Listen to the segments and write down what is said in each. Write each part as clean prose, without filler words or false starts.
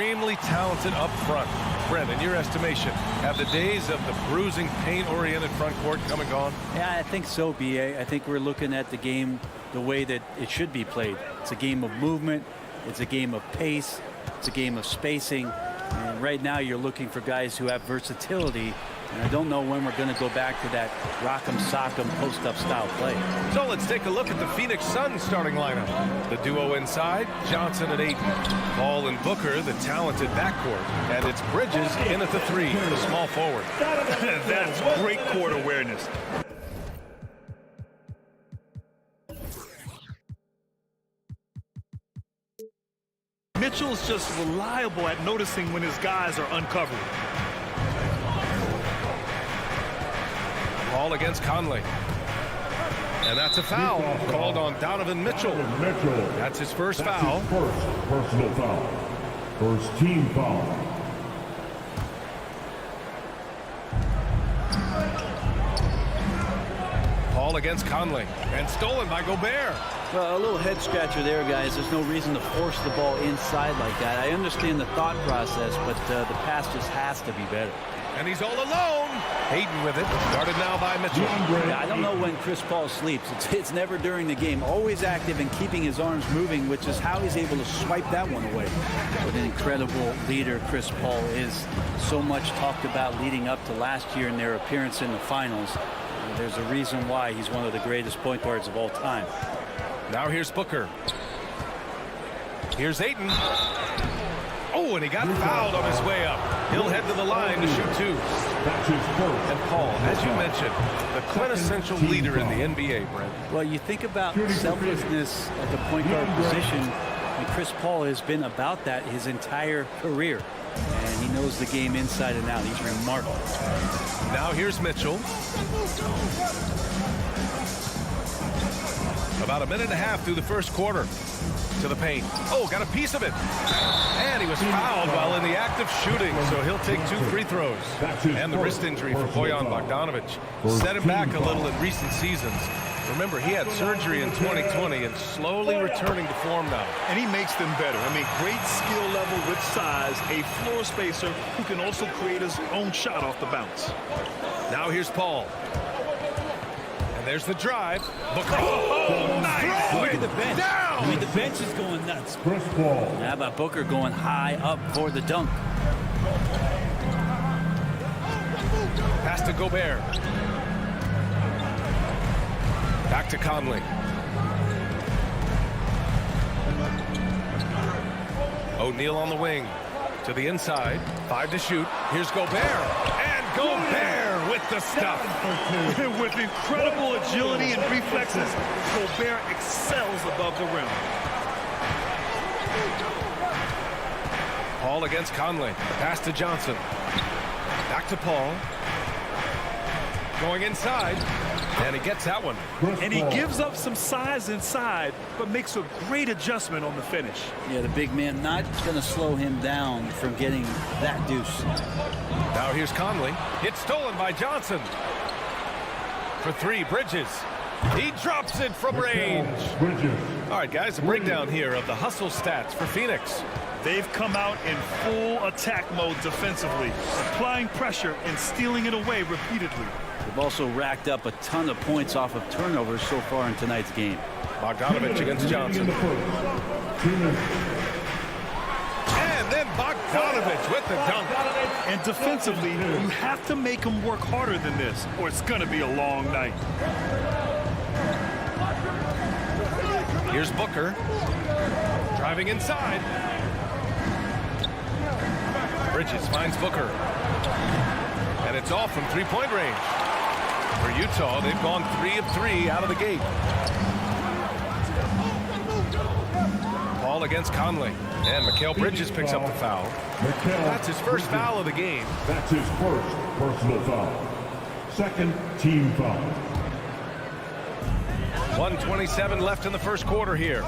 extremely talented up front. Brent, in your estimation, have the days of the bruising, paint-oriented front court come and gone? Yeah, I think so, B.A. I think we're looking at the game the way that it should be played. It's a game of movement. It's a game of pace. It's a game of spacing. And right now you're looking for guys who have versatility. And I don't know when we're going to go back to that rock'em sock'em post-up style play. So let's take a look at the Phoenix Suns starting lineup. The duo inside, Johnson and Ayton. Ball and Booker, the talented backcourt. And it's Bridges in at the three, the small forward. That's great court awareness. Mitchell's just reliable at noticing when his guys are uncovered. Ball against Conley. And that's a foul called on Donovan Mitchell. That's his first foul. First personal foul. First team foul. Ball against Conley. And stolen by Gobert. Well, a little head scratcher there, guys. There's no reason to force the ball inside like that. I understand the thought process, but the pass just has to be better. And he's all alone. Hayden with it. Guarded now by Mitchell. Yeah, I don't know when Chris Paul sleeps. It's never during the game. Always active and keeping his arms moving, which is how he's able to swipe that one away. What an incredible leader Chris Paul is. So much talked about leading up to last year in their appearance in the finals. There's a reason why he's one of the greatest point guards of all time. Now here's Booker. Here's Ayton. Oh, and he got fouled on his way up. He'll head to the line to shoot two. And Paul, as you mentioned, the quintessential leader in the NBA, Brent. Well, you think about selflessness at the point guard position, and Chris Paul has been about that his entire career. And he knows the game inside and out. He's remarkable. Now here's Mitchell. About a minute and a half through the first quarter. To the paint. Oh, got a piece of it. And he was fouled while in the act of shooting, so he'll take 2 free throws. And the wrist injury for Bojan Bogdanovic set him back a little in recent seasons. Remember, he had surgery in 2020 and slowly returning to form now. And he makes them better. I mean, great skill level with size, a floor spacer who can also create his own shot off the bounce. Now here's Paul. And there's the drive. Booker. Oh, nice. Look at the bench. Down. I mean, the bench is going nuts. Chris Paul. How about Booker going high up for the dunk? Pass to Gobert. Back to Conley. O'Neal on the wing. To the inside. 5 to shoot. Here's Gobert. And Gobert with the stuff. With incredible agility and reflexes, Gobert excels above the rim. Paul against Conley. Pass to Johnson. Back to Paul. Going inside. And he gets that one. And he gives up some size inside, but makes a great adjustment on the finish. Yeah, the big man not going to slow him down from getting that deuce. Now here's Conley. It's stolen by Johnson. For 3, Bridges. He drops it from range. All right, guys, a breakdown here of the hustle stats for Phoenix. They've come out in full attack mode defensively, applying pressure and stealing it away repeatedly. They've also racked up a ton of points off of turnovers so far in tonight's game. Bogdanovic against Johnson. And then Bogdanovic with the dunk. And defensively, you have to make them work harder than this, or it's going to be a long night. Here's Booker. Driving inside. Bridges finds Booker. And it's off from three-point range. For Utah, they've gone 3 of 3 out of the gate. Paul against Conley. And Mikal Bridges picks up the foul. That's his first foul of the game. That's his first personal foul. Second team foul. 1:27 left in the first quarter here.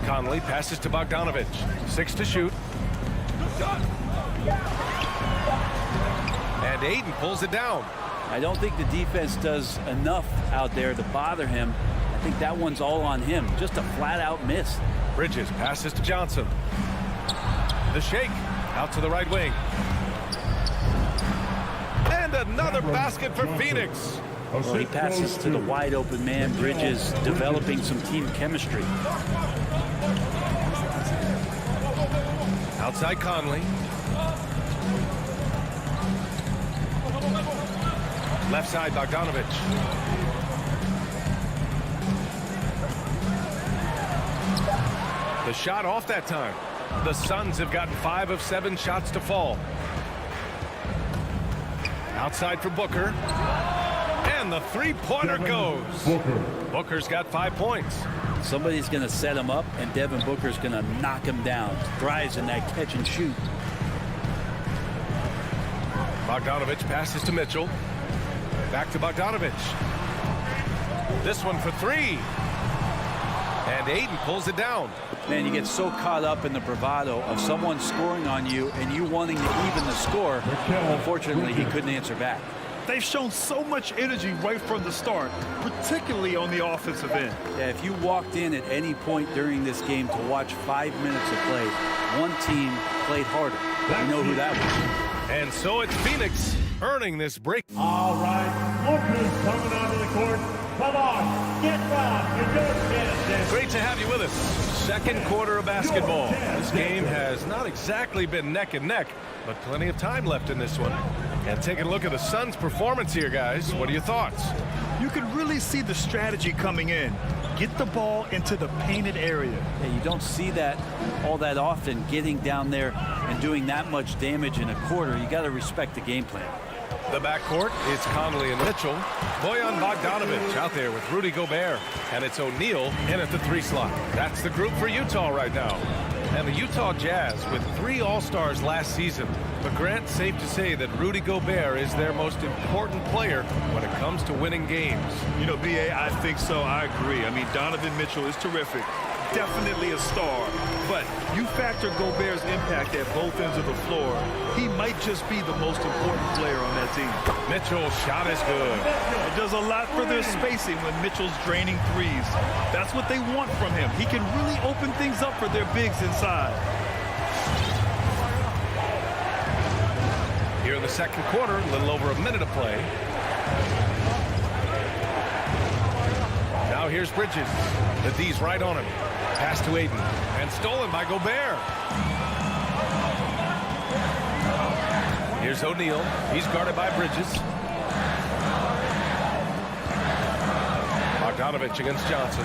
Conley passes to Bogdanovic. 6 to shoot. And Ayton pulls it down. I don't think the defense does enough out there to bother him. I think that one's all on him. Just a flat-out miss. Bridges passes to Johnson. The shake out to the right wing. And another basket for Phoenix. Well, he passes to the wide open man. Bridges developing some team chemistry. Outside Conley. Left side Bogdanovich. The shot off that time. The Suns have gotten 5 of 7 shots to fall. Outside for Booker. And the three-pointer goes. Booker's got 5 points. Somebody's going to set him up, and Devin Booker's going to knock him down. Thrives in that catch and shoot. Bogdanovich passes to Mitchell. Back to Bogdanovich. This one for 3. And Ayton pulls it down. Man, you get so caught up in the bravado of someone scoring on you and you wanting to even the score. Unfortunately, he couldn't answer back. They've shown so much energy right from the start, particularly on the offensive end. Yeah, if you walked in at any point during this game to watch 5 minutes of play, one team played harder. You know who that was. And so it's Phoenix earning this break. All right, Booker's coming onto the court. Come on, get down. You don't get it. Great to have you with us. Second quarter of basketball. This game has not exactly been neck and neck, but plenty of time left in this one. And taking a look at the Suns' performance here, guys. What are your thoughts? You can really see the strategy coming in. Get the ball into the painted area. Yeah, you don't see that all that often, getting down there and doing that much damage in a quarter. You got to respect the game plan. The backcourt, it's Conley and Mitchell. Bojan Bogdanovich out there with Rudy Gobert. And it's O'Neal in at the 3 slot. That's the group for Utah right now. And the Utah Jazz with 3 All-Stars last season. But Grant, safe to say that Rudy Gobert is their most important player when it comes to winning games. You know, B.A., I think so. I agree. I mean, Donovan Mitchell is terrific. Definitely a star. But you factor Gobert's impact at both ends of the floor, he might just be the most important player on that team. Mitchell's shot is good. It does a lot for their spacing when Mitchell's draining threes. That's what they want from him. He can really open things up for their bigs inside. Here in the second quarter, a little over a minute of play. Now here's Bridges. The D's right on him. Pass to Ayton. And stolen by Gobert. Here's O'Neal. He's guarded by Bridges. Bogdanovich against Johnson.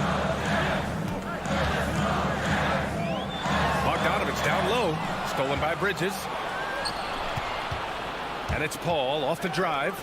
Bogdanovich down low. Stolen by Bridges. And it's Paul off the drive.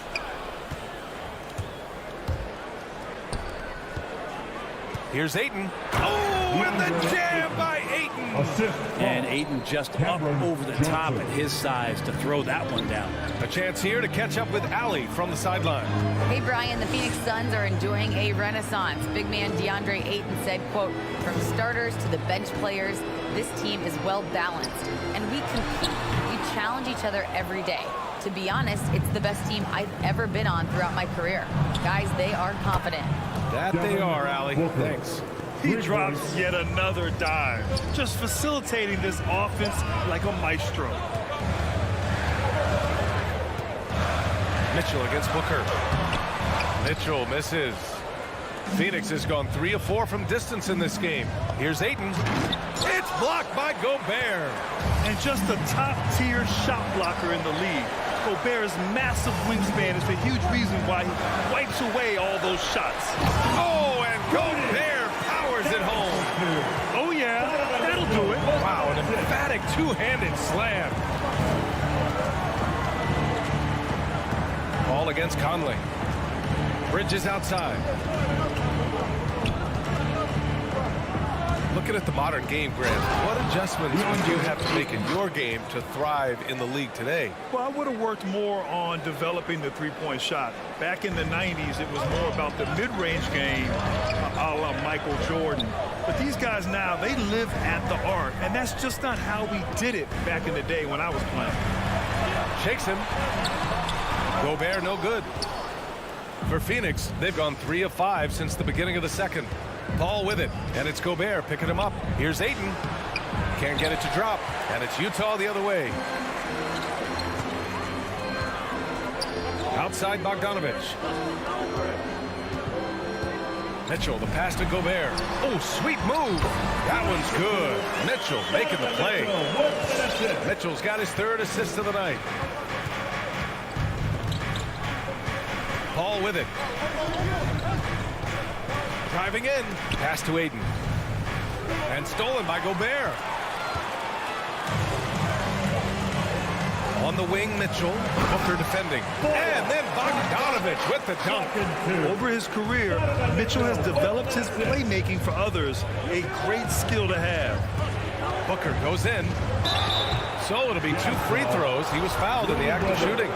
Here's Ayton. Oh, and the jam by Ayton. And Ayton just up over the top at his size to throw that one down. A chance here to catch up with Allie from the sideline. Hey, Brian, the Phoenix Suns are enjoying a renaissance. Big man DeAndre Ayton said, quote, "From starters to the bench players, this team is well balanced, and we compete. We challenge each other every day. To be honest, it's the best team I've ever been on throughout my career. Guys, they are confident." That they are, Allie. Thanks. He drops yet another dive, just facilitating this offense like a maestro. Mitchell against Booker. Mitchell misses. Phoenix has gone 3 of 4 from distance in this game. Here's Ayton. It's blocked by Gobert. And just a top-tier shot blocker in the league. Gobert's massive wingspan is the huge reason why he wipes away all those shots. Oh, and Gobert powers it home. Oh, yeah, that'll do it. Wow, an emphatic two-handed slam. Ball against Conley. Bridges outside. Looking at the modern game, Grant, what adjustments would you have to make in your game to thrive in the league today? Well, I would have worked more on developing the three-point shot. Back in the 90s, it was more about the mid-range game, a la Michael Jordan. But these guys now, they live at the arc, and that's just not how we did it back in the day when I was playing. Shakes him. Gobert no good. For Phoenix, they've gone 3 of 5 since the beginning of the second. Paul with it, and it's Gobert picking him up. Here's Ayton. Can't get it to drop, and it's Utah the other way. Outside Bogdanovich. Mitchell, the pass to Gobert. Oh, sweet move. That one's good. Mitchell making the play. Mitchell's got his 3rd assist of the night. Paul with it. Driving in. Pass to Ayton. And stolen by Gobert. On the wing, Mitchell. Booker defending. And then Bogdanovich with the dunk. Over his career, Mitchell has developed his playmaking for others. A great skill to have. Booker goes in. So it'll be 2 free throws. He was fouled in the act of shooting.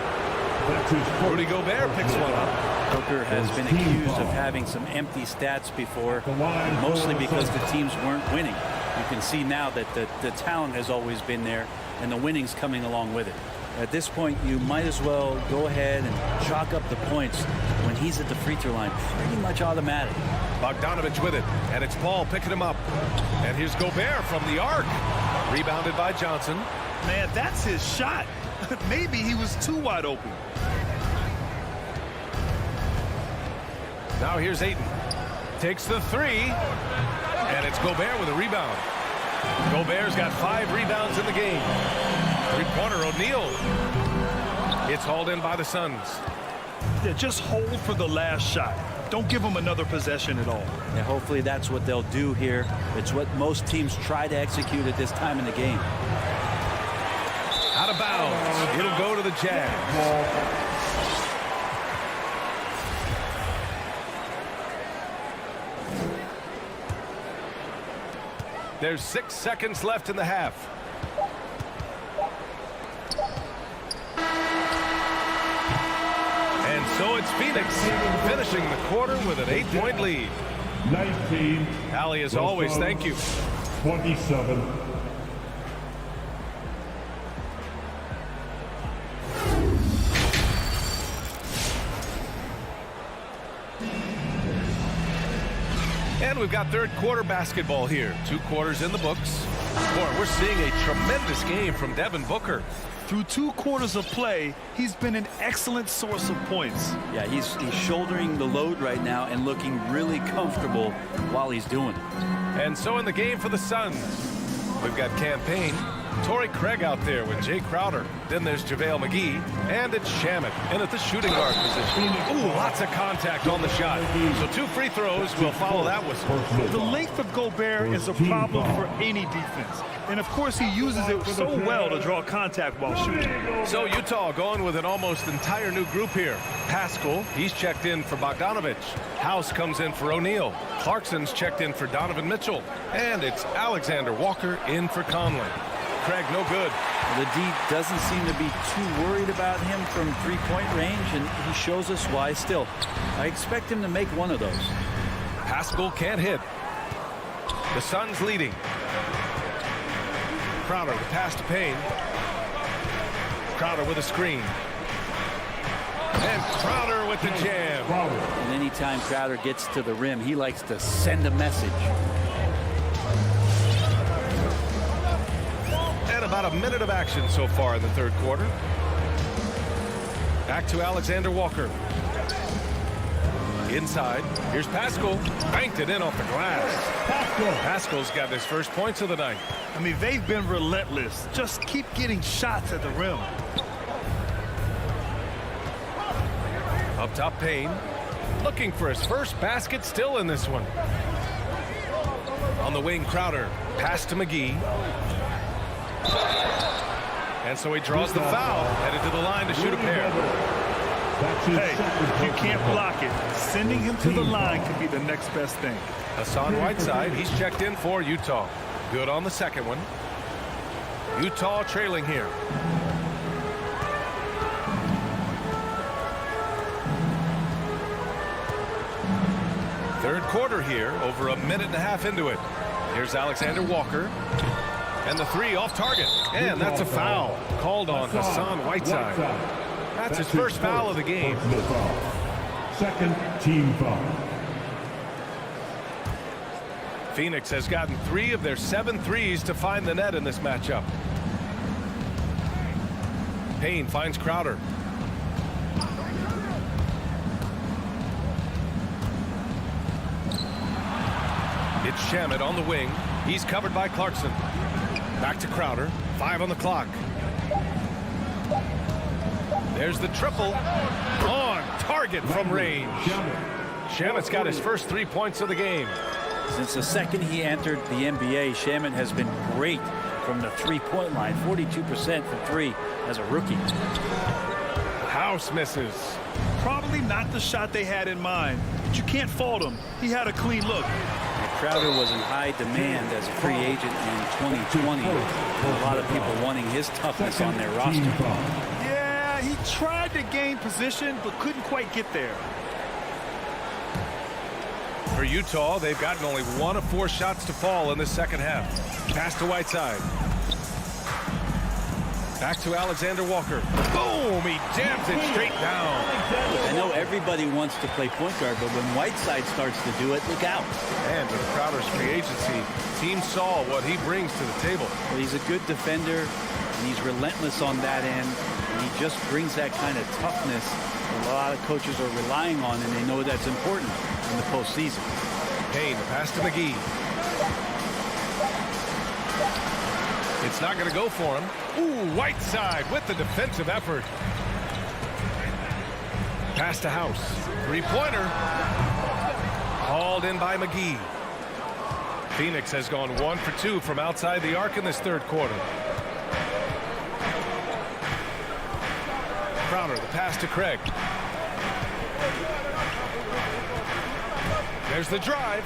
Rudy Gobert picks one up. Booker has been accused of having some empty stats before, mostly because the teams weren't winning. You can see now that the talent has always been there, and the winning's coming along with it. At this point, you might as well go ahead and chalk up the points when he's at the free throw line. Pretty much automatic. Bogdanovich with it, and it's Paul picking him up. And here's Gobert from the arc. Rebounded by Johnson. Man, that's his shot. Maybe he was too wide open. Now here's Ayton. Takes the 3. And it's Gobert with a rebound. Gobert's got 5 rebounds in the game. Three-pointer, O'Neal. It's hauled in by the Suns. Yeah, just hold for the last shot. Don't give him another possession at all. Yeah, hopefully that's what they'll do here. It's what most teams try to execute at this time in the game. Out of bounds. It'll go to the Jazz. There's 6 seconds left in the half. And so it's Phoenix finishing the quarter with an 8-point lead. 19. Allie, as always, thank you. 27. And we've got 3rd quarter basketball here. 2 quarters in the books. Boy, we're seeing a tremendous game from Devin Booker. Through 2 quarters of play, he's been an excellent source of points. Yeah, he's shouldering the load right now and looking really comfortable while he's doing it. And so in the game for the Suns, we've got Campaign, Torrey Craig out there with Jay Crowder. Then there's JaVale McGee, and it's Shamet in at the shooting guard position. Ooh, lots of contact on the shot. So 2 free throws will follow that whistle. The length of Gobert is a problem for any defense. And of course, he uses it so well to draw contact while shooting. So Utah going with an almost entire new group here. Pascal, he's checked in for Bogdanovich. House comes in for O'Neal. Clarkson's checked in for Donovan Mitchell. And it's Alexander Walker in for Conley. Craig, no good. The D doesn't seem to be too worried about him from three-point range, and he shows us why still. I expect him to make one of those. Pascal can't hit. The Suns leading. Crowder, the pass to Payne. Crowder with a screen. And Crowder with the jam. And anytime Crowder gets to the rim, he likes to send a message. And about a minute of action so far in the 3rd quarter. Back to Alexander Walker. Inside. Here's Pascal. Banked it in off the glass. Pascal's got his first points of the night. I mean, they've been relentless. Just keep getting shots at the rim. Up top, Payne. Looking for his first basket, still in this one. On the wing, Crowder. Pass to McGee. And so he draws the foul. Headed to the line to shoot a pair. Hey, if you can't block it, sending him to the line could be the next best thing. Hassan Whiteside, he's checked in for Utah. Good on the second one. Utah trailing here. Third quarter here, over a minute and a half into it. Here's Alexander Walker. And the 3 off target. And that's a foul called on Hassan Whiteside. That's his first foul of the game. Second team foul. Phoenix has gotten 3 of their 7 threes to find the net in this matchup. Payne finds Crowder. It's Shamet on the wing. He's covered by Clarkson. Back to Crowder. 5 on the clock. There's the triple. On target from range. Shamet's got his first 3 points of the game. Since the second he entered the NBA, Shamet has been great from the three-point line. 42% from 3 as a rookie. House misses. Probably not the shot they had in mind, but you can't fault him. He had a clean look. Crowder was in high demand as a free agent in 2020. A lot of people wanting his toughness on their roster. Yeah, he tried to gain position, but couldn't quite get there. For Utah, they've gotten only 1 of 4 shots to fall in the second half. Pass to Whiteside. Back to Alexander Walker. Boom! He jams it straight down. I know everybody wants to play point guard, but when Whiteside starts to do it, look out. And with Crowder's free agency, team saw what he brings to the table. Well, he's a good defender, and he's relentless on that end. And he just brings that kind of toughness that a lot of coaches are relying on, and they know that's important in the postseason. Payne, the pass to McGee. It's not going to go for him. Ooh, Whiteside with the defensive effort. Pass to House. 3-pointer. Hauled in by McGee. Phoenix has gone 1 for 2 from outside the arc in this third quarter. Crowder, the pass to Craig. There's the drive,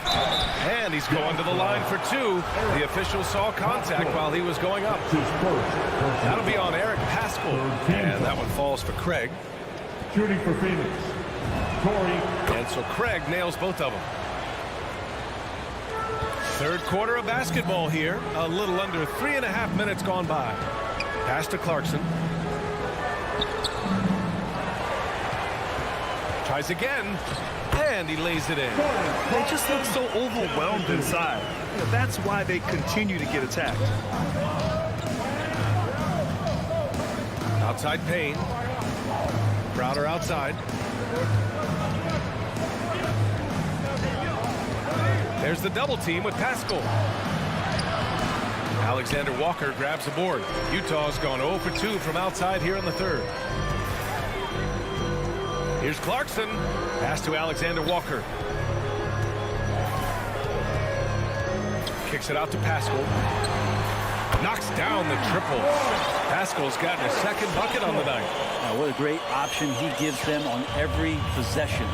and he's going to the line for 2. The official saw contact while he was going up. That'll be on Eric Pascal, and that one falls for Craig. Shooting for Phoenix, Corey. And so Craig nails both of them. Third quarter of basketball here. A little under 3.5 minutes gone by. Pass to Clarkson. Tries again. And he lays it in. They just look so overwhelmed inside. You know, that's why they continue to get attacked. Outside Payne. Crowder outside. There's the double team with Pascal. Alexander Walker grabs the board. Utah's gone 0 for 2 from outside here in the third. Here's Clarkson. Pass to Alexander Walker. Kicks it out to Pascal. Knocks down the triple. Pascal's gotten a second bucket on the night. What a great option he gives them on every possession.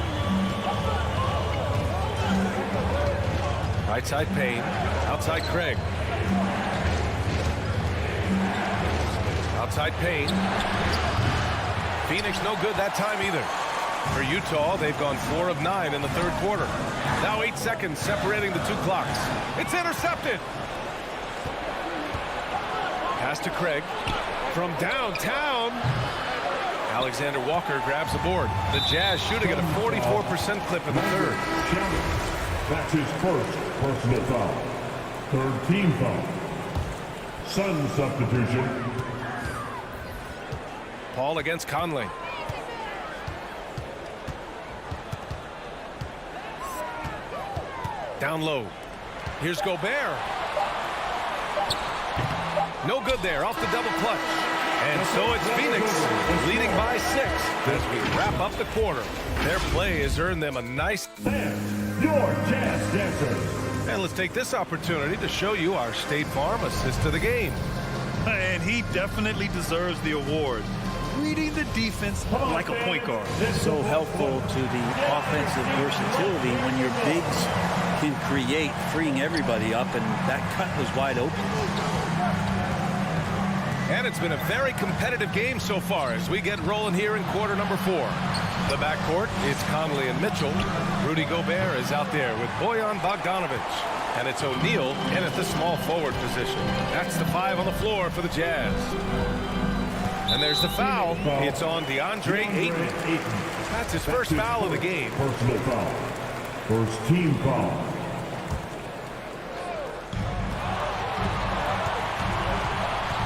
Right side Payne. Outside Craig. Outside Payne. Phoenix no good that time either. For Utah, they've gone 4 of 9 in the third quarter. Now 8 seconds separating the 2 clocks. It's intercepted. Pass to Craig. From downtown. Alexander Walker grabs the board. The Jazz shooting at a 44% clip in the third. That's his first personal foul. Third team foul. Sun substitution. Paul against Conley. Down low. Here's Gobert. No good there. Off the double clutch. And so it's Phoenix leading by 6 as we wrap up the quarter. Their play has earned them a nice... Your Jazz Dancers. And let's take this opportunity to show you our State Farm assist of the game. And he definitely deserves the award. Reading the defense like a point guard. So helpful to the offensive versatility when your bigs can create, freeing everybody up, and that cut was wide open. And it's been a very competitive game so far as we get rolling here in quarter number 4. The backcourt, it's Conley and Mitchell. Rudy Gobert is out there with Bojan Bogdanovic. And it's O'Neal in at the small forward position. That's the 5 on the floor for the Jazz. And there's the foul. It's on DeAndre Ayton. That's his first foul of the game. Personal foul. First team foul.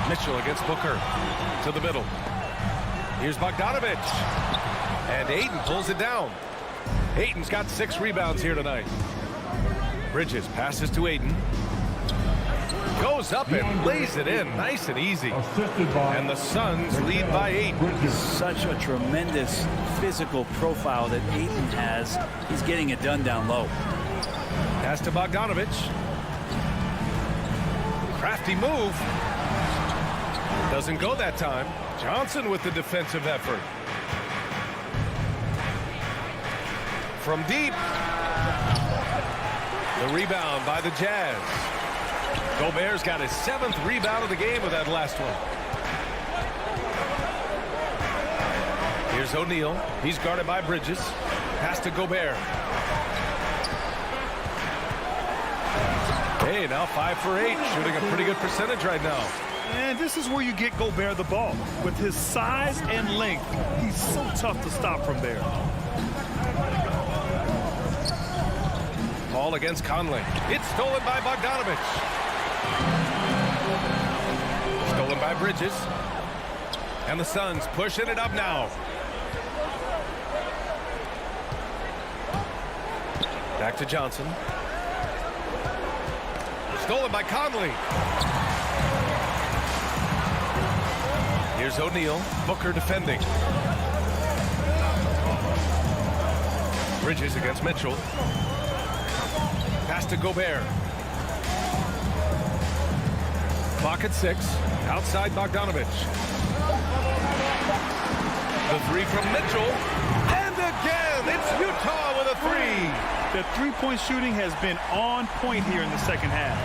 Mitchell against Booker. To the middle. Here's Bogdanovich. And Ayton pulls it down. Ayton's got 6 rebounds here tonight. Bridges passes to Ayton. Goes up and lays it in. Nice and easy. And the Suns lead by 8. Such a tremendous physical profile that Ayton has. He's getting it done down low. Pass to Bogdanovich. Crafty move. Doesn't go that time. Johnson with the defensive effort. From deep. The rebound by the Jazz. Gobert's got his 7th rebound of the game with that last one. Here's O'Neal. He's guarded by Bridges. Pass to Gobert. Hey, now 5 for 8. Shooting a pretty good percentage right now. And this is where you get Gobert the ball. With his size and length, he's so tough to stop from there. Ball against Conley. It's stolen by Bogdanovich. Stolen by Bridges. And the Suns pushing it up now. Back to Johnson. Stolen by Conley. Here's O'Neal. Booker defending. Bridges against Mitchell. Pass to Gobert. Clock at 6. Outside Bogdanovich. The 3 from Mitchell. And again, it's Utah with a 3. The three-point shooting has been on point here in the second half.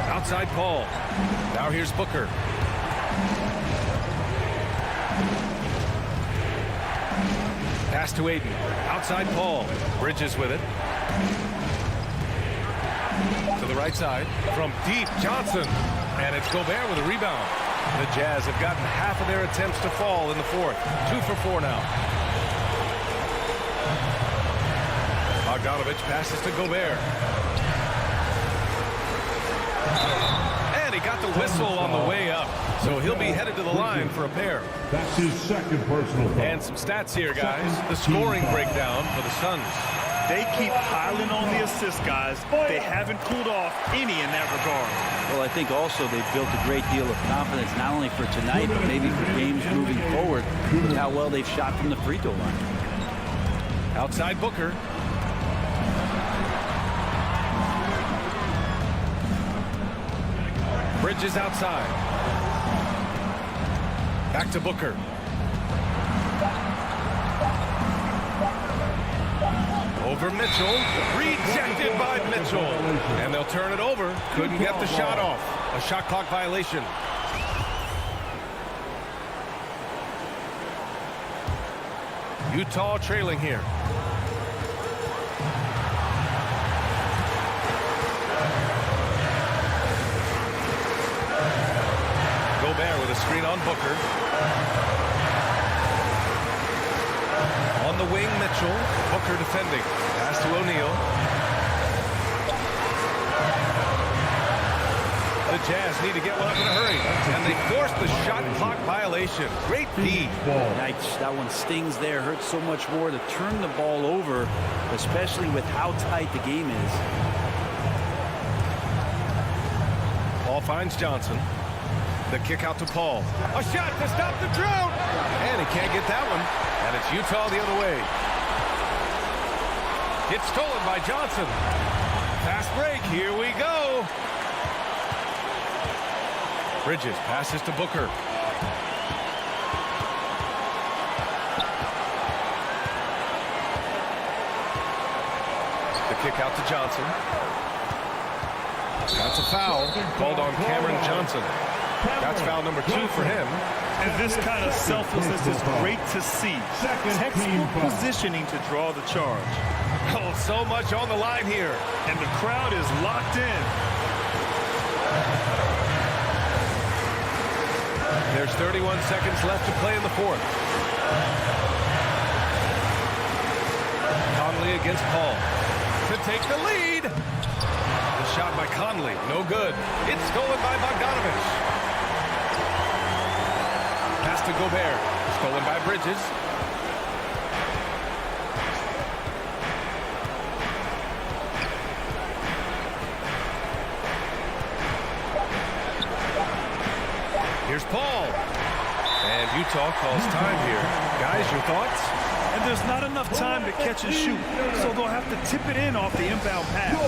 Outside Paul. Now here's Booker. Pass to Ayton. Outside Paul. Bridges with it. To the right side. From deep, Johnson. And it's Gobert with a rebound. The Jazz have gotten half of their attempts to fall in the 4th. 2 for 4 now. Bogdanovich passes to Gobert. And he got the whistle on the way up. So he'll be headed to the line for a pair. That's his 2nd personal foul. And some stats here, guys. The scoring breakdown for the Suns. They keep piling on the assists, guys. They haven't cooled off any in that regard. Well, I think also they've built a great deal of confidence, not only for tonight, but maybe for games moving forward, with how well they've shot from the free throw line. Outside Booker. Bridges outside. Back to Booker. Over Mitchell. Rejected by Mitchell. And they'll turn it over. Couldn't get the shot off. A shot clock violation. Utah trailing here. Gobert with a screen on Booker. On the wing, Mitchell. Booker defending. Pass to O'Neal. The Jazz need to get one up in a hurry. And they force the shot clock violation. Great D. Yikes, that one stings there. Hurts so much more to turn the ball over, especially with how tight the game is. Paul finds Johnson. The kick out to Paul. A shot to stop the drought. And he can't get that one. And it's Utah the other way. It's stolen by Johnson. Fast break. Here we go. Bridges passes to Booker. The kick out to Johnson. That's a foul called on Cameron Johnson. That's foul number 2 for him. And this kind of selflessness is great to see. Textbook positioning to draw the charge. Oh, so much on the line here. And the crowd is locked in. There's 31 seconds left to play in the 4th. Conley against Paul to take the lead. The shot by Conley. No good. It's stolen by Bogdanovich. Pass to Gobert. Stolen by Bridges. Here's Paul. And Utah calls time here. Guys, your thoughts? And there's not enough time to catch and shoot, so they'll have to tip it in off the inbound pass.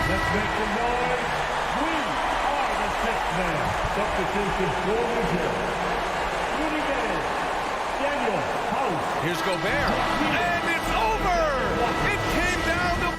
Let's make some noise. We are the sixth man. Substitution scores here. Rudy Gay, Daniel House. Here's Gobert. And it's over! It came down to...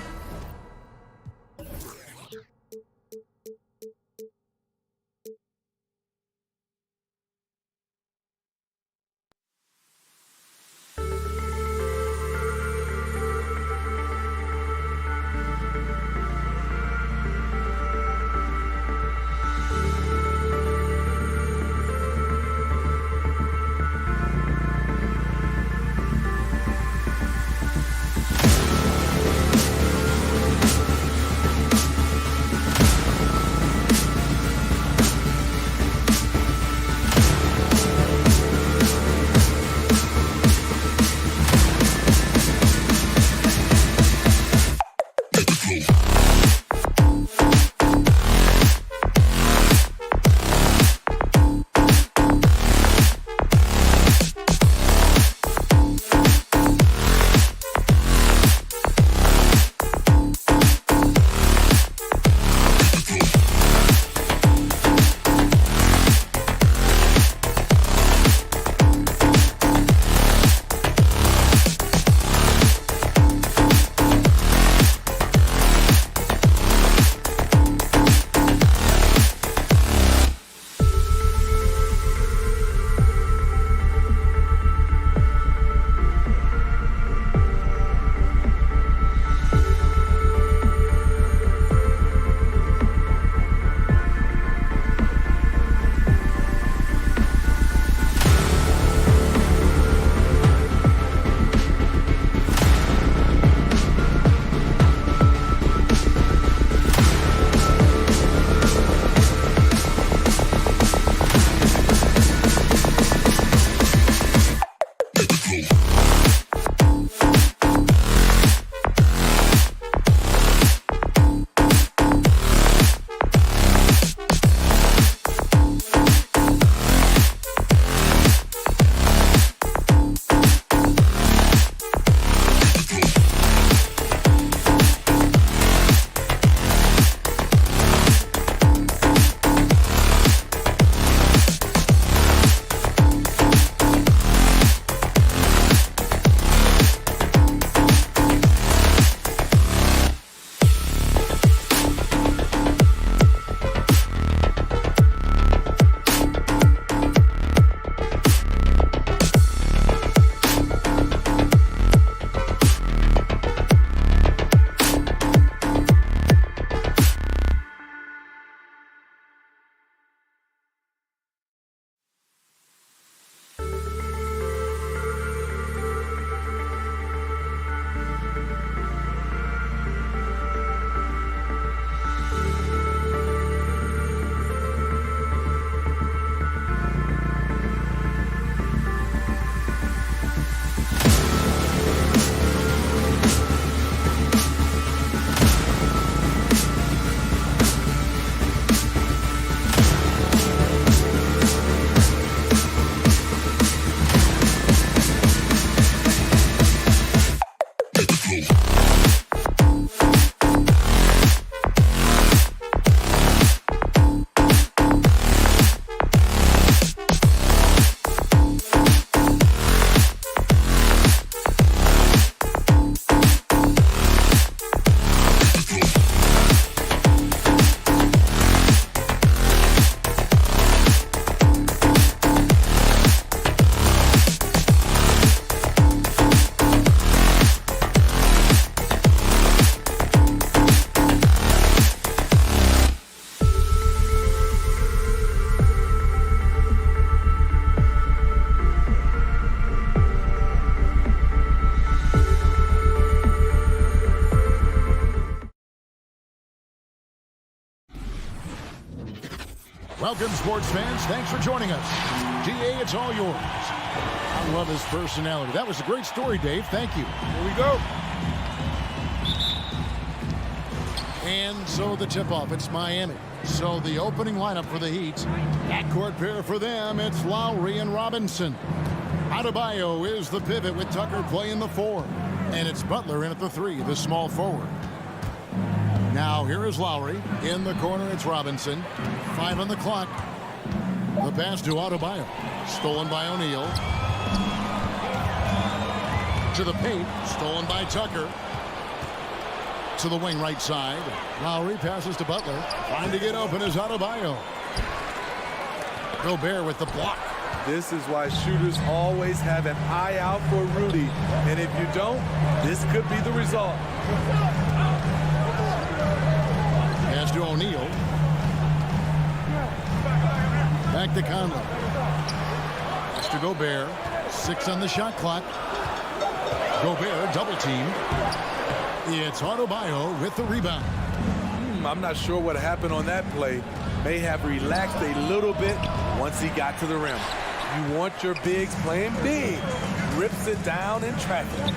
Welcome, sports fans. Thanks for joining us. DA, it's all yours. I love his personality. That was a great story, Dave. Thank you. Here we go. And so the tip-off, it's Miami. So the opening lineup for the Heat. Backcourt pair for them, it's Lowry and Robinson. Adebayo is the pivot with Tucker playing the 4. And it's Butler in at the 3, the small forward. Now here is Lowry. In the corner, it's Robinson. 5 on the clock. The pass to Adebayo. Stolen by O'Neal. To the paint. Stolen by Tucker. To the wing right side. Lowry passes to Butler. Trying to get open is Adebayo. Gobert with the block. This is why shooters always have an eye out for Rudy. And if you don't, this could be the result. Pass to O'Neal. Back to Conley. Pass to Gobert. 6 on the shot clock. Gobert double team. It's Adebayo with the rebound. I'm not sure what happened on that play. May have relaxed a little bit once he got to the rim. You want your bigs playing big. Rips it down in traffic.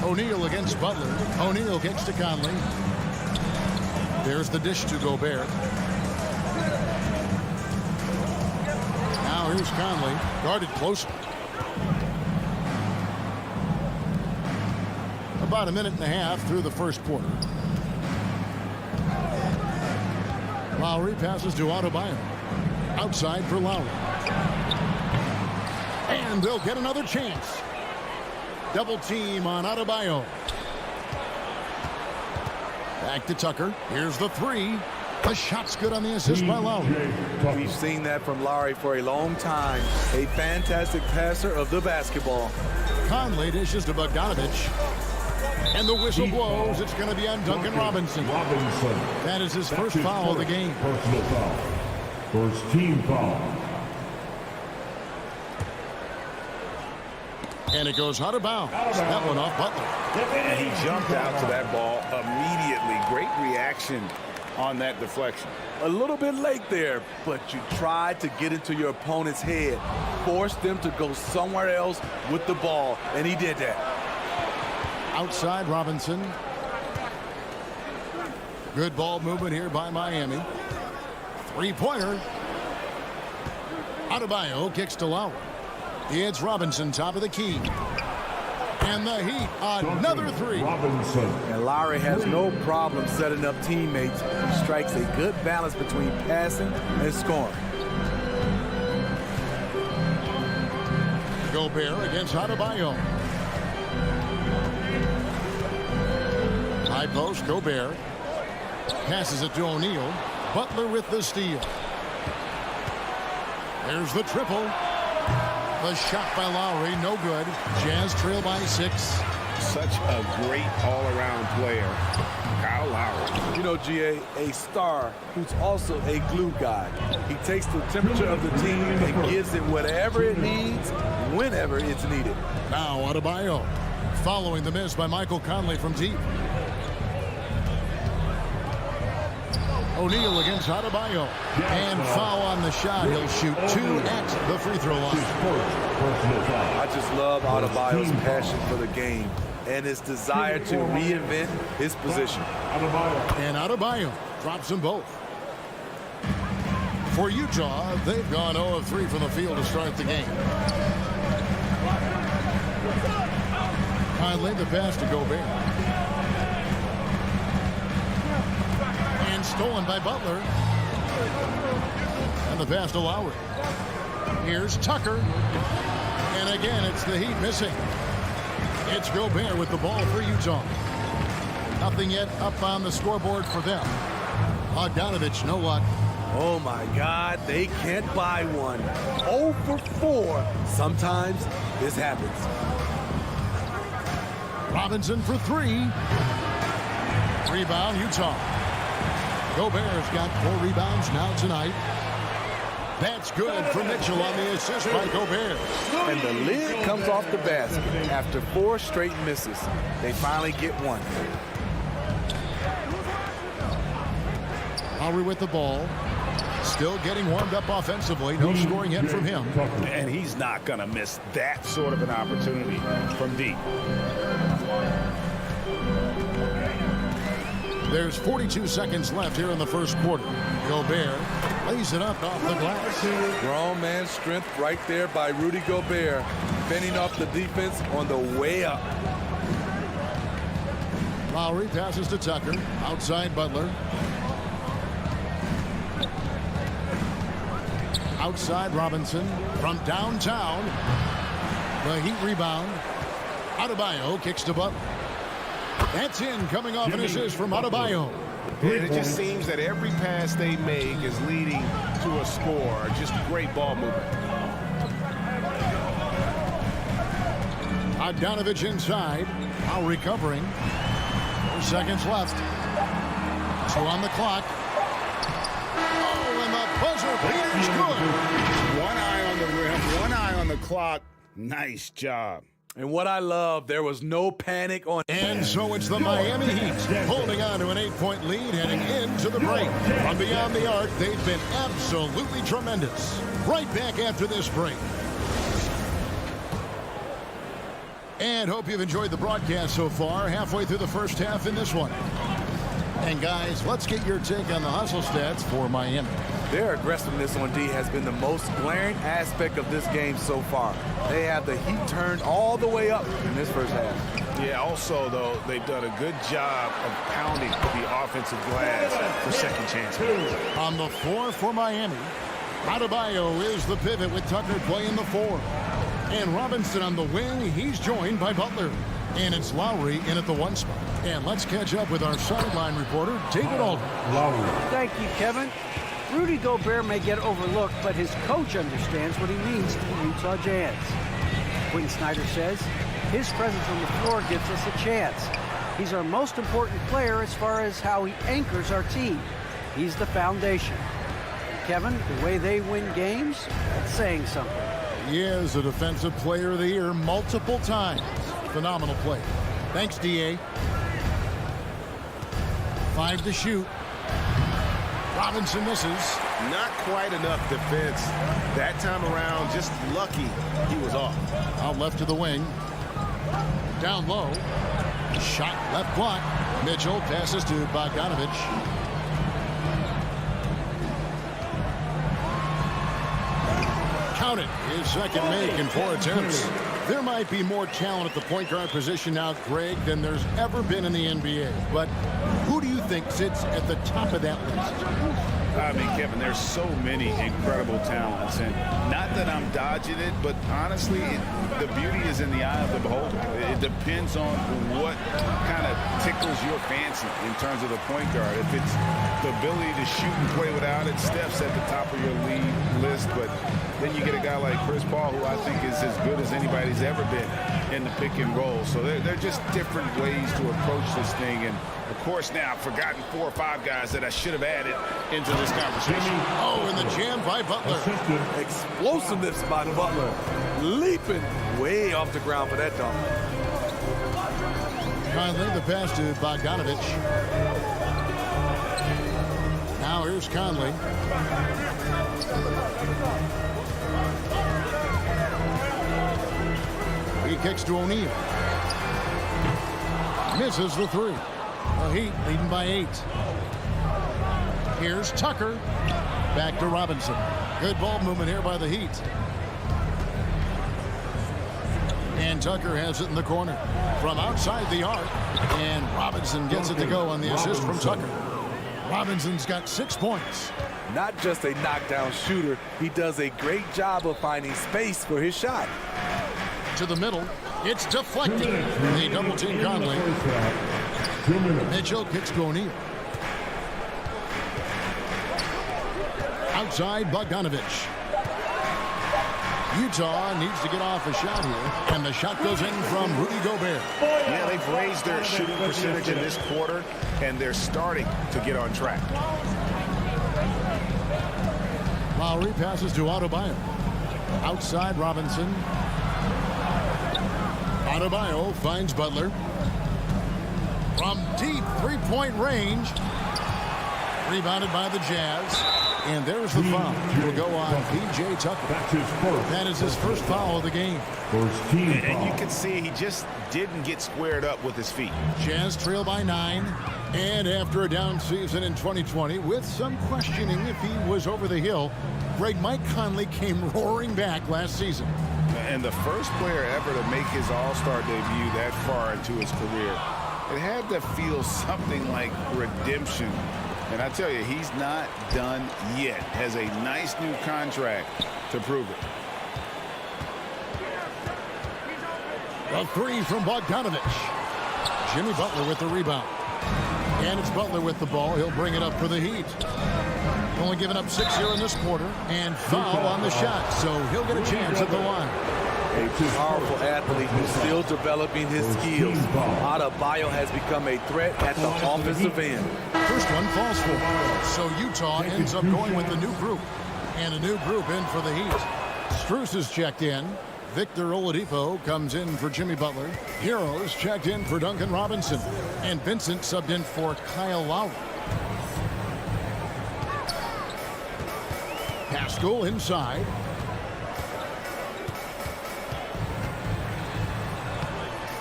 O'Neal against Butler. O'Neal gets to Conley. There's the dish to Gobert. Now here's Conley. Guarded closely. About a minute and a half through the first quarter. Lowry passes to Adebayo. Outside for Lowry. And they'll get another chance. Double team on Adebayo. Back to Tucker. Here's the 3. The shot's good on the assist by Lowry. We've seen that from Lowry for a long time. A fantastic passer of the basketball. Conley dishes to Bogdanovich. And the whistle blows. It's going to be on Duncan Robinson. That is his first foul of the game. Personal foul. First team foul. And it goes out of bounds. That one off Butler. And he jumped out to that ball immediately. Great reaction on that deflection. A little bit late there, but you tried to get into your opponent's head. Force them to go somewhere else with the ball, and he did that. Outside Robinson. Good ball movement here by Miami. 3-pointer. Adebayo kicks to Lowry. It's Robinson, top of the key. And the Heat, another 3. Robinson. And Lowry has no problem setting up teammates. He strikes a good balance between passing and scoring. Gobert against Adebayo. High post, Gobert. Passes it to O'Neal. Butler with the steal. There's the triple. The shot by Lowry, no good. Jazz trail by 6. Such a great all-around player, Kyle Lowry. You know, GA, a star who's also a glue guy. He takes the temperature of the team and gives it whatever it needs, whenever it's needed. Now Adebayo, following the miss by Michael Conley from deep. O'Neal against Adebayo. And foul on the shot. He'll shoot 2 at the free throw line. I just love Adebayo's passion for the game and his desire to reinvent his position. And Adebayo drops them both. For Utah, they've gone 0 of 3 from the field to start the game. Conley, the pass to Gobert. And stolen by Butler. And the pass to Lowry. Here's Tucker. And again, it's the Heat missing. It's Gobert with the ball for Utah. Nothing yet up on the scoreboard for them. Bogdanovich, no luck. Oh my God, they can't buy one. 0 for 4. Sometimes this happens. Robinson for 3. Rebound, Utah. Gobert's got 4 rebounds now tonight. That's good for Mitchell on the assist by Gobert. And the lid comes off the basket after 4 straight misses. They finally get one. Lowry with the ball. Still getting warmed up offensively. No scoring hit from him. And he's not going to miss that sort of an opportunity from deep. There's 42 seconds left here in the first quarter. Gobert lays it up off the glass. Grown man strength right there by Rudy Gobert. Fending off the defense on the way up. Lowry passes to Tucker. Outside Butler. Outside Robinson from downtown. The Heat rebound. Adebayo kicks to Butler. That's in, coming off an assist from Adebayo. And it just seems that every pass they make is leading to a score. Just great ball movement. Bogdanovich inside. Now recovering. 4 seconds left. 2 on the clock. Oh, and the buzzer beater's good. One eye on the rim, one eye on the clock. Nice job. And what I love, there was no panic on. And so it's the Miami Heat holding on to an 8-point lead heading into the break. From beyond the arc, they've been absolutely tremendous. Right back after this break. And hope you've enjoyed the broadcast so far. Halfway through the first half in this one. And guys, let's get your take on the hustle stats for Miami. Their aggressiveness on D has been the most glaring aspect of this game so far. They have the heat turned all the way up in this first half. Yeah, also, though, they've done a good job of pounding the offensive glass for second chances. On the floor for Miami, Adebayo is the pivot with Tucker playing the 4. And Robinson on the wing, he's joined by Butler. And it's Lowry in at the 1 spot. And let's catch up with our sideline reporter, David Aldridge. Thank you, Kevin. Rudy Gobert may get overlooked, but his coach understands what he means to the Utah Jazz. Quinn Snyder says, his presence on the floor gives us a chance. He's our most important player as far as how he anchors our team. He's the foundation. Kevin, the way they win games, that's saying something. He is a Defensive Player of the Year multiple times. Phenomenal play. Thanks, D.A. 5 to shoot. Robinson misses. Not quite enough defense that time around. Just lucky he was off. Out left to the wing. Down low. Shot left block. Mitchell passes to Bogdanovich. Count it. His second make in 4 attempts. There might be more talent at the point guard position now, Greg, than there's ever been in the NBA. But who do you think sits at the top of that list? I mean, Kevin, there's so many incredible talents, and not that I'm dodging it, but honestly, the beauty is in the eye of the beholder. It depends on what kind of tickles your fancy in terms of the point guard. If it's the ability to shoot and play without it, Steph's at the top of your league list, but then you get a guy like Chris Paul, who I think is as good as anybody's ever been in the pick and roll. So they're just different ways to approach this thing. And, of course, now I've forgotten 4 or 5 guys that I should have added into this conversation. Oh, and the jam by Butler. Explosiveness by Butler. Leaping way off the ground for that dunk. Conley, the pass to Bogdanovich. Now here's Conley. He kicks to O'Neal. Misses the 3. The Heat leading by 8. Here's Tucker. Back to Robinson. Good ball movement here by the Heat. And Tucker has it in the corner. From outside the arc. And Robinson gets it to go on the assist from Tucker. Robinson's got 6 points. Not just a knockdown shooter, he does a great job of finding space for his shot. To the middle. It's deflected. They double team Conley. Mitchell kicks to O'Neal. Outside Bogdanovich. Utah needs to get off a shot here. And the shot goes in from Rudy Gobert. Yeah, they've raised their shooting percentage in this quarter, and they're starting to get on track. Lowry passes to Adebayo. Outside Robinson. Adebayo finds Butler. From deep 3-point range. Rebounded by the Jazz. And there's the foul. Will go on P.J. Tucker. That is his first foul of the game. And you can see he just didn't get squared up with his feet. Jazz trail by 9. And after a down season in 2020, with some questioning if he was over the hill, Mike Conley came roaring back last season. And the first player ever to make his All-Star debut that far into his career, it had to feel something like redemption. And I tell you, he's not done yet. Has a nice new contract to prove it. A three from Bogdanovich. Jimmy Butler with the rebound. And it's Butler with the ball. He'll bring it up for the Heat. Only given up 6 here in this quarter. And foul on the shot, so he'll get a chance at the line. A powerful athlete who's still developing his skills. Adebayo has become a threat at the offensive end. First one falls for him. So Utah ends up going with the new group. And a new group in for the Heat. Strus is checked in. Victor Oladipo comes in for Jimmy Butler. Heroes checked in for Duncan Robinson. And Vincent subbed in for Kyle Lowry. Pascal inside.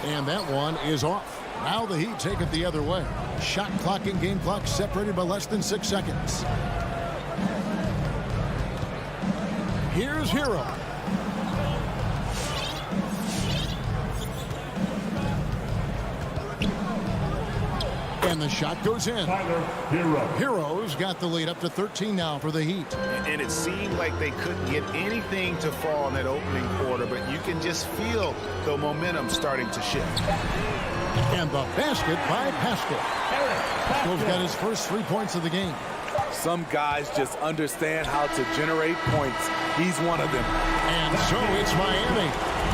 And that one is off. Now the Heat take it the other way. Shot clock and game clock separated by less than 6 seconds. Here's Hero. And the shot goes in. Heroes got the lead up to 13 now for the Heat. And it seemed like they couldn't get anything to fall in that opening quarter, but you can just feel the momentum starting to shift. And the basket by Pascal. Pascal's got his first 3 points of the game. Some guys just understand how to generate points. He's one of them. And so it's Miami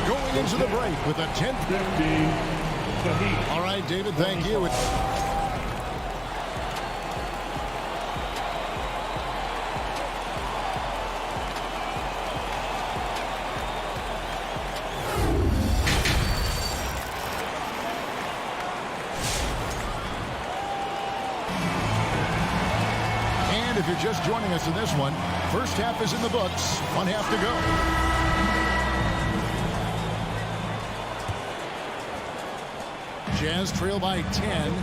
going into the break with a 10-15. All right, David, thank you. If you're just joining us in this one, first half is in the books. 1 half to go. Jazz trail by 10.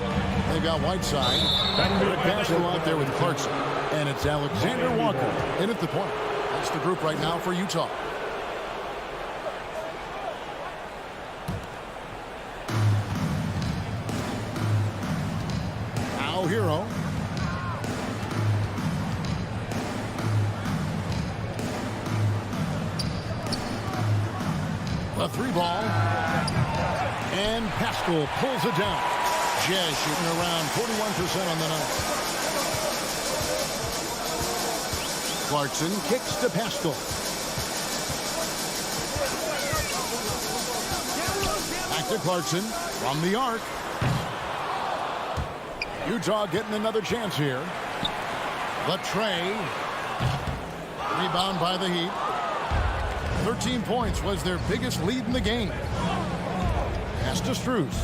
They've got Whiteside. Pascal out there with Clarkson. And it's Alexander Walker in at the point. That's the group right now for Utah. Now Hero. A 3-ball. And Pascal pulls it down. Jazz shooting around 41% on the night. Clarkson kicks to Pascal. Back to Clarkson from the arc. Utah getting another chance here. The tray. Rebound by the Heat. 13 points was their biggest lead in the game. Pass to Strus.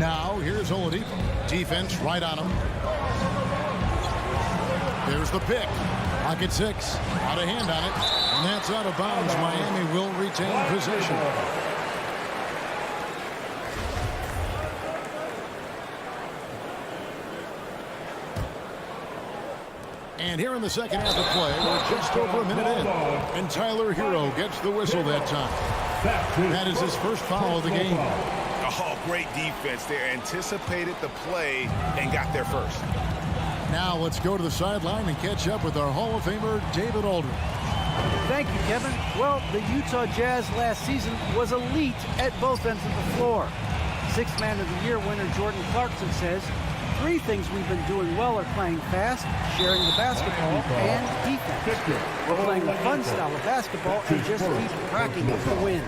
Now here's Oladipo. Defense right on him. There's the pick. Pocket 6. Out of hand on it. And that's out of bounds. Miami will retain possession. And here in the second half of play, we're just over a minute in. And Tyler Hero gets the whistle that time. That is his first foul of the game. Oh, great defense there. Anticipated the play and got there first. Now let's go to the sideline and catch up with our Hall of Famer, David Aldridge. Thank you, Kevin. Well, the Utah Jazz last season was elite at both ends of the floor. Sixth Man of the Year winner Jordan Clarkson says, 3 things we've been doing well are playing fast, sharing the basketball, and defense. We're playing a fun style of basketball and just keep cracking up the wins.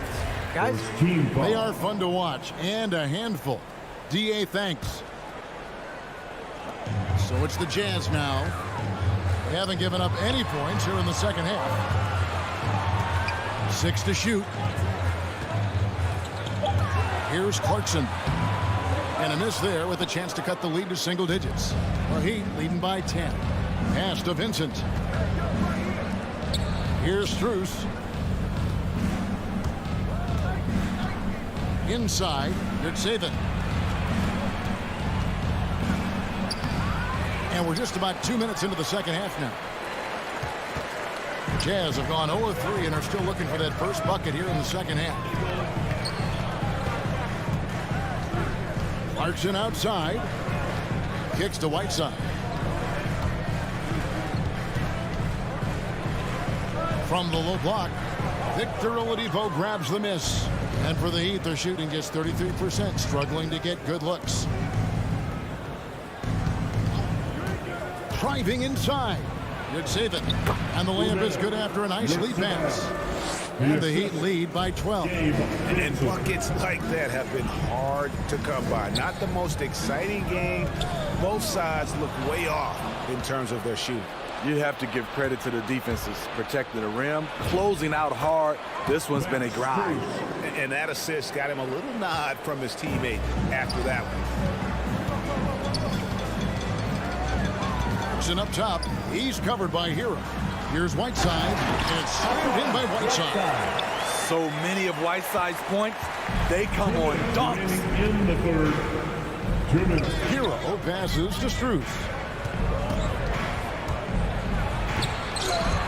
Guys, they are fun to watch and a handful. DA, thanks. So it's the Jazz now. They haven't given up any points here in the second half. 6 to shoot. Here's Clarkson. And a miss there with a chance to cut the lead to single digits. The Heat leading by 10. Pass to Vincent. Here's Strus. Inside, Yurtseven. And we're just about 2 minutes into the second half now. Jazz have gone 0-3 and are still looking for that first bucket here in the second half. Clarkson outside. Kicks to Whiteside. From the low block, Victor Oladipo grabs the miss. And for the Heat, they're shooting just 33%, struggling to get good looks. Driving inside. Yurtseven. And the layup is good after a nice lead pass. And the Heat lead by 12. And buckets like that have been hard to come by. Not the most exciting game. Both sides look way off in terms of their shooting. You have to give credit to the defenses, protecting the rim, closing out hard. This one's been a grind. And that assist got him a little nod from his teammate after that one. Up top, he's covered by Hero. Here's Whiteside. It's slammed in by Whiteside. So many of Whiteside's points, they come on dunks. In the third, 2 minutes. Hero passes to Strus.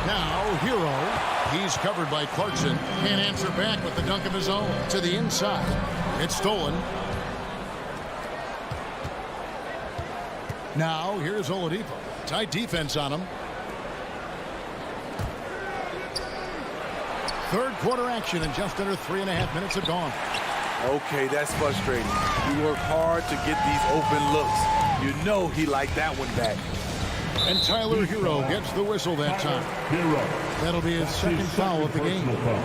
Now Hero. He's covered by Clarkson. Can't answer back with the dunk of his own. To the inside. It's stolen. Now here's Oladipo. Tight defense on him. Third quarter action and just under 3.5 minutes have gone. Okay, that's frustrating. You work hard to get these open looks. You know he liked that one back. And Tyler Hero gets the whistle that time. Hero. That'll be his second foul of the game. Foul.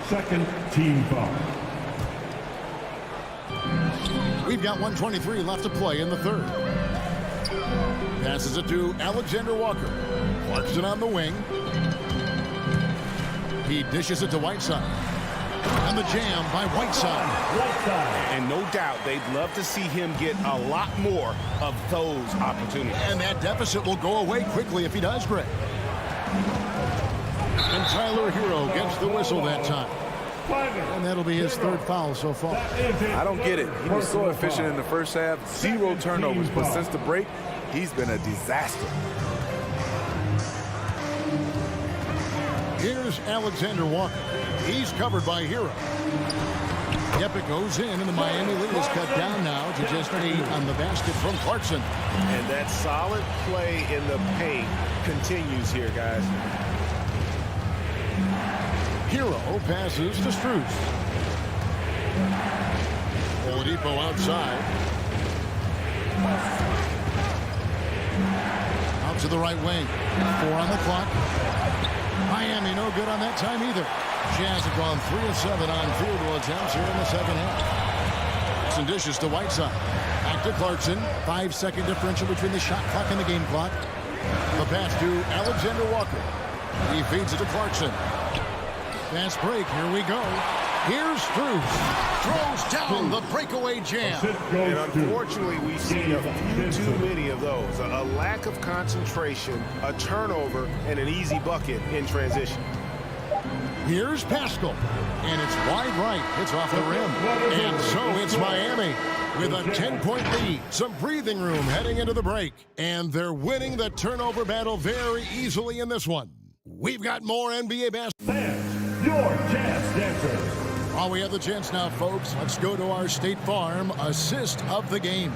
Second team foul. We've got 1:23 left to play in the third. Passes it to Alexander Walker. Clarkson on the wing. He dishes it to Whiteside. And the jam by Whiteside. And no doubt they'd love to see him get a lot more of those opportunities. And that deficit will go away quickly if he does, Greg. And Tyler Hero gets the whistle that time. And that'll be his third foul so far. I don't get it. He was so efficient in the first half. 0 turnovers. But since the break, he's been a disaster. Here's Alexander Walker. He's covered by Hero. Yep, it goes in, and the Miami lead is cut down now to just 8 on the basket from Clarkson. And that solid play in the paint continues here, guys. Hero passes to Strus. Oladipo outside. Out to the right wing. 4 on the clock. Miami no good on that time either. Jazz have gone 3 of 7 on field goal attempts here in the second half. Some dishes to Whiteside. Back to Clarkson. 5-second differential between the shot clock and the game clock. The pass to Alexander Walker. He feeds it to Clarkson. Fast break. Here we go. Here's Strus. Throws down the breakaway jam. And unfortunately, we see a few too many of those. A lack of concentration, a turnover, and an easy bucket in transition. Here's Pascal. And it's wide right. It's off the rim. And so it's Miami with a 10-point lead. Some breathing room heading into the break. And they're winning the turnover battle very easily in this one. We've got more NBA basketball. Your Jazz Dancers. While we have the chance now, folks, let's go to our State Farm assist of the game.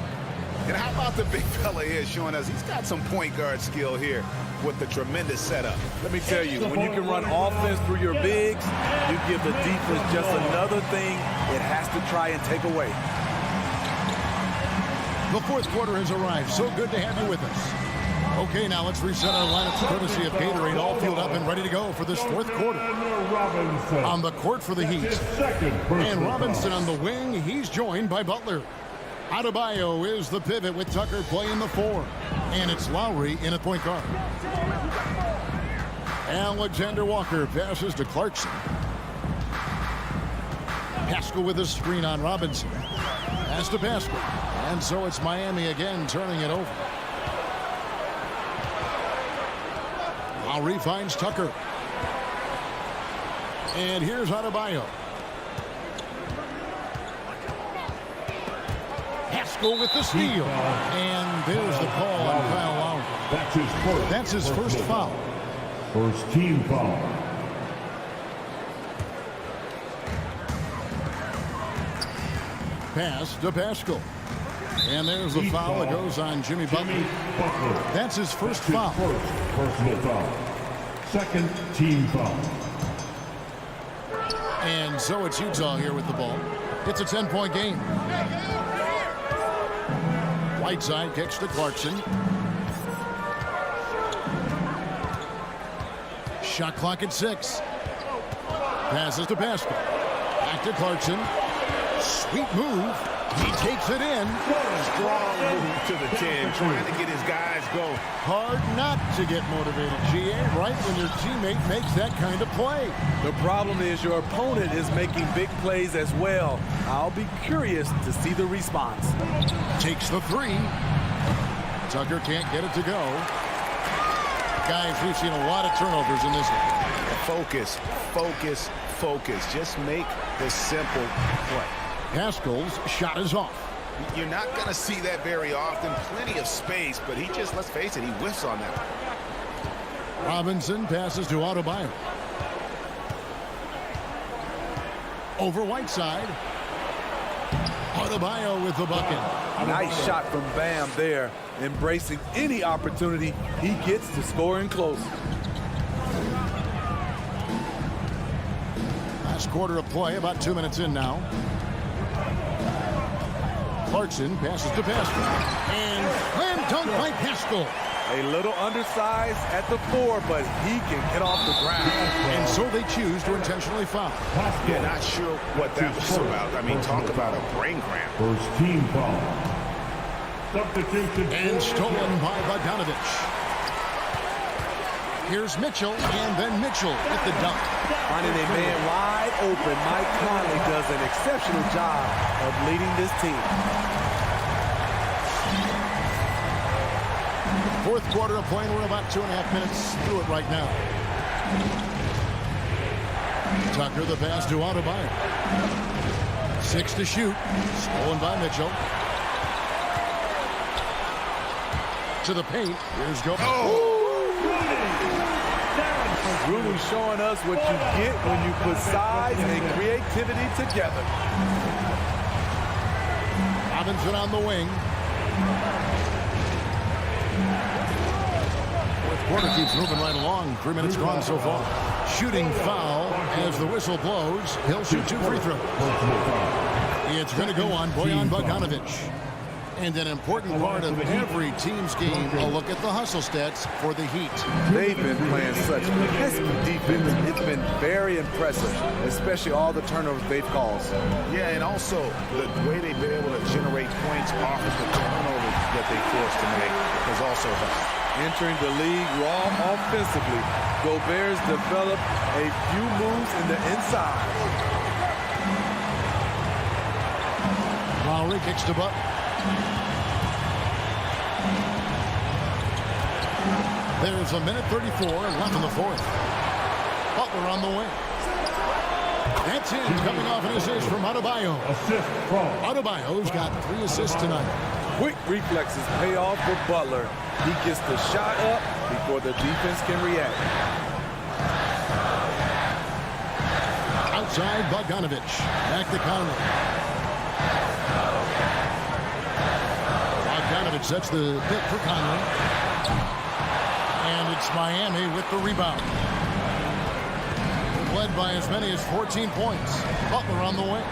And how about the big fella here showing us he's got some point guard skill here with the tremendous setup. Let me tell you, when you can run offense through your bigs, you give the defense just another thing it has to try and take away. The fourth quarter has arrived. So good to have you with us. Okay, now let's reset our lineups courtesy of Gatorade, all filled up and ready to go for this fourth quarter. On the court for the Heat. And Robinson on the wing, he's joined by Butler. Adebayo is the pivot with Tucker playing the 4. And it's Lowry in at point guard. Alexander Walker passes to Clarkson. Pascal with a screen on Robinson. Pass to Pascal. And so it's Miami again turning it over. Lowry finds Tucker. And here's Adebayo. Pascal with the steal. And there's the call on Kyle Lowry. That's his first foul. First team foul. Pass to Pascal. And there's the foul that goes on Jimmy Butler. That's his first foul. First personal foul. Second team foul. And so it's Utah here with the ball. It's a 10-point game. Whiteside kicks to Clarkson. Shot clock at 6. Passes to Pascal. Back to Clarkson. Sweet move. He takes it in. Strong move to the 10, trying to get his guys going. Hard not to get motivated, GA, right when your teammate makes that kind of play. The problem is your opponent is making big plays as well. I'll be curious to see the response. Takes the 3. Tucker can't get it to go. Guys, we've seen a lot of turnovers in this one. Focus, focus, focus. Just make the simple play. Pascal's shot is off. You're not going to see that very often. Plenty of space, but he just, let's face it, he whiffs on that. Robinson passes to Adebayo. Over Whiteside. Adebayo with the bucket. Nice shot from Bam there, embracing any opportunity he gets to score in close. Last quarter of play, about 2 minutes in now. Clarkson passes to Pascal. And slam dunk by Pascal. A little undersized at the 4, but he can get off the ground. And so they choose to intentionally foul. Yeah, not sure what that was about. I mean, talk about a brain cramp. First team foul. Substitution. And stolen by Bogdanovich. Here's Mitchell, and then Mitchell with the dunk. Finding a man wide open, Mike Conley does an exceptional job of leading this team. Fourth quarter of play, and we're about 2.5 minutes through it right now. Tucker, the pass to Adebayo. 6 to shoot. Stolen by Mitchell. To the paint. Here's Go. Rooney showing us what you get when you put size and creativity together. Robinson on the wing. Fourth quarter keeps moving right along. 3 minutes gone so far. Shooting foul as the whistle blows. He'll shoot 2 free throws. It's going to go on Bojan Bogdanovich. And an important part of every team's game, a look at the hustle stats for the Heat. They've been playing such pesky defense. It's been very impressive, especially all the turnovers they've caused. Yeah, and also the way they've been able to generate points off of the turnovers that they forced to make has also helped. Entering the league raw offensively, Gobert's developed a few moves in the inside. Lowry kicks to Butler. There's a minute 34 left in the fourth. Butler on the wing. That's in, coming off an assist from Adebayo. Assist from Adebayo's got 3 assists tonight. Quick reflexes pay off for Butler. He gets the shot up before the defense can react. Outside Bogdanovich. Back to Conley. Bogdanovich sets the pick for Conley. And it's Miami with the rebound. Led by as many as 14 points. Butler on the wing.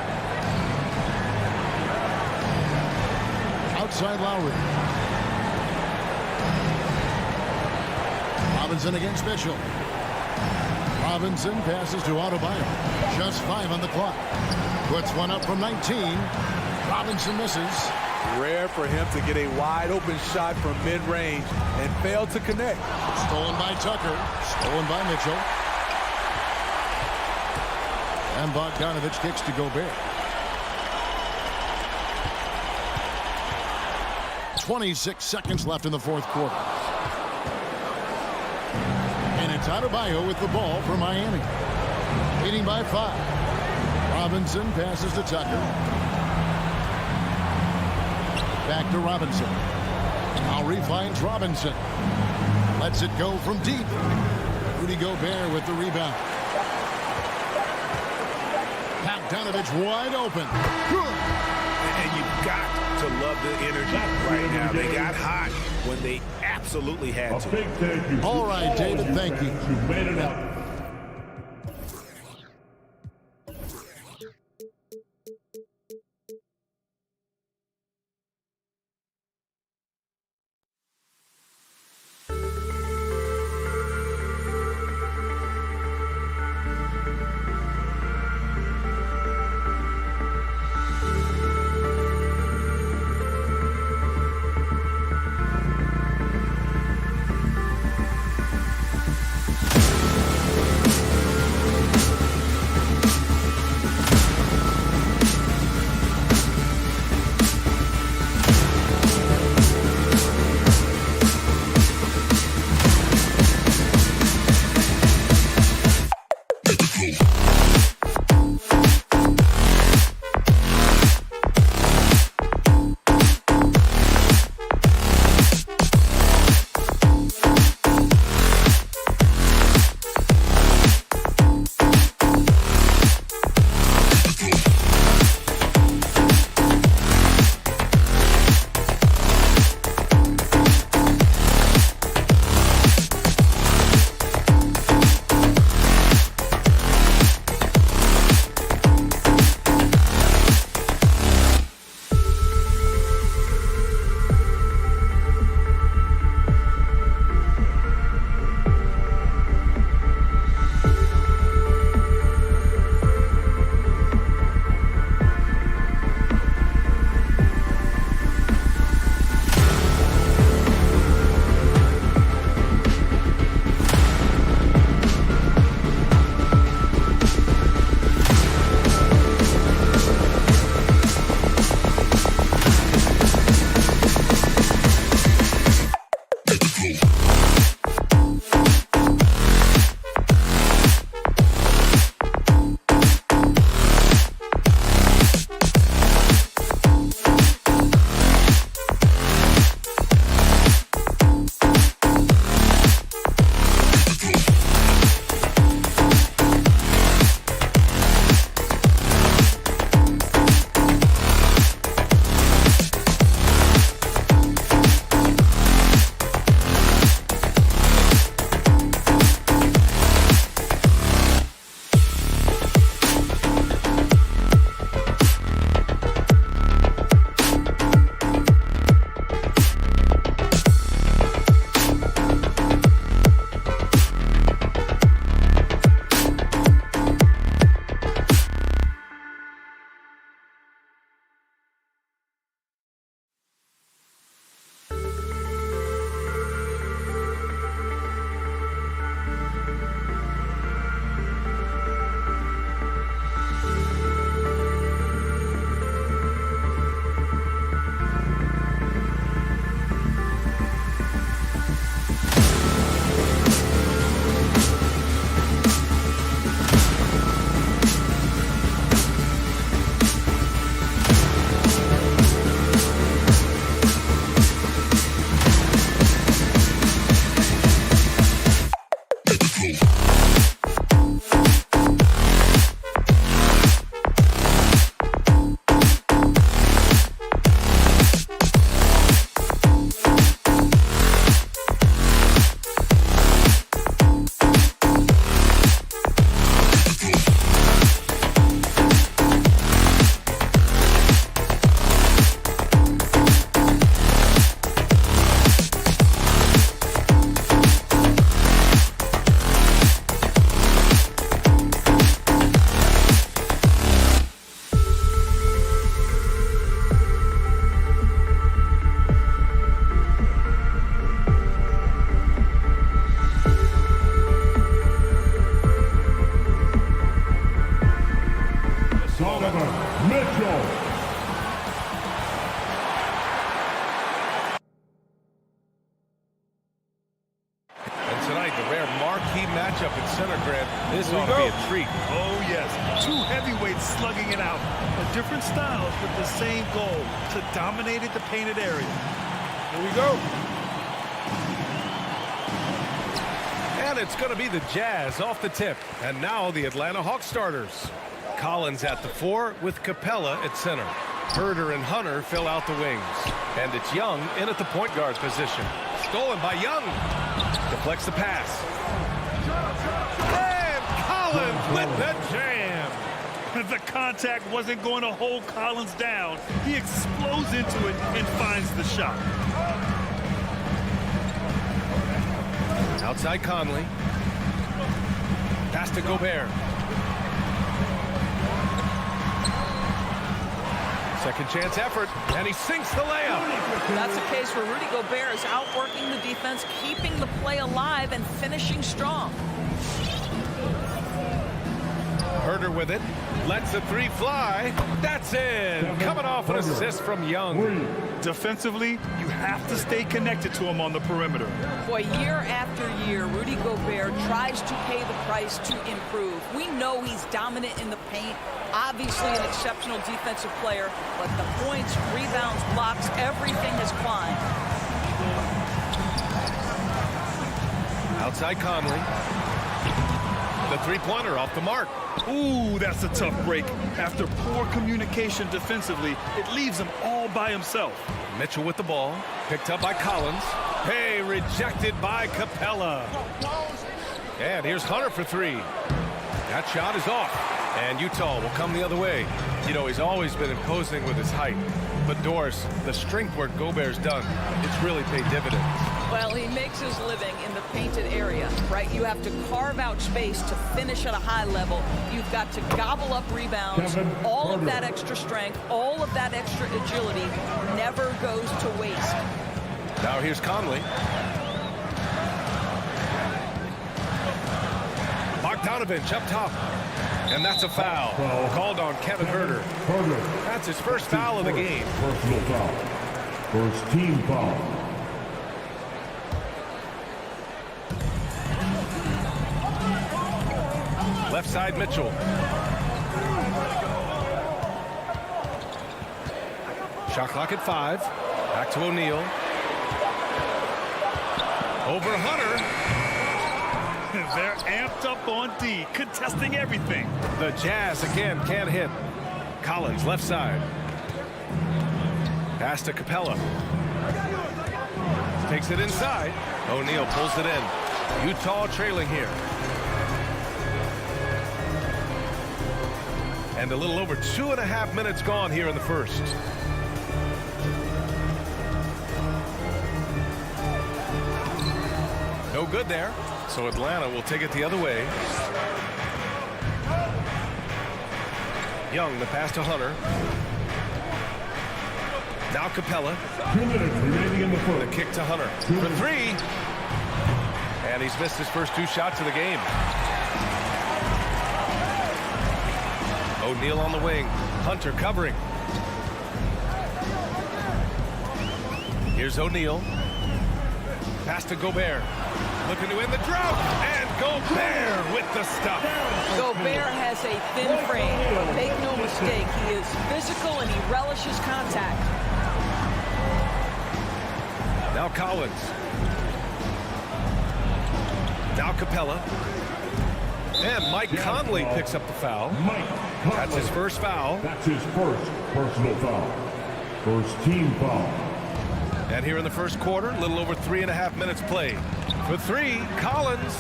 Outside Lowry. Robinson against Mitchell. Robinson passes to Adebayo. Just 5 on the clock. Puts one up from 19. Robinson misses. Rare for him to get a wide open shot from mid-range and fail to connect. Stolen by Tucker. Stolen by Mitchell. And Bogdanovich kicks to Gobert. 26 seconds left in the fourth quarter. And it's Adebayo with the ball for Miami. Leading by 5. Robinson passes to Tucker. Back to Robinson. Lowry finds Robinson. Lets it go from deep. Rudy Gobert with the rebound. Bogdanovich wide open. Good. And you've got to love the energy right now. They got hot when they absolutely had to. Big thank you. All right, David, thank you. You made it up. center, Grant. This ought to be a treat. Oh, yes. Two heavyweights slugging it out. Different styles with the same goal, to dominate the painted area. Here we go. And it's going to be the Jazz off the tip. And now the Atlanta Hawks starters. Collins at the 4 with Capella at center. Herder and Hunter fill out the wings. And it's Young in at the point guard position. Stolen by Young. Deflects the pass. And Collins with the jam. The contact wasn't going to hold Collins down. He explodes into it and finds the shot. Outside Conley. Pass to Gobert. Second chance effort, and he sinks the layup. That's a case where Rudy Gobert is outworking the defense, keeping the play alive, and finishing strong. Herder with it. Lets the 3 fly. That's in. Coming off an assist from Young. Defensively, you have to stay connected to him on the perimeter. Boy, year after year, Rudy Gobert tries to pay the price to improve. We know he's dominant in the paint, obviously an exceptional defensive player, but the points, rebounds, blocks, everything has climbed. Outside Conley. The 3-pointer off the mark. Ooh, that's a tough break. After poor communication defensively, it leaves him all by himself. Mitchell with the ball. Picked up by Collins. Hey, rejected by Capella. And here's Hunter for 3. That shot is off. And Utah will come the other way. You know, he's always been imposing with his height. But Doris, the strength work Gobert's done, it's really paid dividends. Well, he makes his living in the painted area, right? You have to carve out space to finish at a high level. You've got to gobble up rebounds. All of that extra strength, all of that extra agility never goes to waste. Now here's Conley. Bogdanovich up top. And that's a foul. Called on Kevin Herder. That's his first foul of the game. Personal foul. First team foul. Left side, Mitchell. Shot clock at 5. Back to O'Neal. Over Hunter. They're amped up on D, contesting everything. The Jazz again can't hit. Collins left side. Pass to Capella. Takes it inside. O'Neal pulls it in. Utah trailing here. And a little over 2.5 minutes gone here in the first. No good there. So Atlanta will take it the other way. Young, the pass to Hunter. Now Capella. 2 minutes remaining in the first. The kick to Hunter. For 3. And he's missed his first 2 shots of the game. O'Neal on the wing. Hunter covering. Here's O'Neal. Pass to Gobert. Looking to win the drought. And Gobert with the stuff. Gobert has a thin frame, but make no mistake, he is physical and he relishes contact. Now Collins. Now Capella. And Mike Conley picks up the foul. That's his first foul. That's his first personal foul. First team foul. And here in the first quarter, a little over 3.5 minutes played. For 3, Collins.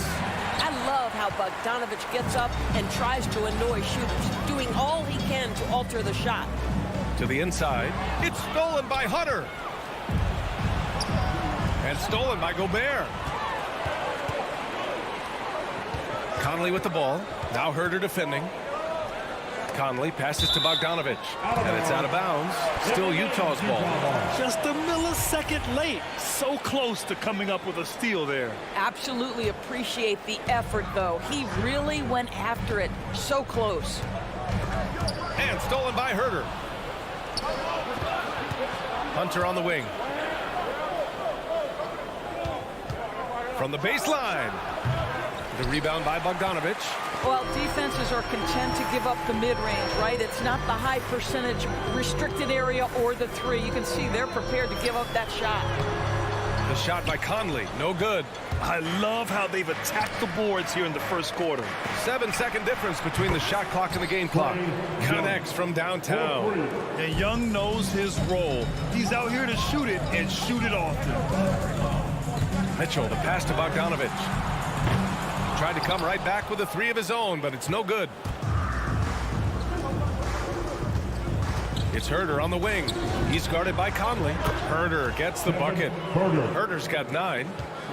I love how Bogdanovich gets up and tries to annoy shooters, doing all he can to alter the shot. To the inside. It's stolen by Hunter. And stolen by Gobert. Conley with the ball. Now Herder defending. Conley passes to Bogdanovich. And it's out of bounds. Still Utah's ball. Just a millisecond late. So close to coming up with a steal there. Absolutely appreciate the effort, though. He really went after it. So close. And stolen by Herder. Hunter on the wing. From the baseline. The rebound by Bogdanovich. Well, defenses are content to give up the mid-range, right? It's not the high percentage restricted area or the three. You can see they're prepared to give up that shot. The shot by Conley, no good. I love how they've attacked the boards here in the first quarter. 7-second difference between the shot clock and the game clock. Connects from downtown. And Young knows his role. He's out here to shoot it and shoot it often. Mitchell, the pass to Bogdanovich. Tried to come right back with a three of his own, but it's no good. It's Herder on the wing. He's guarded by Conley. Herder gets the bucket. Herder's got 9.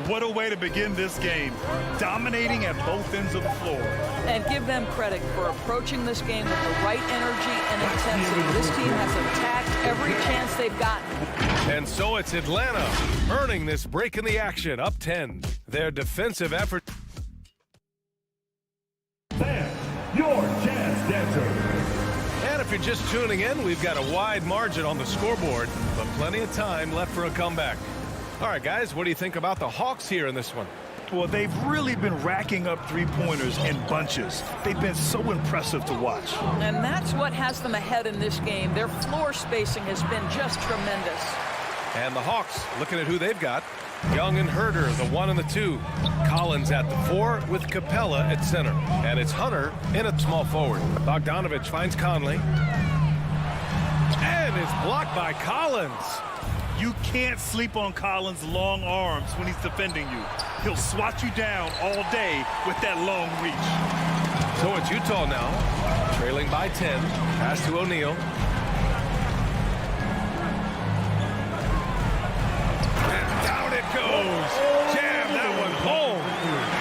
What a way to begin this game. Dominating at both ends of the floor. And give them credit for approaching this game with the right energy and intensity. This team has attacked every chance they've gotten. And so it's Atlanta earning this break in the action, up 10. Their defensive effort. Fans, your chance dancer. And if you're just tuning in, we've got a wide margin on the scoreboard, but plenty of time left for a comeback. All right, guys, what do you think about the Hawks here in this one? Well, they've really been racking up three-pointers in bunches. They've been so impressive to watch. And that's what has them ahead in this game. Their floor spacing has been just tremendous. And the Hawks, looking at who they've got. Young and Herder, the 1 and the 2. Collins at the 4 with Capella at center. And it's Hunter in at small forward. Bogdanovich finds Conley. And it's blocked by Collins. You can't sleep on Collins' long arms when he's defending you. He'll swat you down all day with that long reach. So it's Utah now, trailing by 10. Pass to O'Neal. And down it goes. Jam that one home.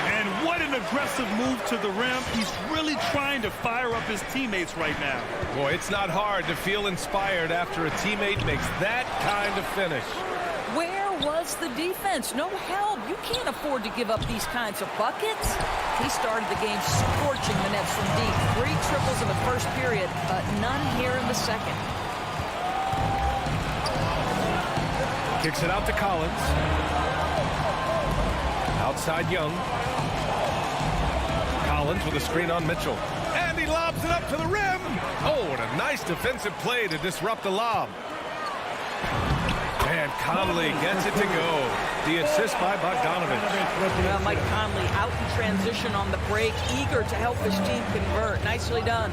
And what an aggressive move to the rim. He's really trying to fire up his teammates right now. Boy, it's not hard to feel inspired after a teammate makes that kind of finish. Where was the defense? No help. You can't afford to give up these kinds of buckets. He started the game scorching the nets from deep. 3 triples in the first period, but none here in the second. Kicks it out to Collins. Outside Young. Collins with a screen on Mitchell. And he lobs it up to the rim. Oh, and a nice defensive play to disrupt the lob. And Conley gets it to go. The assist by Bogdanovich. Mike Conley out in transition on the break, eager to help his team convert. Nicely done.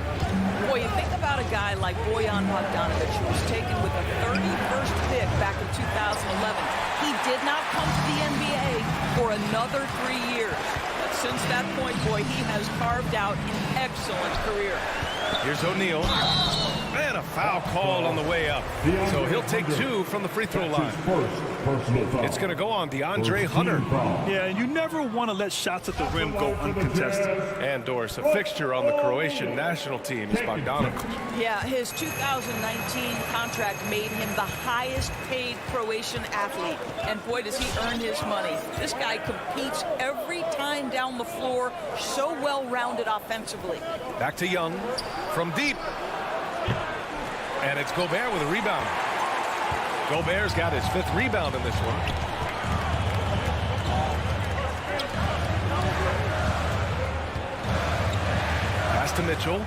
Boy, you think about a guy like Bojan Bogdanovich, who was taken with a 31st pick back in 2011. He did not come to the NBA for another 3 years. But since that point, boy, he has carved out an excellent career. Here's O'Neal. And a foul called on the way up. So he'll take 2 from the free throw line. It's going to go on DeAndre Hunter. Yeah, and you never want to let shots at the rim go uncontested. And Doris, a fixture on the Croatian national team is Bogdanovich. Yeah, his 2019 contract made him the highest paid Croatian athlete. And boy, does he earn his money. This guy competes every time down the floor, so well-rounded offensively. Back to Young from deep. And it's Gobert with a rebound. Gobert's got his 5th rebound in this one. Pass to Mitchell.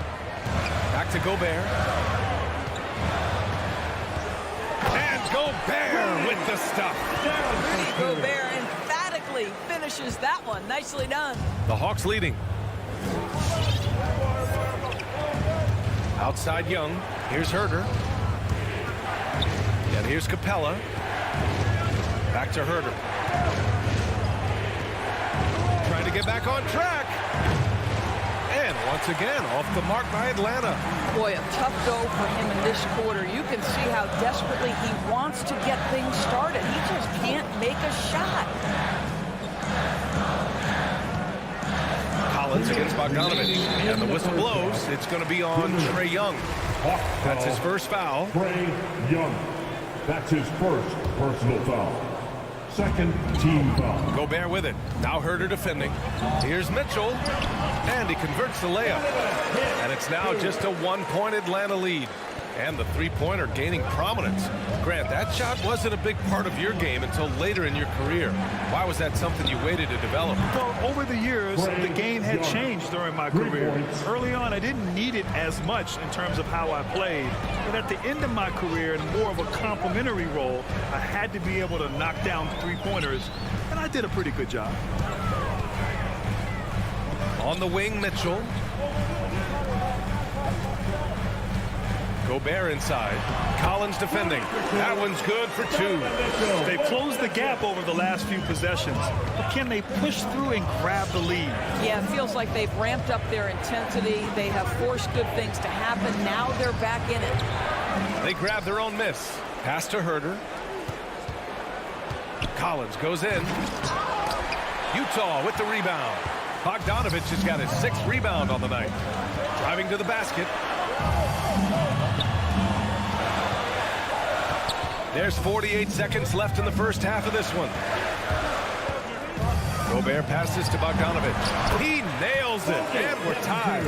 Back to Gobert. And Gobert with the stuff. Rudy Gobert emphatically finishes that one. Nicely done. The Hawks leading. Outside Young. Here's Herder. And here's Capella. Back to Herder. Trying to get back on track. And once again, off the mark by Atlanta. Boy, a tough go for him in this quarter. You can see how desperately he wants to get things started. He just can't make a shot. Collins against Bogdanovich. And the whistle blows. It's going to be on Trae Young. That's his first foul. Trae Young. That's his first personal foul. Second team foul. Gobert with it. Now Herder defending. Here's Mitchell. And he converts the layup. And it's now just a 1-point Atlanta lead. And the three-pointer gaining prominence. Grant, that shot wasn't a big part of your game until later in your career. Why was that something you waited to develop? Well, over the years, the game had changed during my career. Early on, I didn't need it as much in terms of how I played. But at the end of my career, in more of a complementary role, I had to be able to knock down three-pointers, and I did a pretty good job. On the wing, Mitchell. Gobert inside. Collins defending. That one's good for two. They've closed the gap over the last few possessions, but can they push through and grab the lead? Yeah, it feels like they've ramped up their intensity. They have forced good things to happen. Now they're back in it. They grab their own miss. Pass to Herter. Collins goes in. Utah with the rebound. Bogdanovich has got his 6th rebound on the night. Driving to the basket. There's 48 seconds left in the first half of this one. Gobert passes to Bogdanovich. He nails it, and we're tied.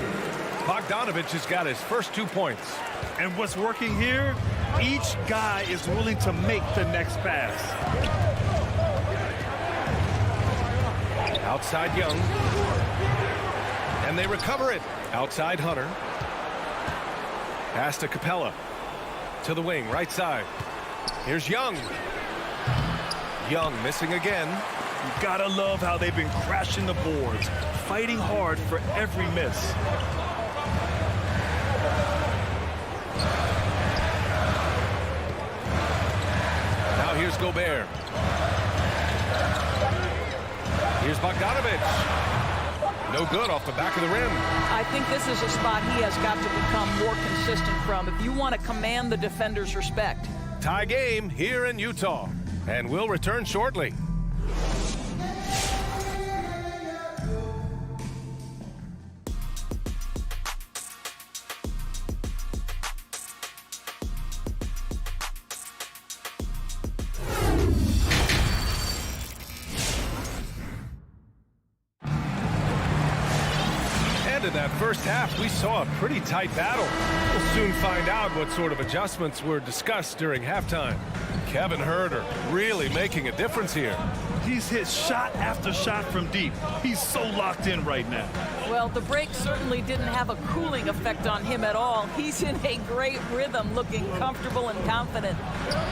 Bogdanovich has got his first 2 points. And what's working here, each guy is willing to make the next pass. Outside Young. And they recover it. Outside Hunter. Pass to Capella. To the wing, right side. Here's Young. Young missing again. You gotta love how they've been crashing the boards, fighting hard for every miss. Now here's Gobert. Here's Bogdanovich. No good off the back of the rim. I think this is a spot he has got to become more consistent from if you want to command the defender's respect. Tie game here in Utah, and we'll return shortly. In that first half, we saw a pretty tight battle. We'll soon find out what sort of adjustments were discussed during halftime. Kevin Herter really making a difference here. He's hit shot after shot from deep. He's so locked in right now. Well, the break certainly didn't have a cooling effect on him at all. He's in a great rhythm, looking comfortable and confident.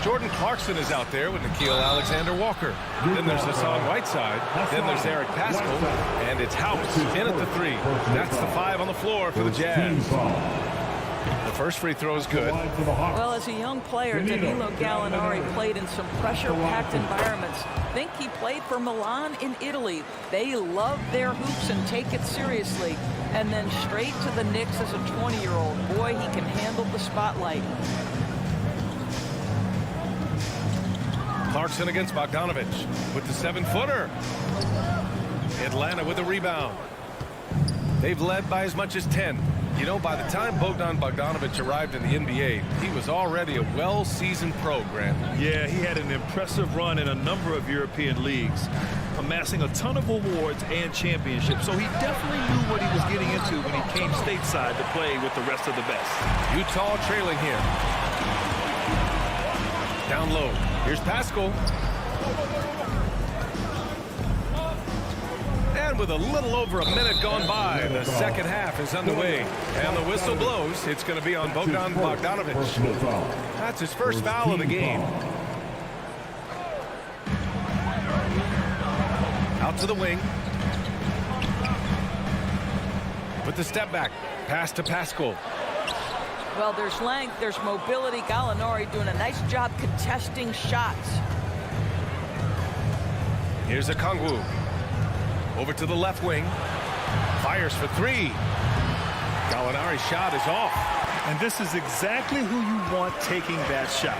Jordan Clarkson is out there with Nickeil Alexander-Walker. Then there's Hassan Whiteside. Then there's Eric Paschall. And it's House in at the 3. That's the 5 on the floor for the Jazz. The first free throw is good. Well, as a young player, Danilo Gallinari played in some pressure-packed environments. Think he played for Milan in Italy. They love their hoops and take it seriously. And then straight to the Knicks as a 20-year-old. Boy, he can handle the spotlight. Clarkson against Bogdanovich with the 7-footer. Atlanta with the rebound. They've led by as much as 10. You know, by the time Bogdan Bogdanovich arrived in the NBA, he was already a well-seasoned pro, Grant. Yeah, he had an impressive run in a number of European leagues, amassing a ton of awards and championships. So he definitely knew what he was getting into when he came stateside to play with the rest of the best. Utah trailing here. Down low. Here's Paschall. And with a little over a minute gone by, the second half is underway. And the whistle blows. It's going to be on Bogdan Bogdanovich. That's his first foul of the game. Out to the wing. With the step back. Pass to Paschall. Well, there's length, there's mobility. Gallinari doing a nice job contesting shots. Here's Okongwu. Over to the left wing. Fires for 3. Gallinari's shot is off. And this is exactly who you want taking that shot.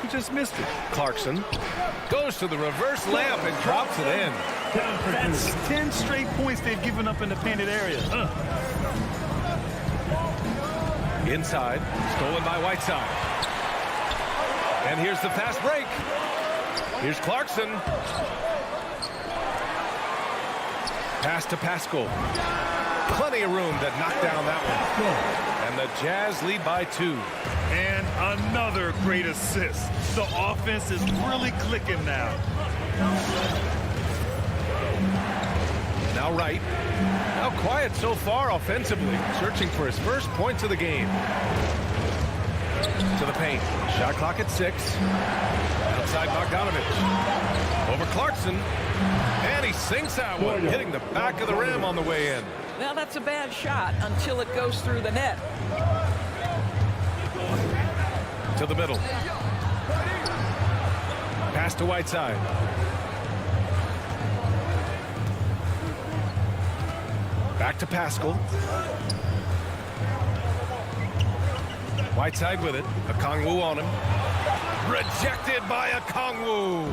He just missed it. Clarkson goes to the reverse layup and drops it in. That's 10 straight points they've given up in the painted area. Inside, stolen by Whiteside. And here's the fast break. Here's Clarkson. Pass to Paschall. Plenty of room to knock down that one. And the Jazz lead by 2. And another great assist. The offense is really clicking now. Now Wright. Now quiet so far offensively. Searching for his first points of the game. To the paint. Shot clock at 6. Outside Bogdanovich. Over Clarkson. And he sinks that one, hitting the back of the rim on the way in. Now that's a bad shot until it goes through the net. To the middle. Pass to Whiteside. Back to Pascal. Whiteside with it. Okongwu on him. Rejected by Okongwu.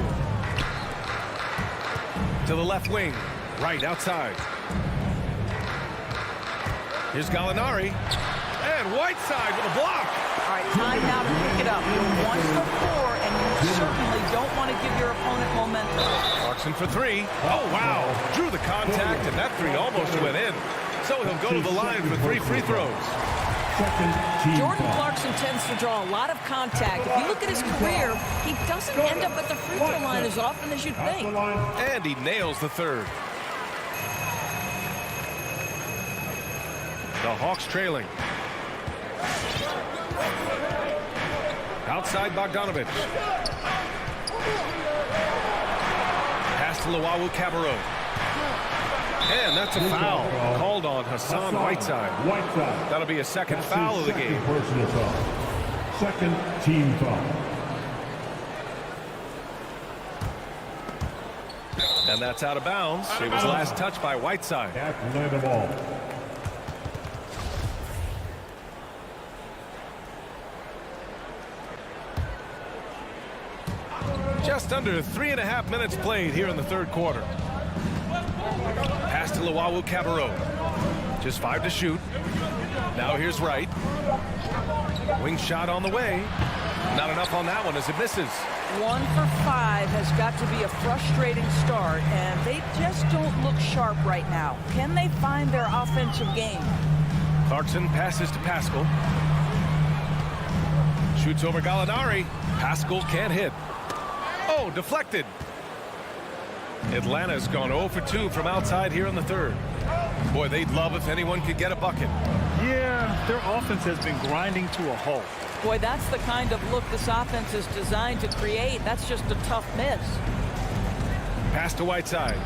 To the left wing. Right outside. Here's Gallinari. And Whiteside with a block. All right, time now to pick it up. You're 1 for 4, and you certainly don't want to give your opponent momentum. Clarkson for 3. Oh, wow. Drew the contact, and that 3 almost went in. So he'll go to the line for 3 free throws. Jordan Clarkson tends to draw a lot of contact. If you look at his career, he doesn't end up at the free throw line as often as you'd think. And he nails the 3rd. The Hawks trailing. Outside Bogdanovich. Pass to Luwawu-Cabarrot. And that's a foul called on Hassan Whiteside. That'll be a second foul of the game. Personal foul. Second team foul. And that's out of bounds. It was last touched by Whiteside. Atlanta ball. Just under 3.5 minutes played here in the 3rd quarter. Pass to Luwawu-Cabarrot. Just 5 to shoot. Now here's Wright. Wing shot on the way. Not enough on that one as it misses. 1 for 5 has got to be a frustrating start, and they just don't look sharp right now. Can they find their offensive game? Clarkson passes to Pascal. Shoots over Gallinari. Pascal can't hit. Oh, deflected. Atlanta's gone 0 for 2 from outside here in the 3rd. Boy, they'd love if anyone could get a bucket. Yeah, their offense has been grinding to a halt. Boy, that's the kind of look this offense is designed to create. That's just a tough miss. Pass to Whiteside.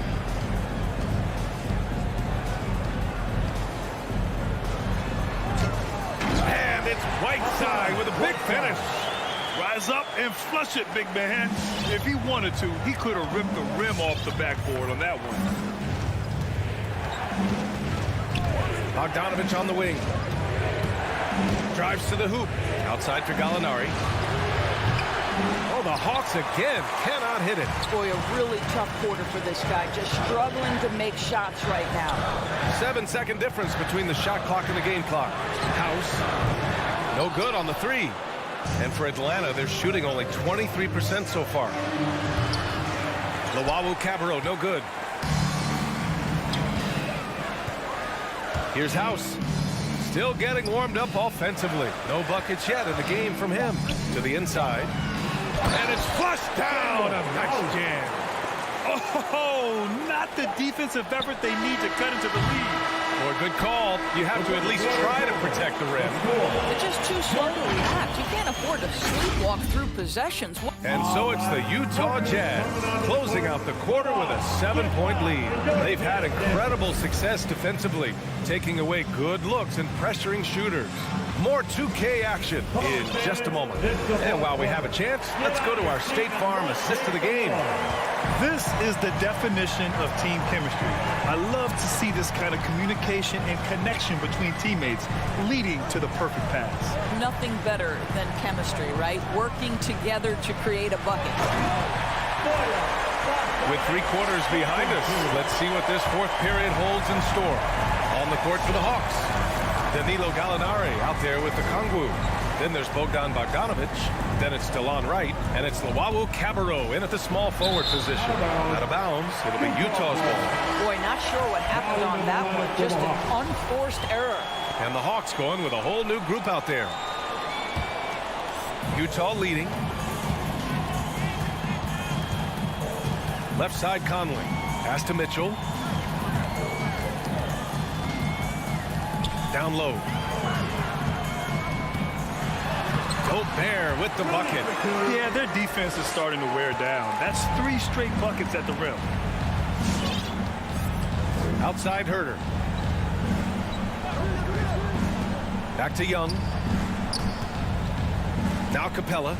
And it's Whiteside with a big finish. Rise up and flush it, big man. If he wanted to, he could have ripped the rim off the backboard on that one. Bogdanovich on the wing. Drives to the hoop. Outside for Gallinari. Oh, the Hawks again cannot hit it. Boy, a really tough quarter for this guy. Just struggling to make shots right now. 7-second difference between the shot clock and the game clock. House. No good on the 3. And for Atlanta, they're shooting only 23% so far. Luwawu-Cabarrot, no good. Here's House. Still getting warmed up offensively. No buckets yet in the game from him. To the inside. And it's flushed down. A nice jam. Oh, not the defensive effort they need to cut into the lead. Or good call. You have to at least try to protect the rim. They're just too slow to react. You can't afford to sleepwalk through possessions. And so it's the Utah Jazz closing out the quarter with a 7-point lead. They've had incredible success defensively, taking away good looks and pressuring shooters. More 2K action in just a moment. And while we have a chance, let's go to our State Farm assist of the game. This is the definition of team chemistry. I love to see this kind of communication and connection between teammates leading to the perfect pass. Nothing better than chemistry, right? Working together to create a bucket. With 3 quarters behind us, let's see what this 4th period holds in store. On the court for the Hawks, Danilo Gallinari out there with the Okongwu. Then there's Bogdan Bogdanovic. Then it's DeLon Wright. And it's Luau Cabarrot in at the small forward position. Out of bounds. It'll be Utah's ball. Boy, not sure what happened on that one. Just an unforced error. And the Hawks going with a whole new group out there. Utah leading. Left side Conley. Pass to Mitchell. Down low. Gobert with the bucket. Yeah, their defense is starting to wear down. That's 3 straight buckets at the rim. Outside Herter. Back to Young. Now Capella.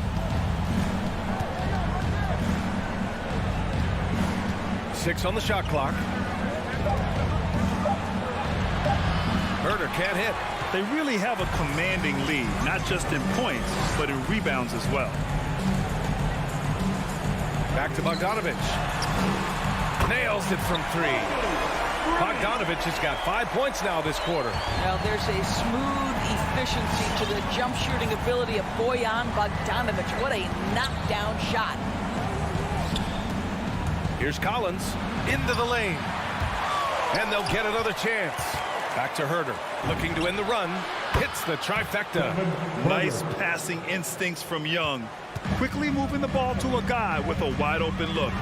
Six on the shot clock. Herter can't hit. They really have a commanding lead, not just in points, but in rebounds as well. Back to Bogdanovic. Nails it from 3. Bogdanovic has got 5 points now this quarter. Well, there's a smooth efficiency to the jump shooting ability of Bojan Bogdanovic. What a knockdown shot. Here's Collins into the lane. And they'll get another chance. Back to Herter. Looking to end the run. Hits the trifecta. Nice passing instincts from Young. Quickly moving the ball to a guy with a wide open look.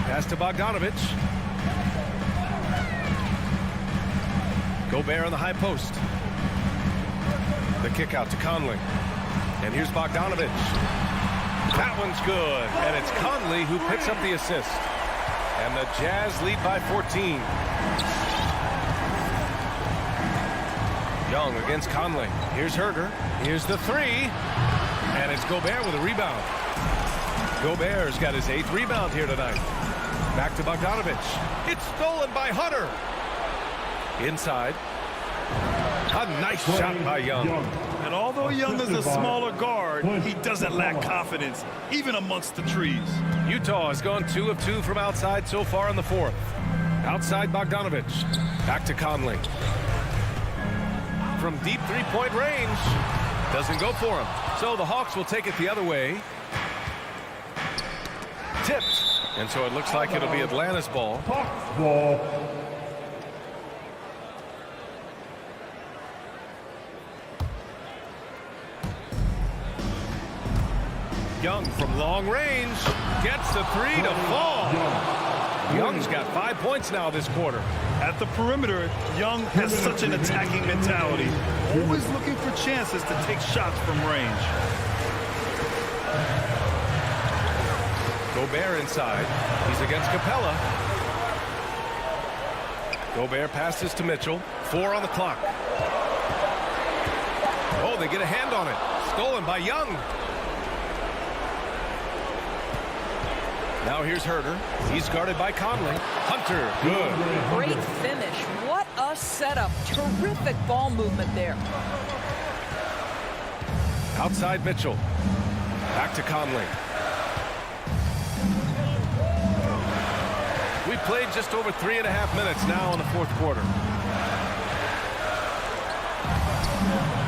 Pass to Bogdanovic. Gobert on the high post. The kick out to Conley. And here's Bogdanovic. That one's good. And it's Conley who picks up the assist. And the Jazz lead by 14. Young against Conley. Here's Herter. Here's the 3. And it's Gobert with a rebound. Gobert's got his 8th rebound here tonight. Back to Bogdanovic. It's stolen by Hunter. Inside. A nice shot by Young. And although Young is a smaller guard, he doesn't lack confidence, even amongst the trees. Utah has gone 2 of 2 from outside so far in the 4th. Outside Bogdanovic. Back to Conley. From deep 3-point range. Doesn't go for him. So the Hawks will take it the other way. Tipped. And so it looks like it'll be Atlanta's ball. Young from long range gets the 3 to fall. Young's got 5 points now this quarter. At the perimeter, Young has such an attacking mentality, always looking for chances to take shots from range. Gobert inside. He's against Capella. Gobert passes to Mitchell. 4 on the clock. Oh, they get a hand on it. Stolen by Young. Now here's Herter. He's guarded by Conley. Hunter, good. Great finish. What a setup. Terrific ball movement there. Outside Mitchell. Back to Conley. We've played just over 3.5 minutes now in the 4th quarter.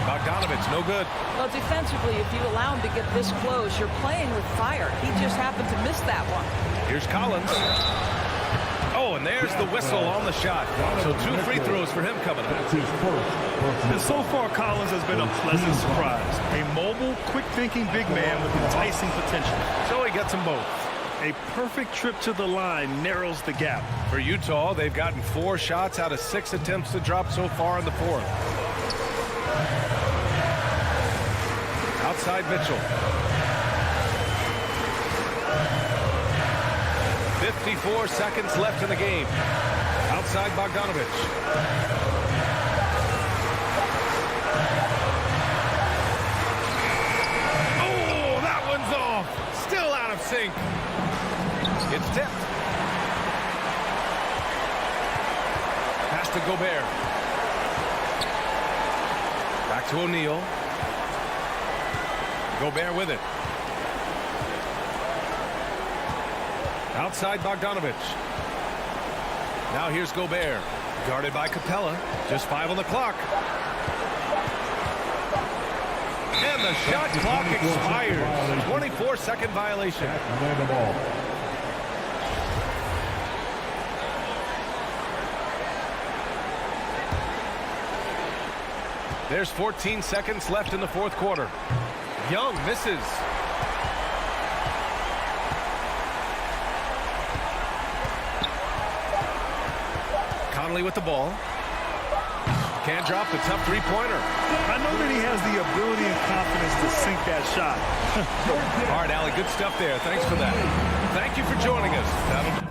Bogdanovic, no good. Well, defensively, if you allow him to get this close, you're playing with fire. He just happened to miss that one. Here's Collins. Oh, and there's the whistle on the shot. So 2 free throws for him coming up. And so far, Collins has been a pleasant surprise. A mobile, quick-thinking big man with enticing potential. So he gets them both. A perfect trip to the line narrows the gap. For Utah, they've gotten 4 shots out of 6 attempts to drop so far in the 4th. Outside Mitchell. 54 seconds left in the game. Outside Bogdanovic. Oh, that one's off. Still out of sync. It's tipped. Pass to Gobert. Back to O'Neal. Gobert with it. Outside Bogdanovic. Now here's Gobert. Guarded by Capella. Just 5 on the clock. And the shot clock expires. 24-second violation. Atlanta ball. There's 14 seconds left in the fourth quarter. Young misses. Conley with the ball. Can't drop the tough three-pointer. I know that he has the ability and confidence to sink that shot. All right, Allie, good stuff there. Thanks for that. Thank you for joining us. That'll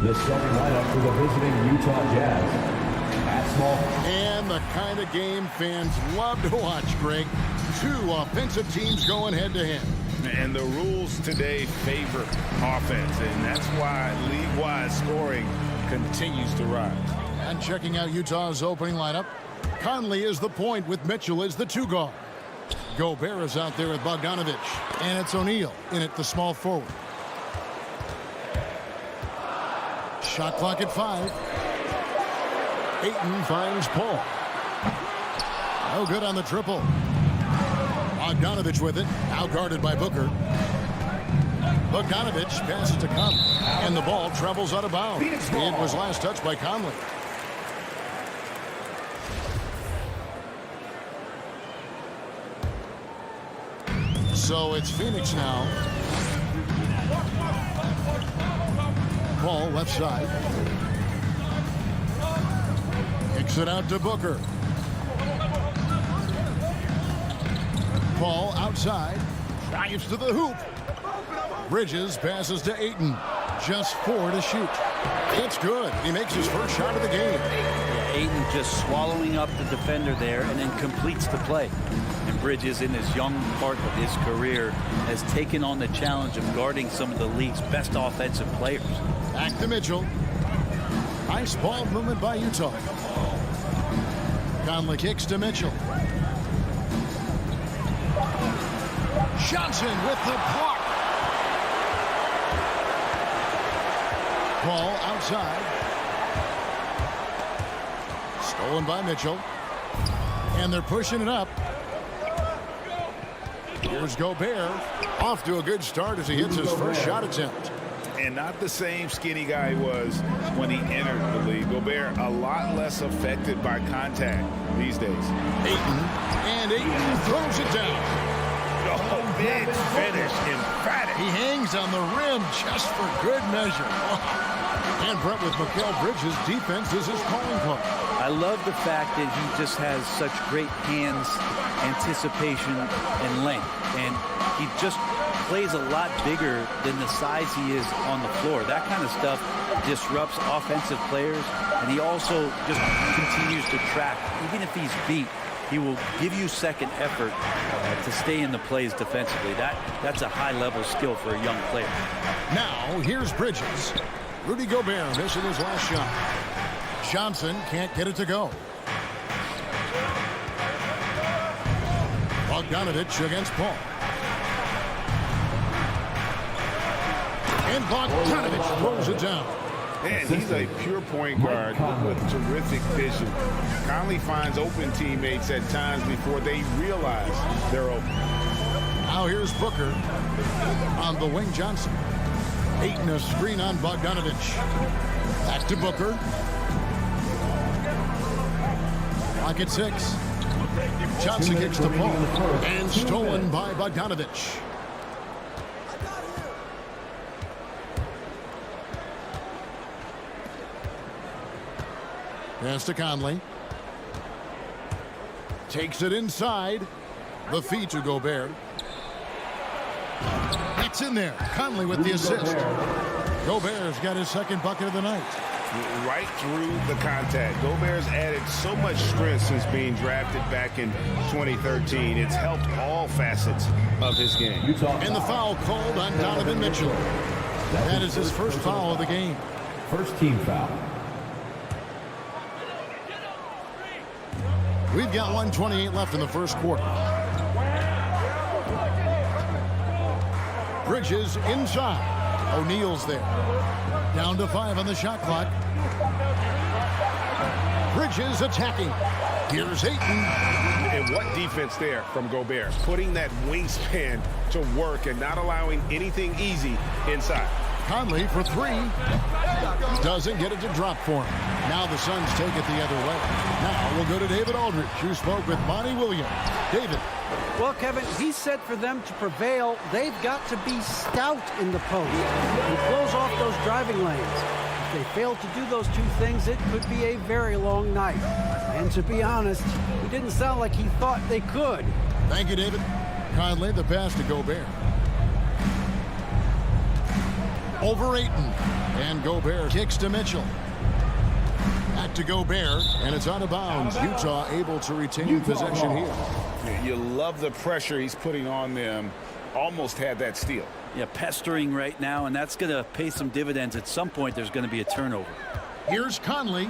The starting lineup for the visiting Utah Jazz. At small. And the kind of game fans love to watch, Greg. Two offensive teams going head-to-head. And the rules today favor offense, and that's why league-wide scoring continues to rise. And checking out Utah's opening lineup, Conley is the point with Mitchell as the two guard. Gobert is out there with Bogdanovich, and it's O'Neal in at the small forward. Shot clock at 5. Ayton finds Paul. No good on the triple. Bogdanovich with it, now guarded by Booker. Bogdanovich passes to Conley, and the ball travels out of bounds. It was last touched by Conley. So it's Phoenix now. Paul left side. Kicks it out to Booker. Paul outside. Drives to the hoop. Bridges passes to Ayton. Just 4 to shoot. It's good. He makes his first shot of the game. Yeah, Ayton just swallowing up the defender there and then completes the play. And Bridges, in his young part of his career, has taken on the challenge of guarding some of the league's best offensive players. Back to Mitchell. Nice ball movement by Utah. Conley kicks to Mitchell. Johnson with the block. Ball outside. Stolen by Mitchell. And they're pushing it up. Here's Gobert. Off to a good start as he hits his first shot attempt. And not the same skinny guy he was when he entered the league. Gobert a lot less affected by contact these days. Ayton. And Ayton throws it down. Oh, big finish, emphatic. He hangs on the rim just for good measure. And Brett, with Mikal Bridges, defense is his calling card. I love the fact that he just has such great hands, anticipation, and length. And he just plays a lot bigger than the size he is on the floor. That kind of stuff disrupts offensive players. And he also just continues to track. Even if he's beat, he will give you second effort to stay in the plays defensively. That's a high-level skill for a young player. Now, here's Bridges. Rudy Gobert missing his last shot. Johnson can't get it to go. Bogdanovich against Paul. And Bogdanovich throws it down. Man, he's a pure point guard with terrific vision. Conley finds open teammates at times before they realize they're open. Now here's Booker on the wing. Johnson. Ayton a screen on Bogdanovich. Back to Booker. Clock at 6. Johnson kicks the ball. And stolen by Bogdanovich. Pass to Conley. Takes it inside. The feed to Gobert. It's in there. Conley with the assist. Gobert's got his second bucket of the night. Right through the contact. Gobert's added so much strength since being drafted back in 2013. It's helped all facets of his game. And the foul called on Donovan Mitchell. That is his first foul of the game. First team foul. We've got 1:28 left in the first quarter. Bridges inside. O'Neal's there. Down to 5 on the shot clock. Bridges attacking. Here's Ayton. And what defense there from Gobert. Putting that wingspan to work and not allowing anything easy inside. Conley for 3. Doesn't get it to drop for him. Now the Suns take it the other way. Now we'll go to David Aldridge, who spoke with Monty Williams. David. Well, Kevin, he said for them to prevail, they've got to be stout in the post and close off those driving lanes. If they fail to do those two things, it could be a very long night. And to be honest, he didn't sound like he thought they could. Thank you, David. Conley, the pass to Gobert. over Ayton. And Gobert kicks to Mitchell. Back to Gobert, and it's out of bounds. Utah able to retain possession here. You love the pressure he's putting on them. Almost had that steal. Yeah, pestering right now, and that's going to pay some dividends. At some point, there's going to be a turnover. Here's Conley.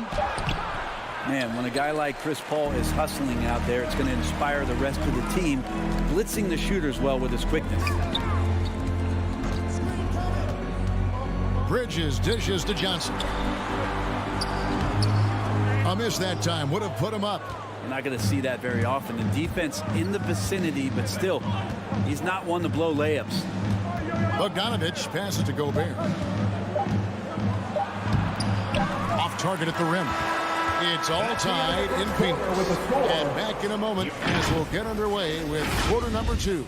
Man, when a guy like Chris Paul is hustling out there, it's going to inspire the rest of the team, blitzing the shooters well with his quickness. Bridges dishes to Johnson. A miss that time. Would have put him up. You're not going to see that very often. The defense in the vicinity, but still, he's not one to blow layups. Bogdanovich passes to Gobert. Off target at the rim. It's all tied in Phoenix. And back in a moment as we'll get underway with quarter number 2.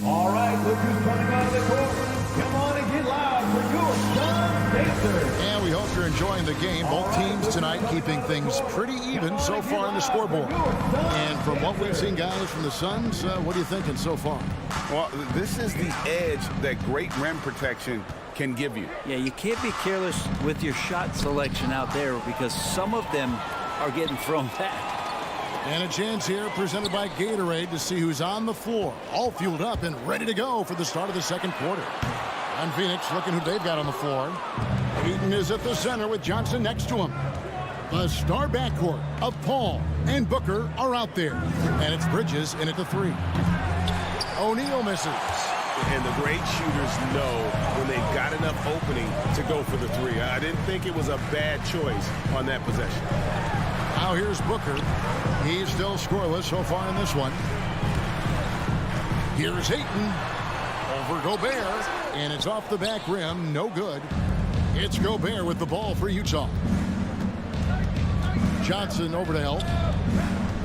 All right, look who's coming out of the court. Come on and get loud for your Sun Pacers. And we hope you're enjoying the game. Both teams tonight keeping things pretty even so far on the scoreboard. And from what we've seen, guys, from the Suns, what are you thinking so far? Well, this is the edge that great rim protection can give you. Yeah, you can't be careless with your shot selection out there because some of them are getting thrown back. And a chance here presented by Gatorade to see who's on the floor. All fueled up and ready to go for the start of the second quarter. And Phoenix looking who they've got on the floor. Ayton is at the center with Johnson next to him. The star backcourt of Paul and Booker are out there. And it's Bridges in at the 3. O'Neal misses. And the great shooters know when they've got enough opening to go for the 3. I didn't think it was a bad choice on that possession. Now here's Booker. He's still scoreless so far in this one. Here's Ayton over Gobert, and it's off the back rim. No good. It's Gobert with the ball for Utah. Johnson over to help.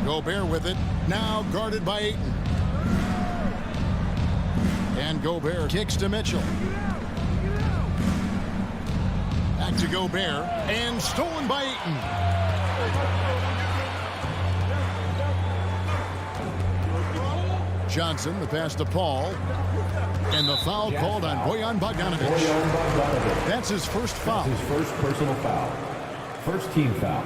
Gobert with it. Now guarded by Ayton. And Gobert kicks to Mitchell. Back to Gobert, and stolen by Ayton. Johnson, the pass to Paul. And the foul called on Bojan Bogdanovich. That's his first foul. That's his first personal foul. First team foul.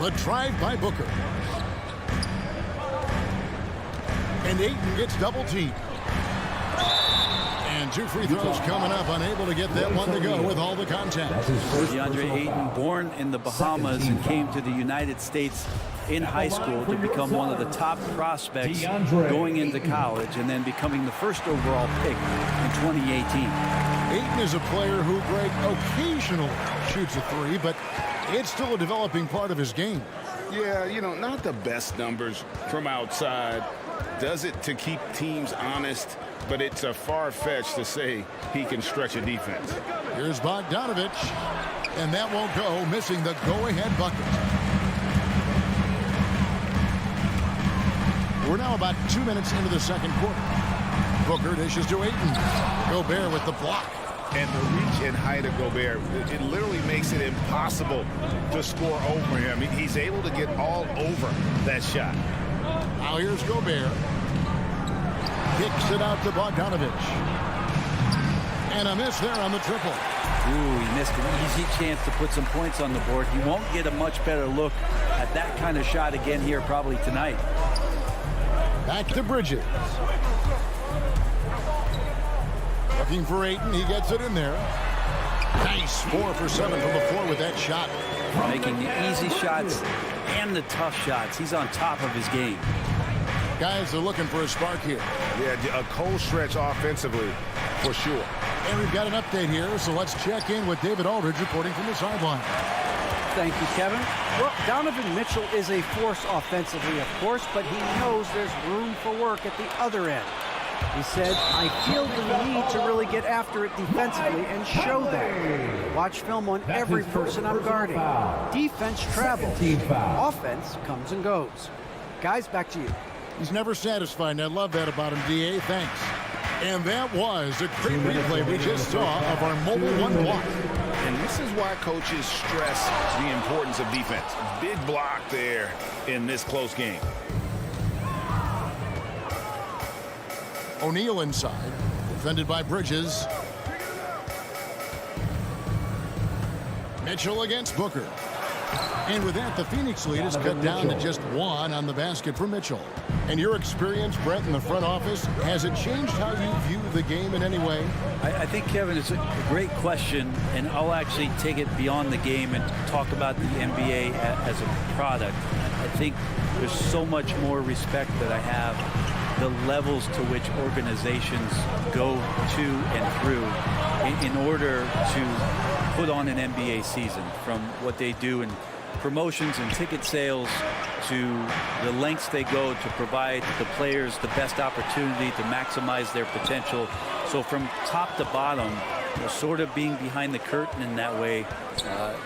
The drive by Booker. And Ayton gets double teamed. And 2 free throws coming up, unable to get that one to go with all the contact. DeAndre Ayton, born in the Bahamas and came to the United States in high school to become one of the top prospects going into college and then becoming the first overall pick in 2018. Ayton is a player who, Greg, occasionally shoots a 3, but it's still a developing part of his game. Yeah, you know, not the best numbers from outside. Does it to keep teams honest, but it's a far-fetched to say he can stretch a defense. Here's Bogdanovich, and that won't go, missing the go-ahead bucket. We're now about 2 minutes into the second quarter. Booker dishes to Ayton. Gobert with the block. And the reach and height of Gobert, it literally makes it impossible to score over him. He's able to get all over that shot. Now here's Gobert. Kicks it out to Bogdanovich. And a miss there on the triple. Ooh, he missed an easy chance to put some points on the board. He won't get a much better look at that kind of shot again here probably tonight. Back to Bridges. Looking for Ayton. He gets it in there. Nice 4 for 7 from the floor with that shot. Making the easy shots and the tough shots. He's on top of his game. Guys are looking for a spark here. Yeah, a cold stretch offensively for sure. And we've got an update here, so let's check in with David Aldridge reporting from the sideline. Thank you, Kevin. Well, Donovan Mitchell is a force offensively, of course, but he knows there's room for work at the other end. He said, I feel the need to really get after it defensively and show that. Watch film on every person I'm guarding. Defense travels. Offense comes and goes. Guys, back to you. He's never satisfied, and I love that about him, D.A. Thanks. And that was a great replay we just saw of our mobile one block. And this is why coaches stress the importance of defense. Big block there in this close game. O'Neal inside. Defended by Bridges. Mitchell against Booker. And with that, the Phoenix lead is cut down to just 1 on the basket for Mitchell. And your experience, Brent, in the front office, has it changed how you view the game in any way? I think, Kevin, it's a great question, and I'll actually take it beyond the game and talk about the NBA as a product. I think there's so much more respect that I have, the levels to which organizations go to and through in order to put on an NBA season, from what they do in promotions and ticket sales to the lengths they go to provide the players the best opportunity to maximize their potential. So from top to bottom, sort of being behind the curtain in that way,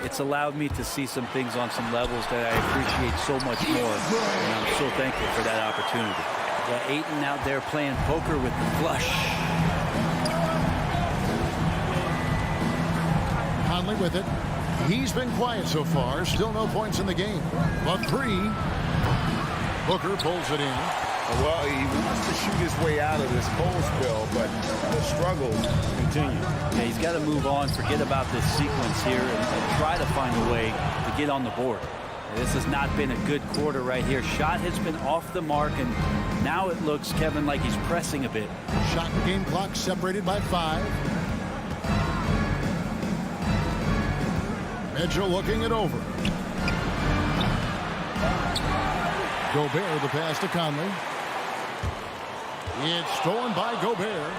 it's allowed me to see some things on some levels that I appreciate so much more, and I'm so thankful for that opportunity. Got Ayton out there playing poker with the flush. Conley with it. He's been quiet so far. Still no points in the game. But 3. Booker pulls it in. Well, he wants to shoot his way out of this cold spell, but the struggles continue. Yeah, he's got to move on, forget about this sequence here, and try to find a way to get on the board. This has not been a good quarter right here. Shot has been off the mark, and now it looks, Kevin, like he's pressing a bit. Shot game clock separated by 5. Mitchell looking it over. Gobert the pass to Conley. It's stolen by Gobert.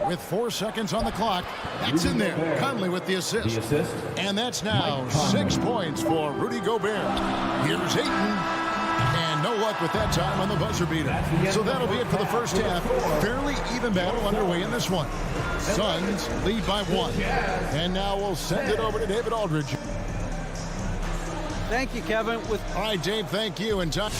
With 4 seconds on the clock. That's in there. Conley with the assist. And that's now 6 points for Rudy Gobert. Here's Ayton. And no luck with that time on the buzzer beater. So that'll be it for the first half. Fairly even battle underway in this one. Suns lead by 1. And now we'll send it over to David Aldridge. Thank you, Kevin. All right, Dave, thank you. And time.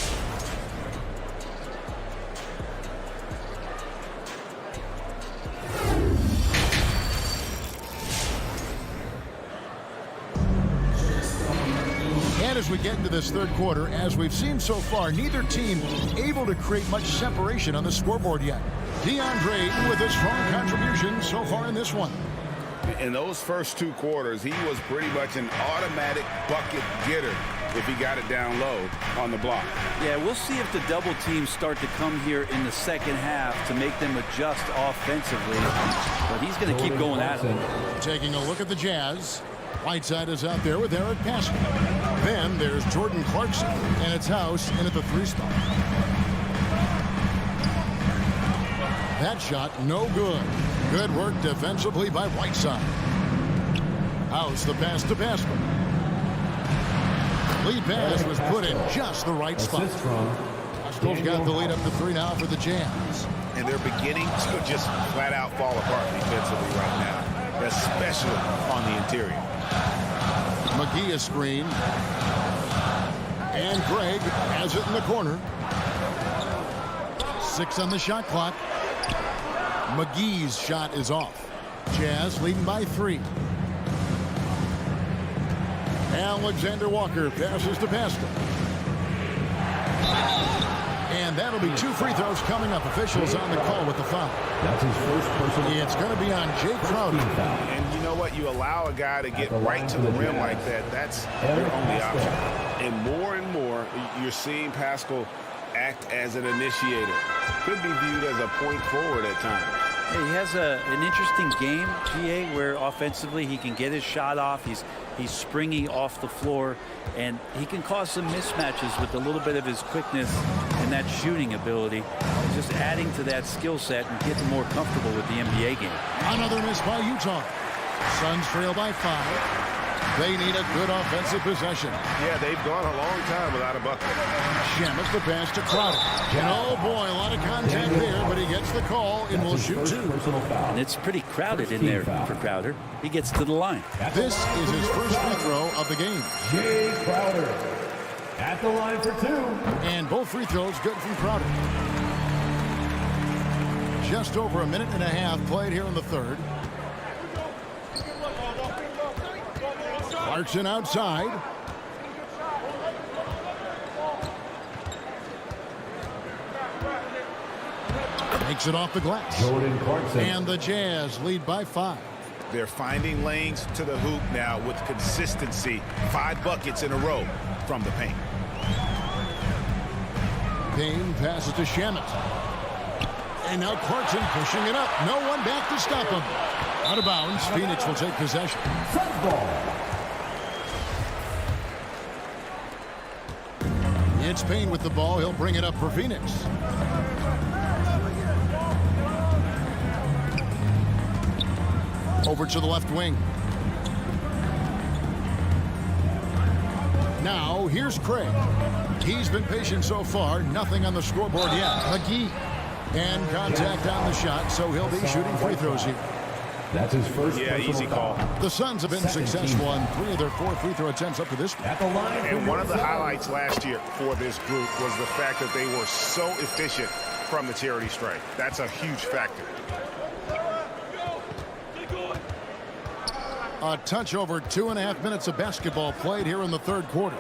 And as we get into this third quarter, as we've seen so far, neither team able to create much separation on the scoreboard yet. DeAndre with a strong contribution so far in this one. In those first 2 quarters, he was pretty much an automatic bucket getter if he got it down low on the block. Yeah, we'll see if the double teams start to come here in the second half to make them adjust offensively. But he's going to keep going at it. Taking a look at the Jazz. Whiteside is out there with Eric Pascal. Then there's Jordan Clarkson, and it's House in at the 3 spot. That shot, no good. Good work defensively by Whiteside. House the pass to Pascal. Lead pass was put in just the right spot. Pascal's got the lead up to 3 now for the Jazz. And they're beginning to just flat out fall apart defensively right now, especially on the interior. McGee a screen. And Greg has it in the corner. 6 on the shot clock. McGee's shot is off. Jazz leading by 3. Alexander Walker passes to Pascal. And that'll be 2 free throws coming up. Officials on the call with the foul. That's his first personal. It's going to be on Jake Crowder. And you know what? You allow a guy to get right to the rim like that. That's their only option. And more, you're seeing Pascal act as an initiator. Could be viewed as a point forward at times. He has an interesting game, GA, where offensively he can get his shot off. He's springy off the floor, and he can cause some mismatches with a little bit of his quickness and that shooting ability. Just adding to that skill set and getting more comfortable with the NBA game. Another miss by Utah. Suns trail by 5. They need a good offensive possession. Yeah, they've gone a long time without a bucket. Shamus the pass to Crowder. And oh boy, a lot of contact there, but he gets the call and will shoot 2. And it's pretty crowded in there for Crowder. He gets to the line. This is his first free throw of the game. Jay Crowder at the line for 2. And both free throws good from Crowder. Just over a minute and a half played here in the third. Clarkson outside. Takes it off the glass. And the Jazz lead by 5. They're finding lanes to the hoop now with consistency. 5 buckets in a row from the paint. Payne passes to Shamet. And now Clarkson pushing it up. No one back to stop him. Out of bounds. Phoenix will take possession. It's Payne with the ball. He'll bring it up for Phoenix. Over to the left wing. Now, here's Craig. He's been patient so far. Nothing on the scoreboard yet. McGee. And contact on the shot, so he'll be shooting free throws here. That's his first. Yeah, easy call. The Suns have been successful on 3 of their 4 free throw attempts up to this point. And one of the highlights last year for this group was the fact that they were so efficient from the charity stripe. That's a huge factor. A touch over 2.5 minutes of basketball played here in the third quarter.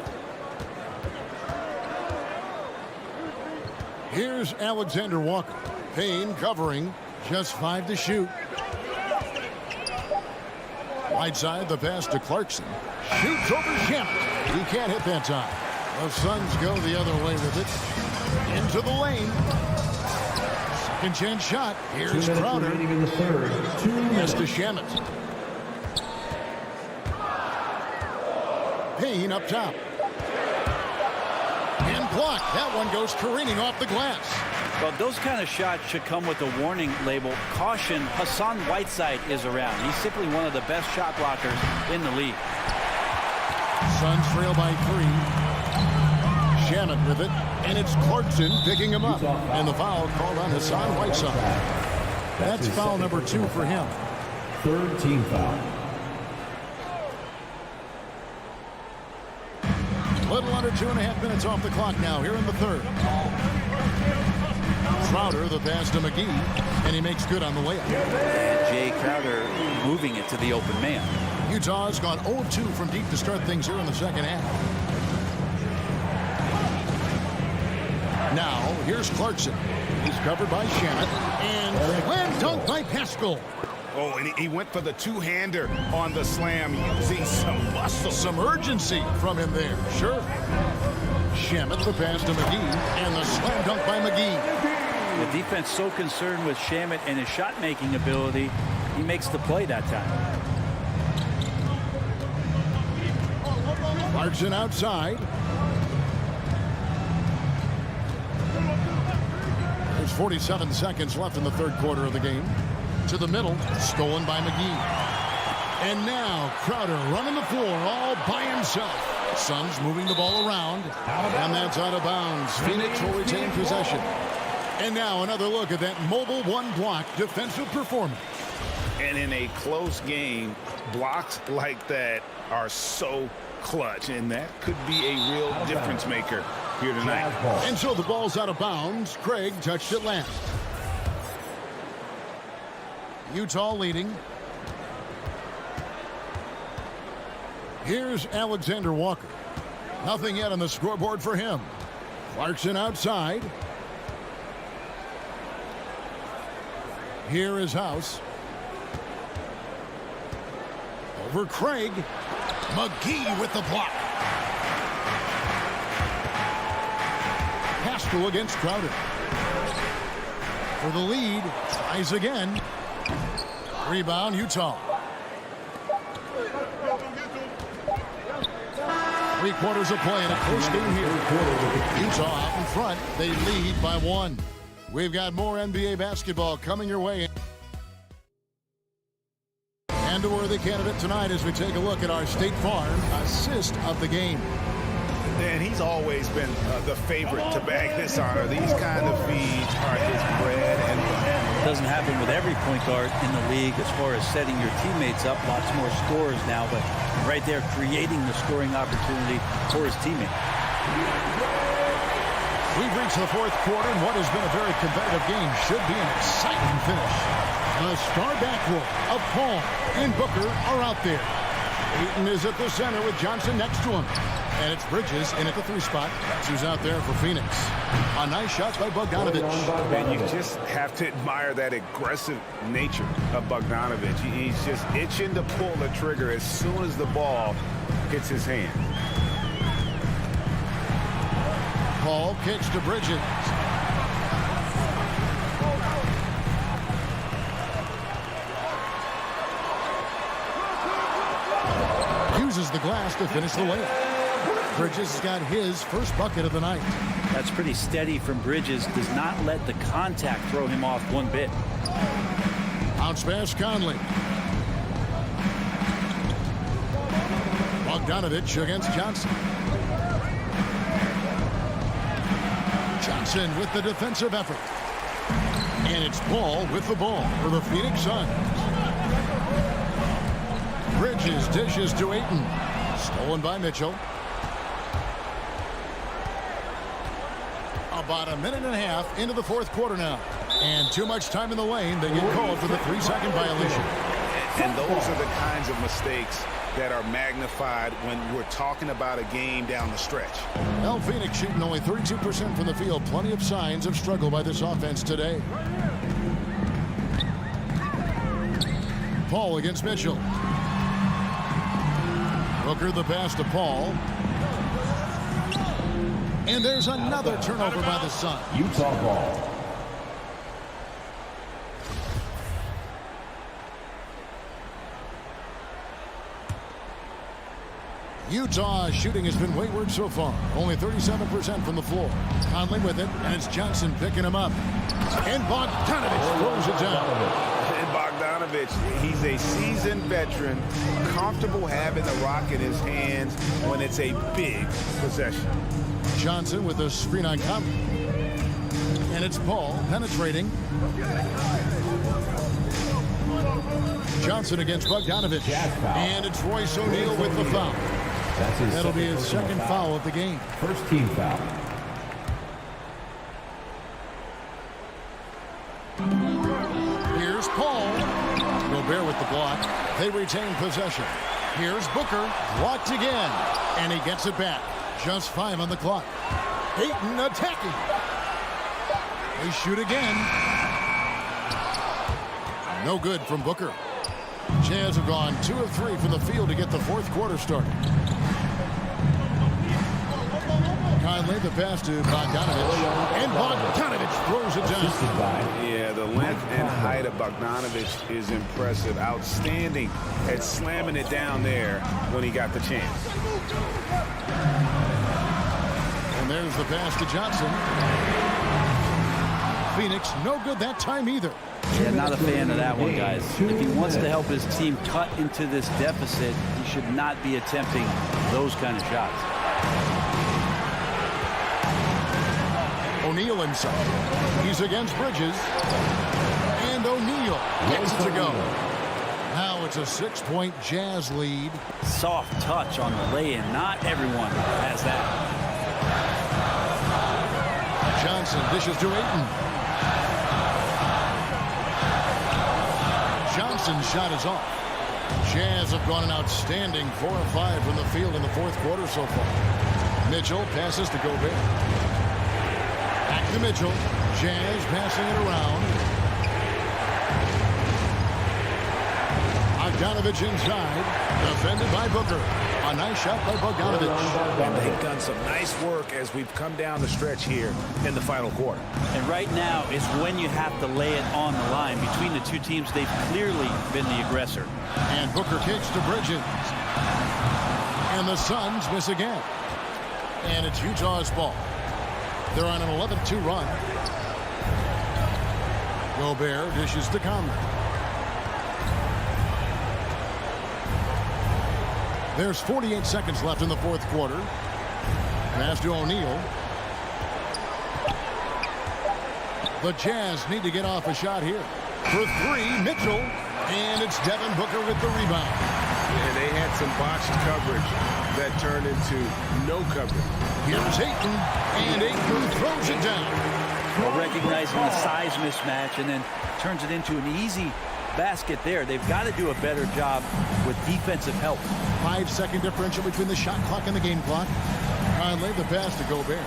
Here's Alexander Walker. Payne covering. Just 5 to shoot. Right side, the pass to Clarkson. Shoots over Shamet. He can't hit that time. The Suns go the other way with it. Into the lane. Second chance shot. Here's Crowder. Missed to Shamet. Payne up top. And blocked. That one goes careening off the glass. Well, those kind of shots should come with a warning label. Caution, Hassan Whiteside is around. He's simply one of the best shot blockers in the league. Suns trail by 3. Shamet with it. And it's Clarkson picking him up. And the foul called on Hassan Whiteside. That's foul number 2 for him. Third team foul. Little under 2.5 minutes off the clock now here in the third. Crowder, the pass to McGee, and he makes good on the layup. And Jay Crowder moving it to the open man. Utah's gone 0-2 from deep to start things here in the second half. Now, here's Clarkson. He's covered by Shamet, and slam dunk by Pascal. Oh, and he went for the two-hander on the slam, using some muscle. Some urgency from him there, sure. Shamet, the pass to McGee, and the slam dunk by McGee. The defense so concerned with Shamet and his shot-making ability, he makes the play that time. Clarkson outside. There's 47 seconds left in the third quarter of the game. To the middle, stolen by McGee. And now Crowder running the floor all by himself. Suns moving the ball around, and that's out of bounds. Phoenix will retain possession. And now another look at that mobile one-block defensive performance. And in a close game, blocks like that are so clutch, and that could be a real difference maker here tonight. And so the ball's out of bounds. Craig touched it last. Utah leading. Here's Alexander Walker. Nothing yet on the scoreboard for him. Clarkson outside. Here is House. Over Craig. McGee with the block. Pascal against Crowder. For the lead. Tries again. Rebound, Utah. 3 quarters of play in a close game here. Utah out in front. They lead by 1. We've got more NBA basketball coming your way. And a worthy candidate tonight as we take a look at our State Farm assist of the game. And he's always been the favorite to bag this honor. These kind of feeds are his bread and butter. It doesn't happen with every point guard in the league as far as setting your teammates up. Lots more scorers now, but right there creating the scoring opportunity for his teammate. We've reached the fourth quarter, and what has been a very competitive game should be an exciting finish. The star backcourt of Paul and Booker are out there. Ayton is at the center with Johnson next to him. And it's Bridges in at the 3 spot. Who's out there for Phoenix. A nice shot by Bogdanovich. And you just have to admire that aggressive nature of Bogdanovich. He's just itching to pull the trigger as soon as the ball hits his hand. Paul kicks to Bridges. Uses the glass to finish the layup. Bridges has got his first bucket of the night. That's pretty steady from Bridges. Does not let the contact throw him off one bit. Bounce pass Conley. Bogdanovich against Johnson. Johnson with the defensive effort. And it's Paul with the ball for the Phoenix Suns. Bridges dishes to Ayton. Stolen by Mitchell. About a minute and a half into the fourth quarter now. And too much time in the lane. They get called for the 3-second violation. And those are the kinds of mistakes that are magnified when we're talking about a game down the stretch. Well, Phoenix shooting only 32% from the field. Plenty of signs of struggle by this offense today. Paul against Mitchell. Booker the pass to Paul. And there's another turnover by the Suns. Utah ball. Utah's shooting has been wayward so far. Only 37% from the floor. Conley with it, and it's Johnson picking him up. And Bogdanovich throws it down. And Bogdanovich, he's a seasoned veteran, comfortable having the rock in his hands when it's a big possession. Johnson with a screen on Conley. And it's Paul penetrating. Johnson against Bogdanovich. And it's Royce O'Neal with the foul. That'll be his second foul of the game. First team foul. Here's Paul. Gobert with the block. They retain possession. Here's Booker. Blocked again. And he gets it back. Just 5 on the clock. Ayton attacking. They shoot again. No good from Booker. Jazz have gone 2 of 3 from the field to get the fourth quarter started. Conley the pass to Bogdanovich. And Bogdanovich throws it down. Yeah, the length and height of Bogdanovich is impressive. Outstanding at slamming it down there when he got the chance. And there's the pass to Johnson. Phoenix no good that time either. Yeah, not a fan of that one, guys. If he wants to help his team cut into this deficit, he should not be attempting those kind of shots. O'Neal himself. He's against Bridges. And O'Neal gets it to go. Now it's a 6-point Jazz lead. Soft touch on the lay-in. Not everyone has that. Johnson dishes to Ayton. Johnson's shot is off. Jazz have gone an outstanding 4 of 5 from the field in the fourth quarter so far. Mitchell passes to Gobert. Back to Mitchell. Jazz passing it around. Bogdanovich inside. Defended by Booker. A nice shot by Bogdanovich. And they've done some nice work as we've come down the stretch here in the final quarter. And right now is when you have to lay it on the line. Between the two teams, they've clearly been the aggressor. And Booker kicks to Bridges. And the Suns miss again. And it's Utah's ball. They're on an 11-2 run. Gobert dishes to Conley. There's 48 seconds left in the fourth quarter. Pass to O'Neal. The Jazz need to get off a shot here. For 3, Mitchell. And it's Devin Booker with the rebound. And they had some botched coverage that turned into no coverage. Here's Ayton. And Ayton throws it down. Well, recognizing the size mismatch and then turns it into an easy basket there. They've got to do a better job with defensive help. 5-second differential between the shot clock and the game clock. Conley, the pass to Gobert.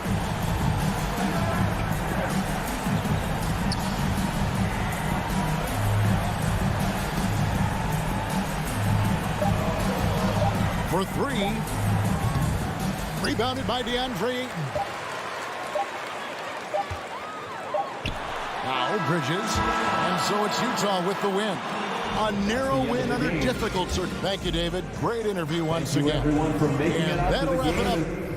For three. Rebounded by DeAndre Ayton. Now Bridges. And so it's Utah with the win. A narrow win under difficult circumstances. Thank you, David. Great interview once again. Everyone for making it out that'll to the wrap it up. game.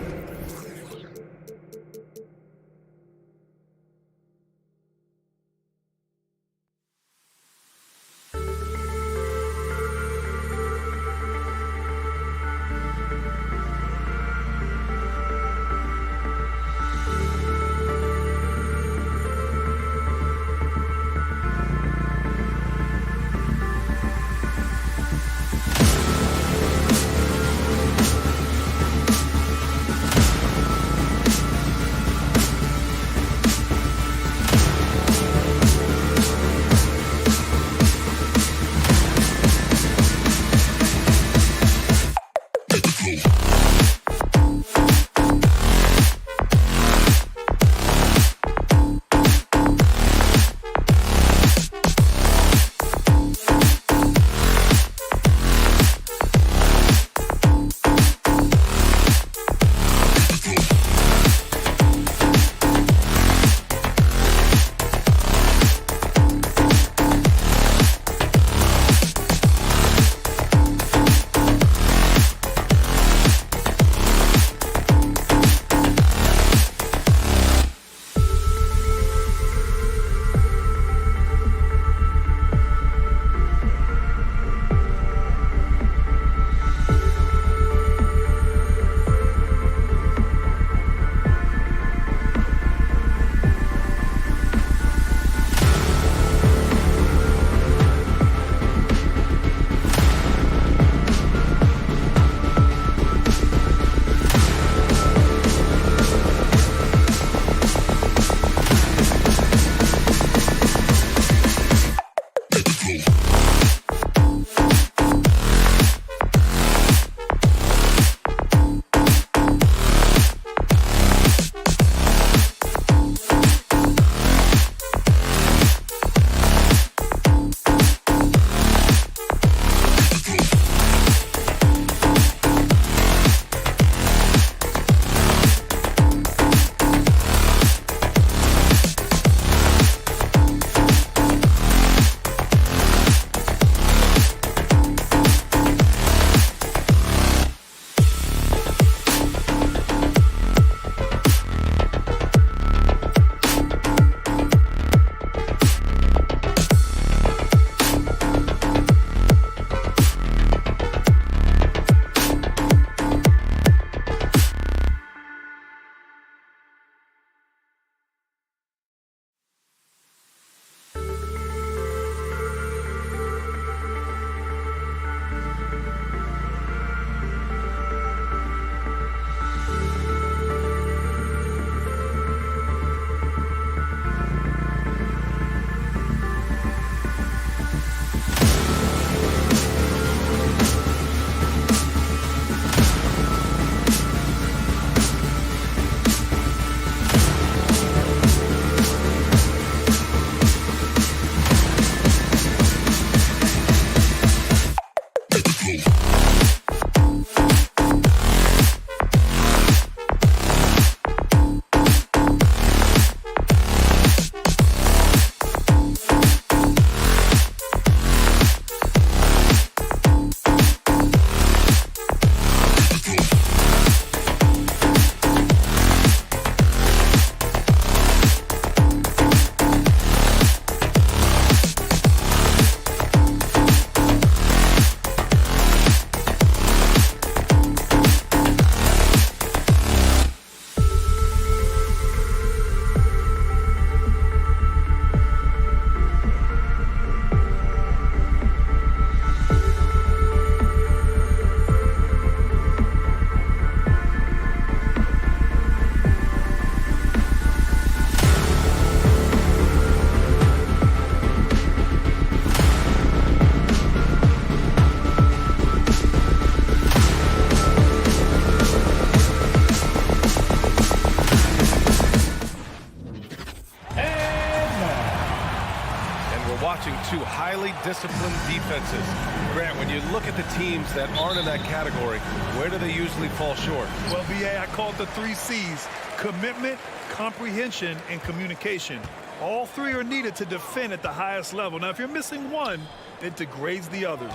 watching two highly disciplined defenses. Grant, when you look at the teams that aren't in that category, where do they usually fall short? Well, BA, I call it the 3 C's: commitment, comprehension, and communication. All 3 are needed to defend at the highest level. Now, if you're missing one, it degrades the others.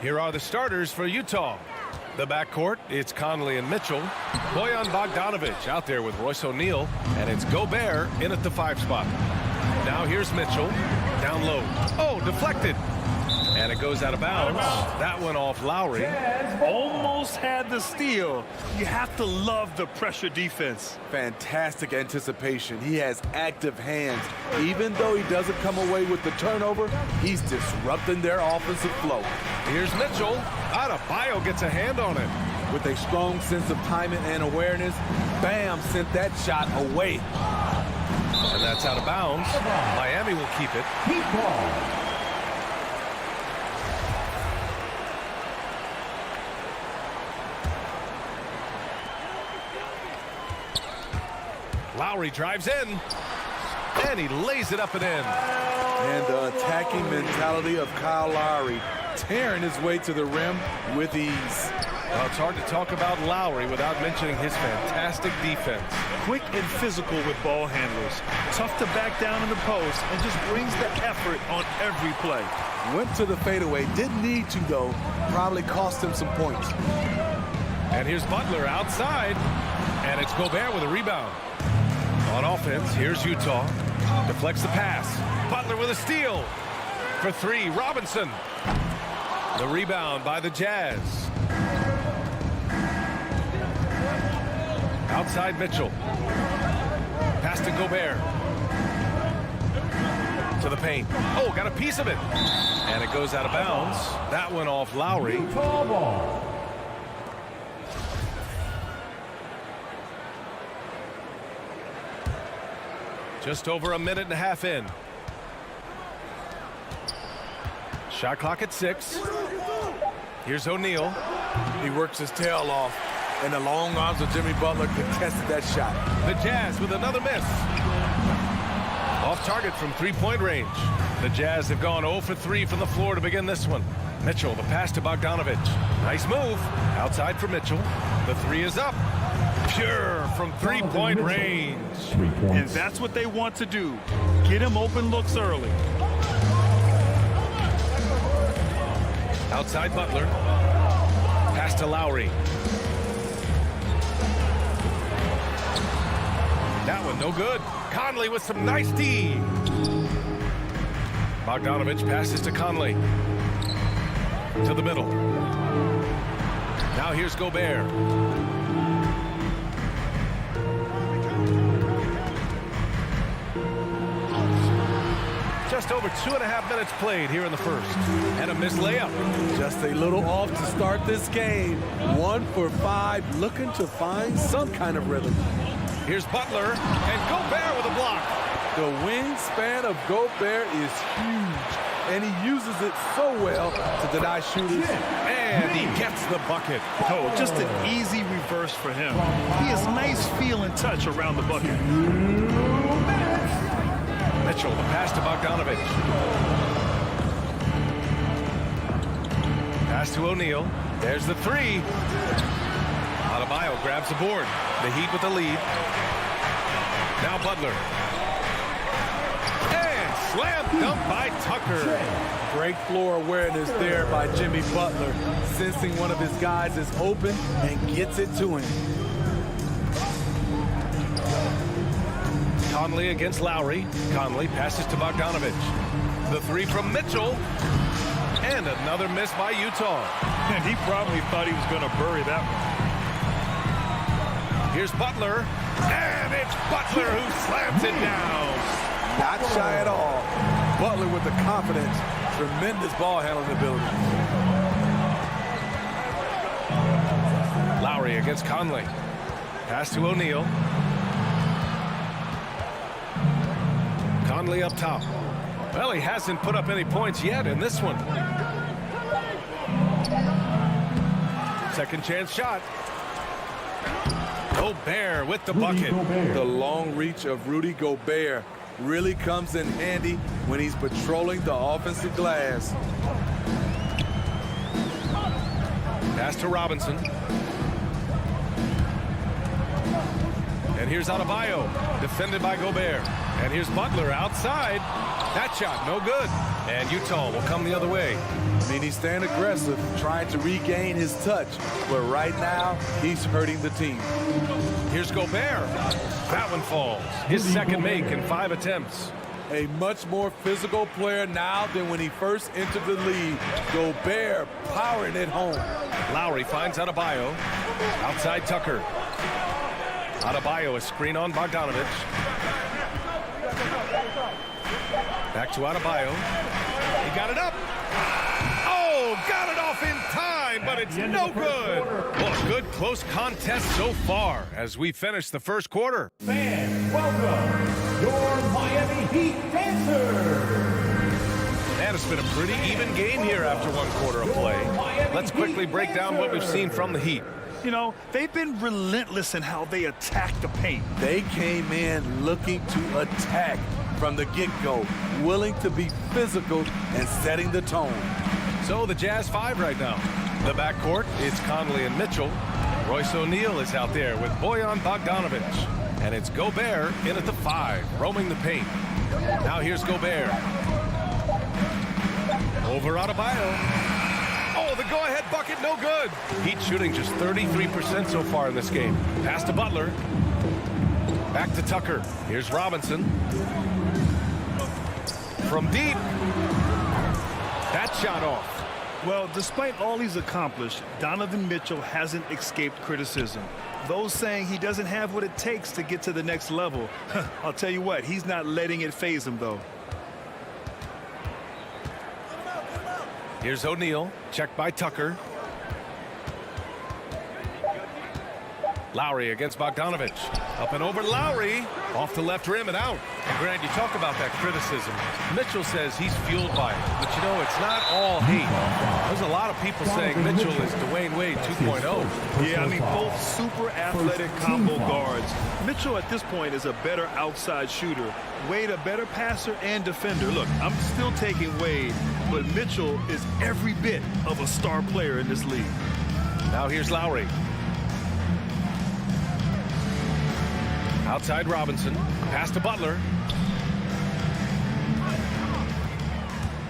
Here are the starters for Utah. The backcourt, it's Conley and Mitchell. Bojan Bogdanovic out there with Royce O'Neal, and it's Gobert in at the 5 spot. Now here's Mitchell, down low. Oh, deflected. And it goes out of bounds. That went off Lowry. Almost had the steal. You have to love the pressure defense. Fantastic anticipation. He has active hands. Even though he doesn't come away with the turnover, he's disrupting their offensive flow. Here's Mitchell. Adebayo gets a hand on it. With a strong sense of timing and awareness, Bam sent that shot away. And that's out of bounds. Miami will keep it. Lowry drives in, and he lays it up and in. And the attacking mentality of Kyle Lowry, tearing his way to the rim with ease. Well, it's hard to talk about Lowry without mentioning his fantastic defense. Quick and physical with ball handlers. Tough to back down in the post and just brings the effort on every play. Went to the fadeaway, didn't need to though. Probably cost him some points. And here's Butler outside, and it's Gobert with a rebound. On offense, here's Utah. Deflects the pass. Butler with a steal. For 3, Robinson. The rebound by the Jazz. Outside Mitchell. Pass to Gobert. To the paint. Oh, got a piece of it. And it goes out of bounds. That went off Lowry. Just over a minute and a half in. Shot clock at 6. Here's O'Neal. He works his tail off, and the long arms of Jimmy Butler contested that shot. The Jazz with another miss. Off target from 3-point range. The Jazz have gone 0 for 3 from the floor to begin this one. Mitchell, the pass to Bogdanovic. Nice move. Outside for Mitchell. The 3 is up. Pure from 3-point range. And that's what they want to do. Get him open looks early. Outside Butler. Pass to Lowry. That one no good. Conley with some nice D. Bogdanovic passes to Conley. To the middle. Now here's Gobert. Just over 2.5 minutes played here in the first. And a missed layup. Just a little off to start this game. 1 for 5, looking to find some kind of rhythm. Here's Butler, and Gobert with a block. The wingspan of Gobert is huge, and he uses it so well to deny shooters. And he gets the bucket. Oh, just an easy reverse for him. He has nice feel and touch around the bucket. Mitchell, the pass to Bogdanovic. Pass to O'Neal. There's the 3. Adebayo grabs the board. The Heat with the lead. Now Butler. And slam dunk by Tucker. Great floor awareness there by Jimmy Butler, sensing one of his guys is open and gets it to him. Conley against Lowry. Conley passes to Bogdanovic. The 3 from Mitchell. And another miss by Utah. And he probably thought he was going to bury that one. Here's Butler. And it's Butler who slams it down. Not shy at all. Butler with the confidence. Tremendous ball handling ability. Lowry against Conley. Pass to O'Neal. Conley up top. Well, he hasn't put up any points yet in this one. Second chance shot. Gobert with the bucket. The long reach of Rudy Gobert. really comes in handy when he's patrolling the offensive glass. Pass to Robinson. And here's Adebayo, defended by Gobert. And here's Butler outside. That shot, no good. And Utah will come the other way. I mean, he's staying aggressive, trying to regain his touch. But right now, he's hurting the team. Here's Gobert. That one falls. His second make in 5 attempts. A much more physical player now than when he first entered the league. Gobert powering it home. Lowry finds Adebayo. Outside Tucker. Adebayo, a screen on Bogdanovich. Back to Adebayo. He got it up. Oh, got it off in time, but it's no good. Well, a good close contest so far as we finish the first quarter. Fans, welcome your Miami Heat Dancers. And it's been a pretty even game here after one quarter of play. Let's quickly break down what we've seen from the Heat. You know, they've been relentless in how they attack the paint. They came in looking to attack from the get-go, willing to be physical and setting the tone. So the Jazz 5 right now. The backcourt, it's Conley and Mitchell. Royce O'Neal is out there with Bojan Bogdanovich. And it's Gobert in at the 5, roaming the paint. Now here's Gobert. Over Adebayo. Oh, the go-ahead bucket, no good. Heat shooting just 33% so far in this game. Pass to Butler. Back to Tucker. Here's Robinson. From deep. That shot off. Well, despite all he's accomplished, Donovan Mitchell hasn't escaped criticism. Those saying he doesn't have what it takes to get to the next level. I'll tell you what, he's not letting it faze him, though. Here's O'Neal, checked by Tucker. Lowry against Bogdanovich. Up and over Lowry. Off the left rim and out. And Grant, you talk about that criticism. Mitchell says he's fueled by it. But you know, it's not all hate. There's a lot of people saying Mitchell is Dwayne Wade 2.0. Yeah, I mean, both super athletic combo guards. Mitchell at this point is a better outside shooter. Wade a better passer and defender. Look, I'm still taking Wade, but Mitchell is every bit of a star player in this league. Now here's Lowry. Outside Robinson. Pass to Butler.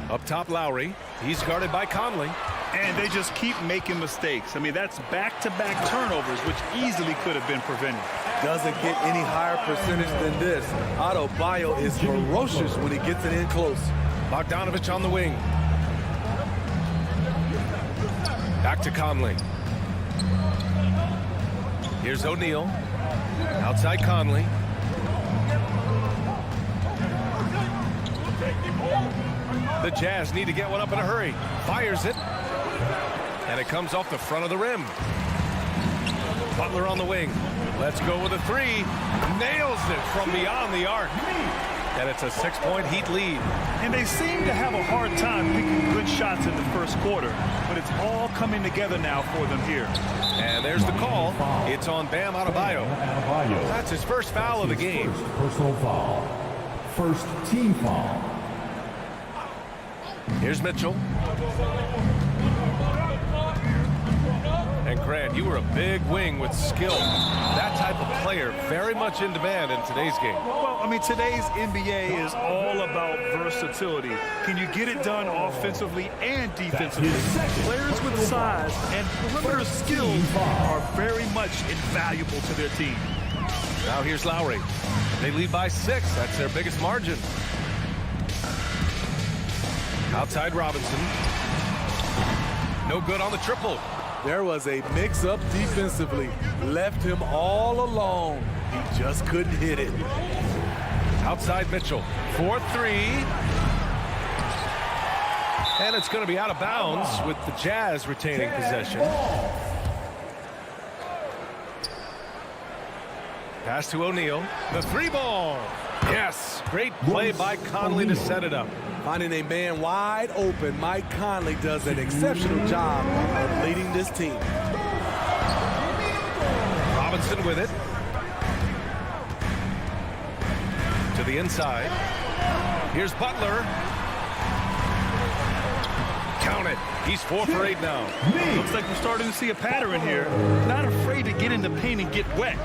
Up top Lowry. He's guarded by Conley. And they just keep making mistakes. I mean, that's back-to-back turnovers, which easily could have been prevented. Doesn't get any higher percentage than this. Adebayo is ferocious when he gets it in close. Bogdanovich on the wing. Back to Conley. Here's O'Neal. Outside Conley. The Jazz need to get one up in a hurry. Fires it. And it comes off the front of the rim. Butler on the wing. Let's go with a 3. Nails it from beyond the arc. And it's a 6-point Heat lead. And they seem to have a hard time picking good shots in the first quarter. But it's all coming together now for them here. And there's the call. It's on Bam Adebayo. That's his first foul of the game. First personal foul. First team foul. Here's Mitchell. And Grant, you were a big wing with skill. That type of player very much in demand in today's game. Well, I mean, today's NBA is all about versatility. Can you get it done offensively and defensively? Players with size and perimeter skills are very much invaluable to their team. Now here's Lowry. They lead by 6. That's their biggest margin. Outside Robinson. No good on the triple. There was a mix-up defensively. Left him all alone. He just couldn't hit it. Outside Mitchell. 4-3. And it's going to be out of bounds with the Jazz retaining possession. Pass to O'Neal. The 3-ball. Yes. Great play by Conley to set it up. Finding a man wide open, Mike Conley does an exceptional job of leading this team. Robinson with it. To the the inside. Here's Butler. Count it. He's 4 for 8 now. Looks like we're starting to see a pattern here. Not afraid to get in the paint and get wet.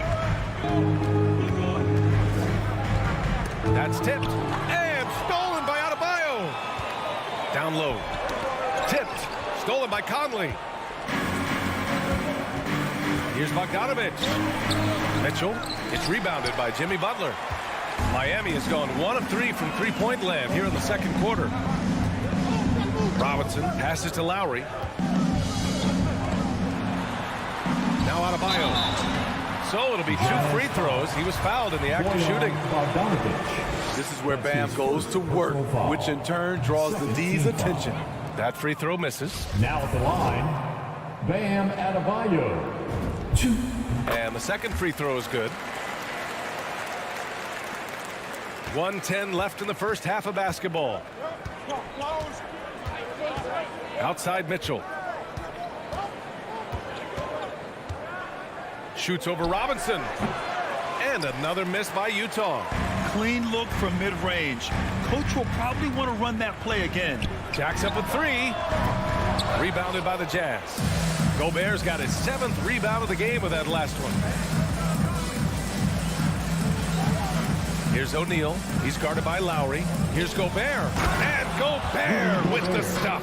That's tipped. And stolen by Adebayo. Down low. Tipped. Stolen by Conley. Here's Bogdanovich. Mitchell. It's rebounded by Jimmy Butler. Miami has gone 1 of 3 from three-point land here in the second quarter. Robinson passes to Lowry. Now Adebayo. So it'll be 2 free throws. He was fouled in the act of shooting. This is where Bam goes to work, which in turn draws the D's attention. That free throw misses. Now at the line, Bam Adebayo. 2. And the second free throw is good. 1:10 left in the first half of basketball. Outside Mitchell. Shoots over Robinson. And another miss by Utah. Clean look from mid-range. Coach will probably want to run that play again. Jacks up with 3. Rebounded by the Jazz. Gobert's got his 7th rebound of the game with that last one. Here's O'Neal. He's guarded by Lowry. Here's Gobert. And Gobert with the stuff.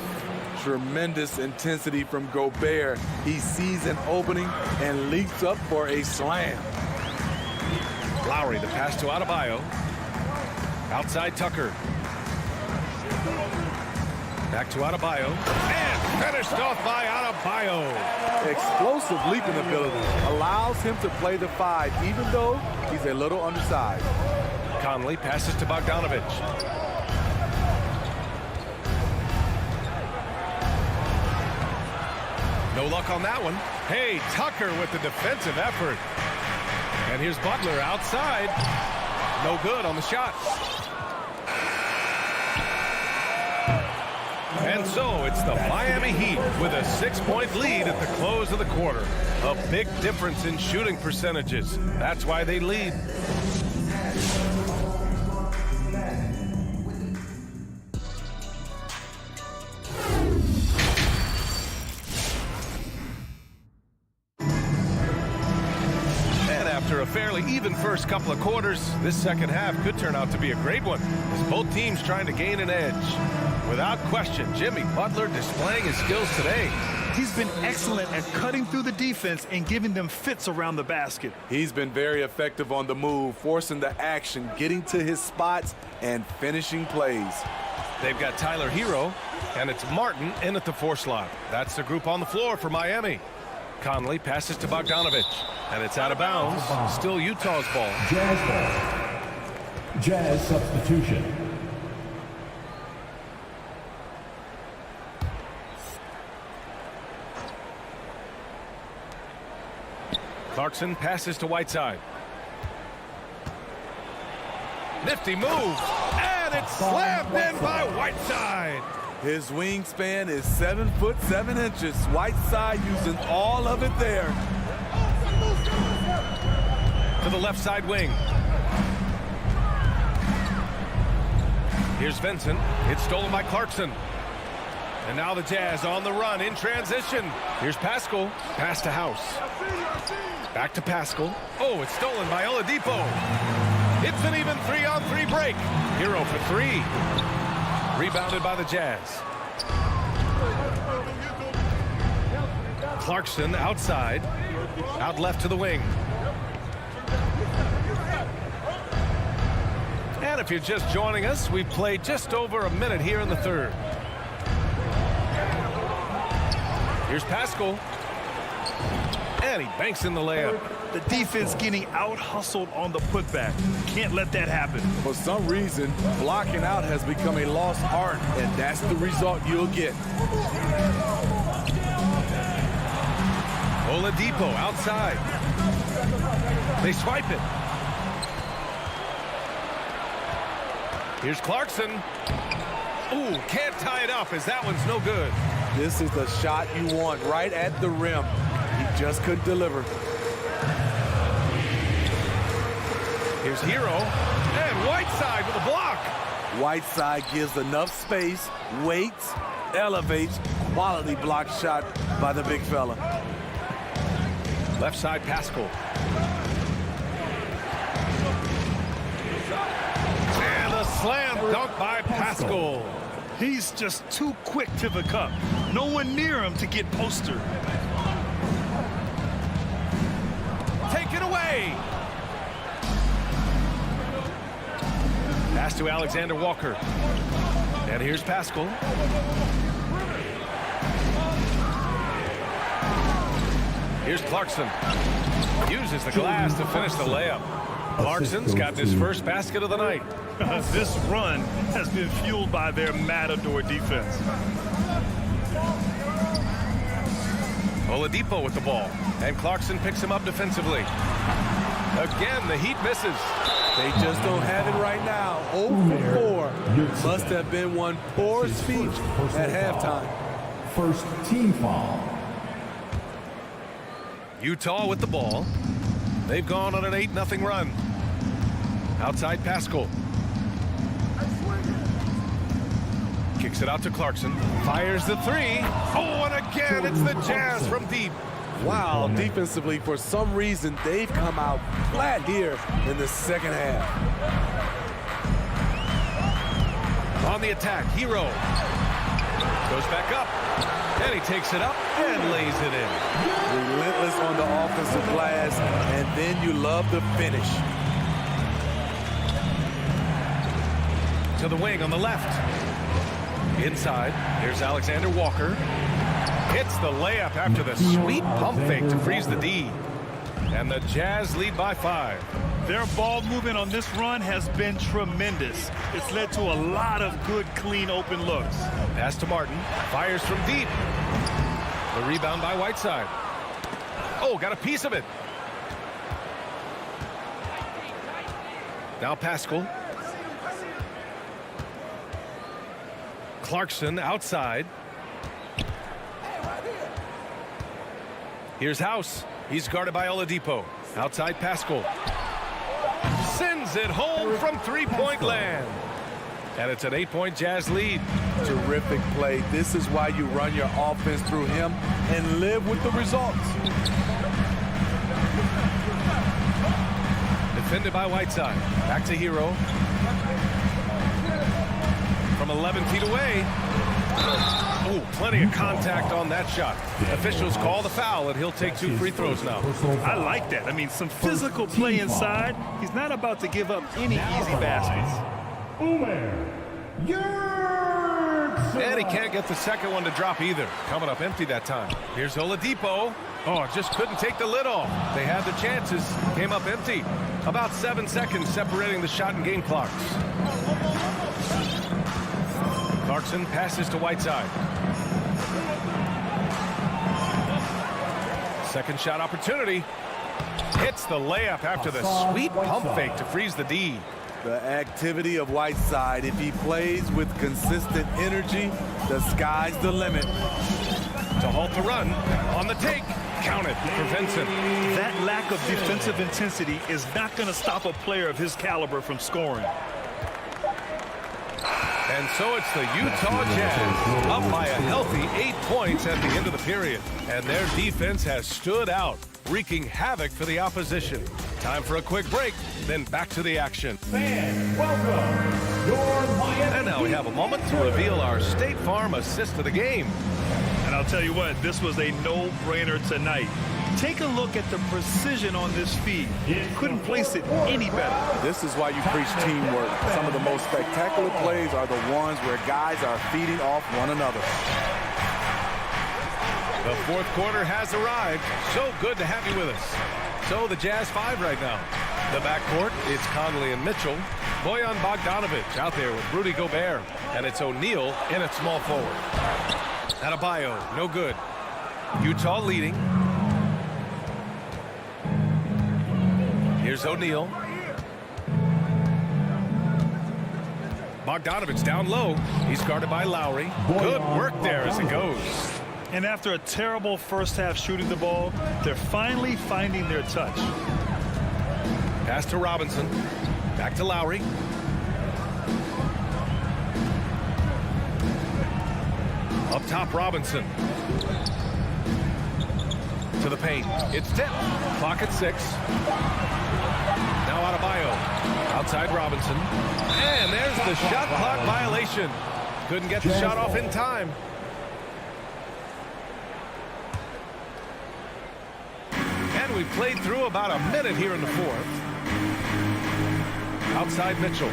Tremendous intensity from Gobert. He sees an opening and leaps up for a slam. Lowry, the pass to Adebayo. Outside Tucker. Back to Adebayo. And finished off by Adebayo. Explosive leaping ability allows him to play the 5, even though he's a little undersized. Conley passes to Bogdanovich. No luck on that one. Hey, Tucker with the defensive effort. And here's Butler outside. No good on the shot. And so it's the Miami Heat with a 6-point lead at the close of the quarter. A big difference in shooting percentages. That's why they lead. After a fairly even first couple of quarters, this second half could turn out to be a great one, as both teams trying to gain an edge. Without question, Jimmy Butler displaying his skills today. He's been excellent at cutting through the defense and giving them fits around the basket. He's been very effective on the move, forcing the action, getting to his spots, and finishing plays. They've got Tyler Hero, and it's Martin in at the 4 slot. That's the group on the floor for Miami. Conley passes to Bogdanovich, and it's out of bounds. Still Utah's ball. Jazz ball. Jazz substitution. Clarkson passes to Whiteside. Nifty move, and it's slammed in by Whiteside. His wingspan is 7'7". Whiteside using all of it there. To the left side wing. Here's Vincent. It's stolen by Clarkson. And now the Jazz on the run in transition. Here's Pascal. Pass to House. Back to Pascal. Oh, it's stolen by Oladipo. It's an even 3-on-3 break. Hero for 3. Rebounded by the Jazz. Clarkson outside. Out left to the wing. And if you're just joining us, we've played just over a minute here in the third. Here's Pascal. And he banks in the layup. The defense getting out-hustled on the putback. Can't let that happen. For some reason, blocking out has become a lost art, and that's the result you'll get. Oladipo outside. They swipe it. Here's Clarkson. Ooh, can't tie it up as that one's no good. This is the shot you want right at the rim. He just couldn't deliver. Here's Hero, and Whiteside with a block. Whiteside gives enough space, waits, elevates. Quality block shot by the big fella. Left side, Pascal. And a slam dunk by Pascal. He's just too quick to the cup. No one near him to get postered. Take it away. Pass to Alexander Walker. And here's Pascal. Here's Clarkson. Uses the glass to finish the layup. Clarkson's got his first basket of the night. This run has been fueled by their Matador defense. Oladipo with the ball. And Clarkson picks him up defensively. Again, the Heat misses. They just don't have it right now. 0 for 4. Must have been one poor speech at halftime. First team foul. Utah with the ball. They've gone on an 8-0 run. Outside Pascal. Kicks it out to Clarkson. Fires the three. Oh, and again, it's the Jazz from deep. Wow, defensively, for some reason, they've come out flat here in the second half. On the attack, Hero. Goes back up. And he takes it up and lays it in. Relentless on the offensive glass, and then you love the finish. To the wing on the left. Inside, here's Alexander Walker. Hits the layup after the sweet pump fake to freeze the D. And the Jazz lead by 5. Their ball movement on this run has been tremendous. It's led to a lot of good, clean, open looks. Pass to Martin. Fires from deep. The rebound by Whiteside. Oh, got a piece of it. Now Pascal. Clarkson outside. Here's House. He's guarded by Oladipo. Outside Pascal. Sends it home from three-point land. And it's an 8-point Jazz lead. Terrific play. This is why you run your offense through him and live with the results. Defended by Whiteside. Back to Hero. From 11 feet away. Oh, plenty of contact on that shot. Officials call the foul, and he'll take 2 free throws now. I like that. I mean, some physical play inside. He's not about to give up any easy baskets. And he can't get the second one to drop either. Coming up empty that time. Here's Oladipo. Oh, just couldn't take the lid off. They had the chances. Came up empty. About 7 seconds separating the shot and game clocks. Clarkson passes to Whiteside. Second shot opportunity. Hits the layup after the sweet pump fake to freeze the D. The activity of Whiteside, if he plays with consistent energy, the sky's the limit. To halt the run, on the take, counted for Vincent. That lack of defensive intensity is not going to stop a player of his caliber from scoring. And so it's the Utah Jazz up by a healthy 8 points at the end of the period. And their defense has stood out, wreaking havoc for the opposition. Time for a quick break, then back to the action. Fans, welcome your Miami. And now we have a moment to reveal our State Farm assist of the game. And I'll tell you what, this was a no-brainer tonight. Take a look at the precision on this feed. Couldn't place it any better. This is why you preach teamwork. Some of the most spectacular plays are the ones where guys are feeding off one another. The fourth quarter has arrived. So good to have you with us. So the Jazz 5 right now. The backcourt, it's Conley and Mitchell. Bojan Bogdanovic out there with Rudy Gobert. And it's O'Neal in at small forward. Adebayo, no good. Utah leading. Here's O'Neal. Bogdanovic down low. He's guarded by Lowry. Good work there as it goes. And after a terrible first half shooting the ball, they're finally finding their touch. Pass to Robinson. Back to Lowry. Up top, Robinson. To the paint. It's tipped. Clock at 6. Now Adebayo. Outside Robinson. And there's the shot clock violation. Couldn't get the shot off in time. And we played through about a minute here in the fourth. Outside Mitchell.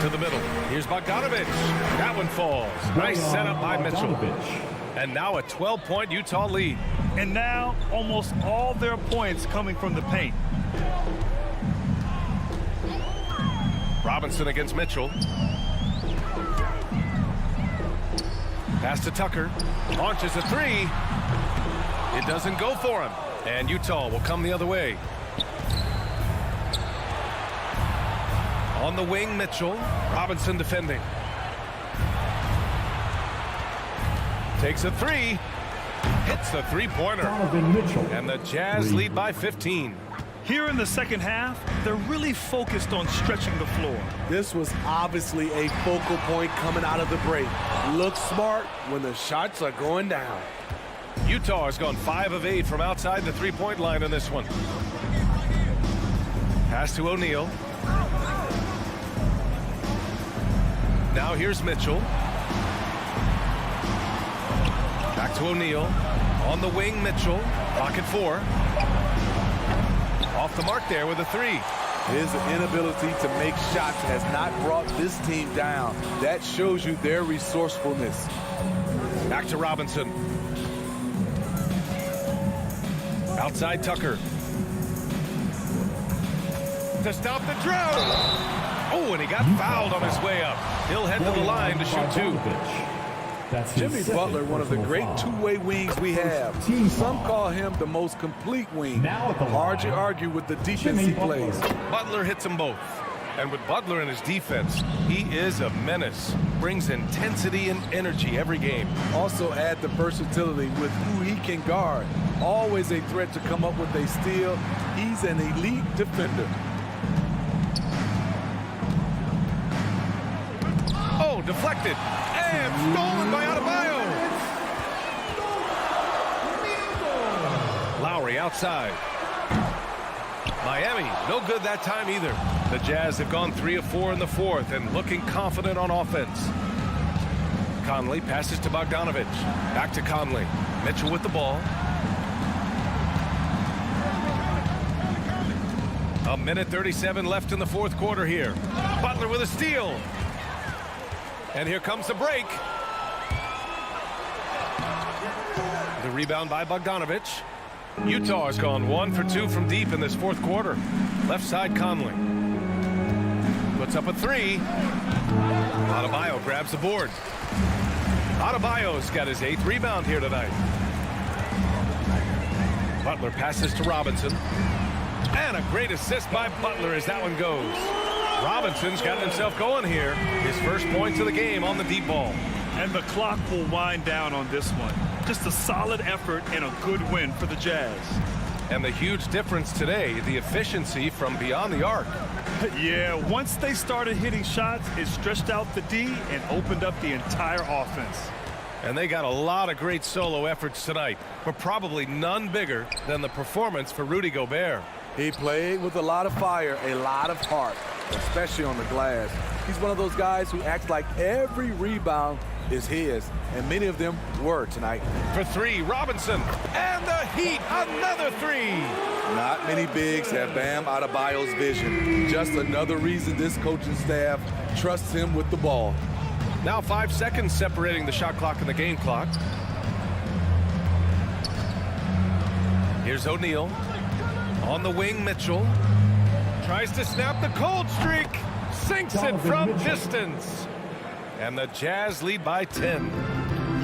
To the middle. Here's Bogdanovich. That one falls. Nice setup by Mitchell. And now a 12-point Utah lead. And now almost all their points coming from the paint. Robinson against Mitchell. Pass to Tucker. Launches a three. It doesn't go for him. And Utah will come the other way. On the wing, Mitchell. Robinson defending. Takes a three. Hits the three-pointer. And the Jazz lead by 15. Here in the second half, they're really focused on stretching the floor. This was obviously a focal point coming out of the break. Look smart when the shots are going down. Utah has gone 5 of 8 from outside the three-point line in this one. Pass to O'Neal. Now here's Mitchell. Back to O'Neal. On the wing, Mitchell. Pocket 4. Off the mark there with a three. His inability to make shots has not brought this team down. That shows you their resourcefulness. Back to Robinson. Outside Tucker. To stop the drought. Oh, and he got fouled on his way up. He'll head to the line to shoot 2. Jimmy Butler, one of the great two-way wings we have. Some call him the most complete wing. Hard to argue with the defense he plays. Butler hits them both. And with Butler in his defense, he is a menace. Brings intensity and energy every game. Also add the versatility with who he can guard. Always a threat to come up with a steal. He's an elite defender. Oh, deflected. And stolen by Adebayo. Lowry outside. Miami, no good that time either. The Jazz have gone 3 of 4 in the fourth and looking confident on offense. Conley passes to Bogdanovich. Back to Conley. Mitchell with the ball. A minute 37 left in the fourth quarter here. Butler with a steal. And here comes the break. The rebound by Bogdanovich. Utah has gone 1 for 2 from deep in this fourth quarter. Left side, Conley. Puts up a three. Adebayo grabs the board. Adebayo's got his 8th rebound here tonight. Butler passes to Robinson. And a great assist by Butler as that one goes. Robinson's got himself going here. His first points of the game on the deep ball. And the clock will wind down on this one. Just a solid effort and a good win for the Jazz. And the huge difference today, the efficiency from beyond the arc. Yeah, once they started hitting shots, it stretched out the D and opened up the entire offense. And they got a lot of great solo efforts tonight, but probably none bigger than the performance for Rudy Gobert. He played with a lot of fire, a lot of heart, especially on the glass. He's one of those guys who acts like every rebound is his, and many of them were tonight. For 3, Robinson, and the Heat, another 3. Not many bigs have Bam Adebayo's vision. Just another reason this coaching staff trusts him with the ball. Now 5 seconds separating the shot clock and the game clock. Here's O'Neal. On the wing, Mitchell. Tries to snap the cold streak. Sinks it from distance. And the Jazz lead by 10.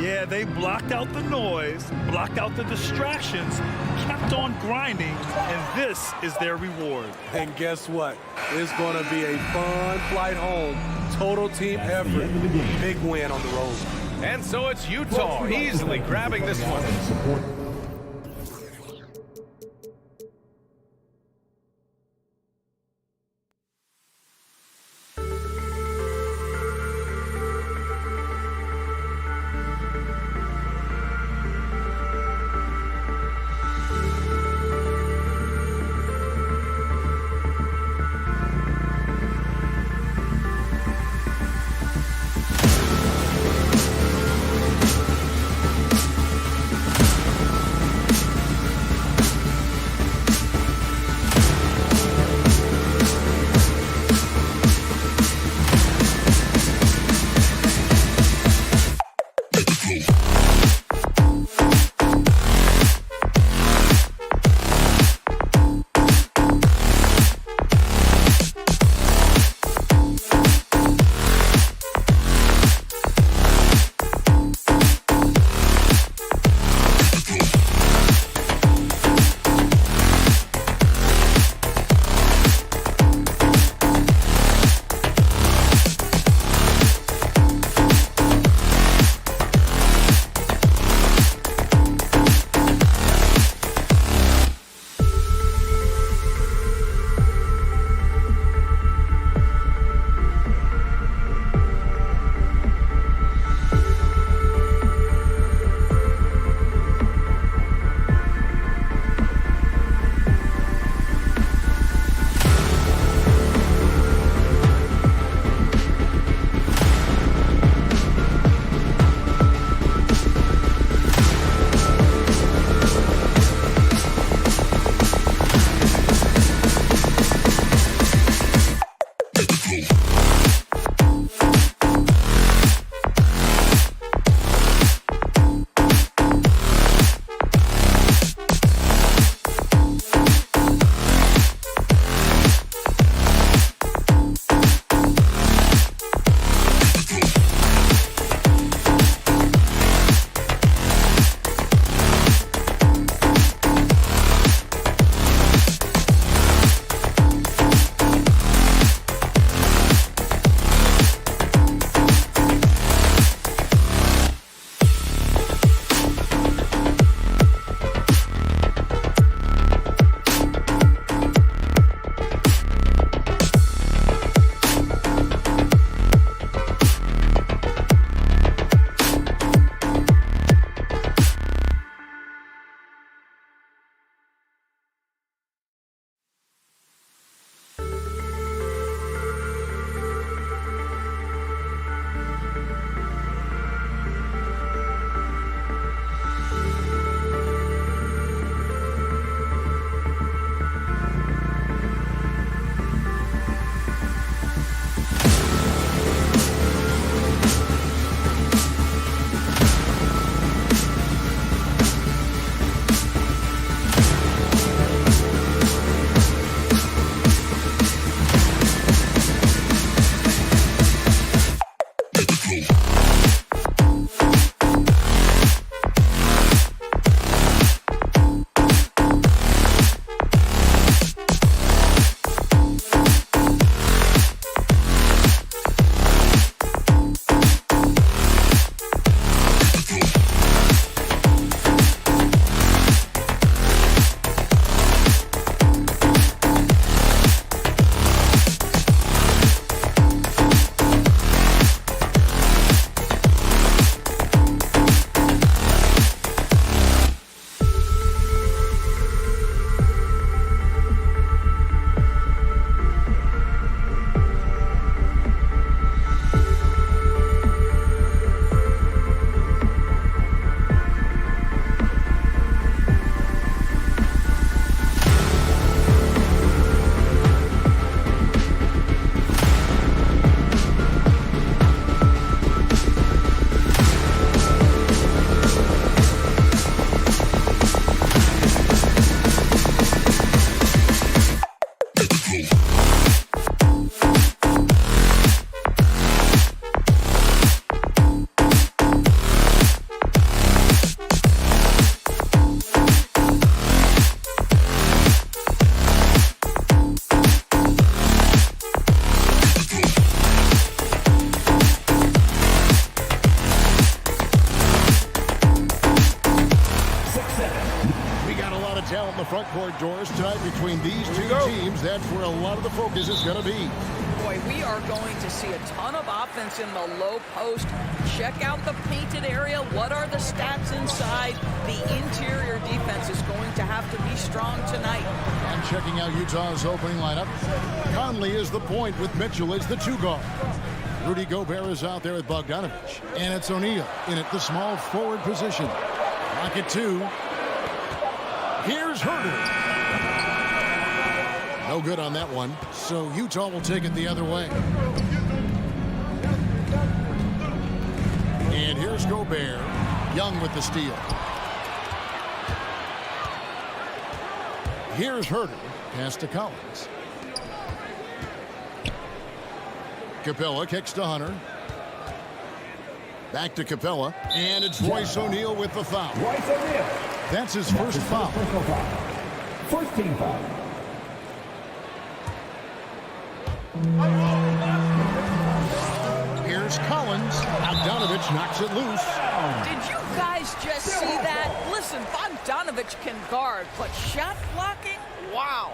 Yeah, they blocked out the noise, blocked out the distractions, kept on grinding, and this is their reward. And guess what? It's going to be a fun flight home. Total team effort. Big win on the road. And so it's Utah easily grabbing this one. of talent in the front court, Doris, tonight between these two teams. That's where a lot of the focus is going to be. Boy, we are going to see a ton of offense in the low post. Check out the painted area. What are the stats inside? The interior defense is going to have to be strong tonight. And checking out Utah's opening lineup, Conley is the point with Mitchell as the 2 guard. Rudy Gobert is out there with Bogdanovich. And it's O'Neal in at the small forward position. Rocket 2. Here's Herter. No good on that one. So Utah will take it the other way. And here's Gobert. Young with the steal. Here's Herter. Pass to Collins. Capella kicks to Hunter. Back to Capella. And it's Royce O'Neal with the foul. Royce O'Neal. That's his first foul. First team foul. Here's Collins. Bogdanovich knocks it loose. Did you guys just see that? Listen, Bogdanovich can guard, but shot blocking? Wow.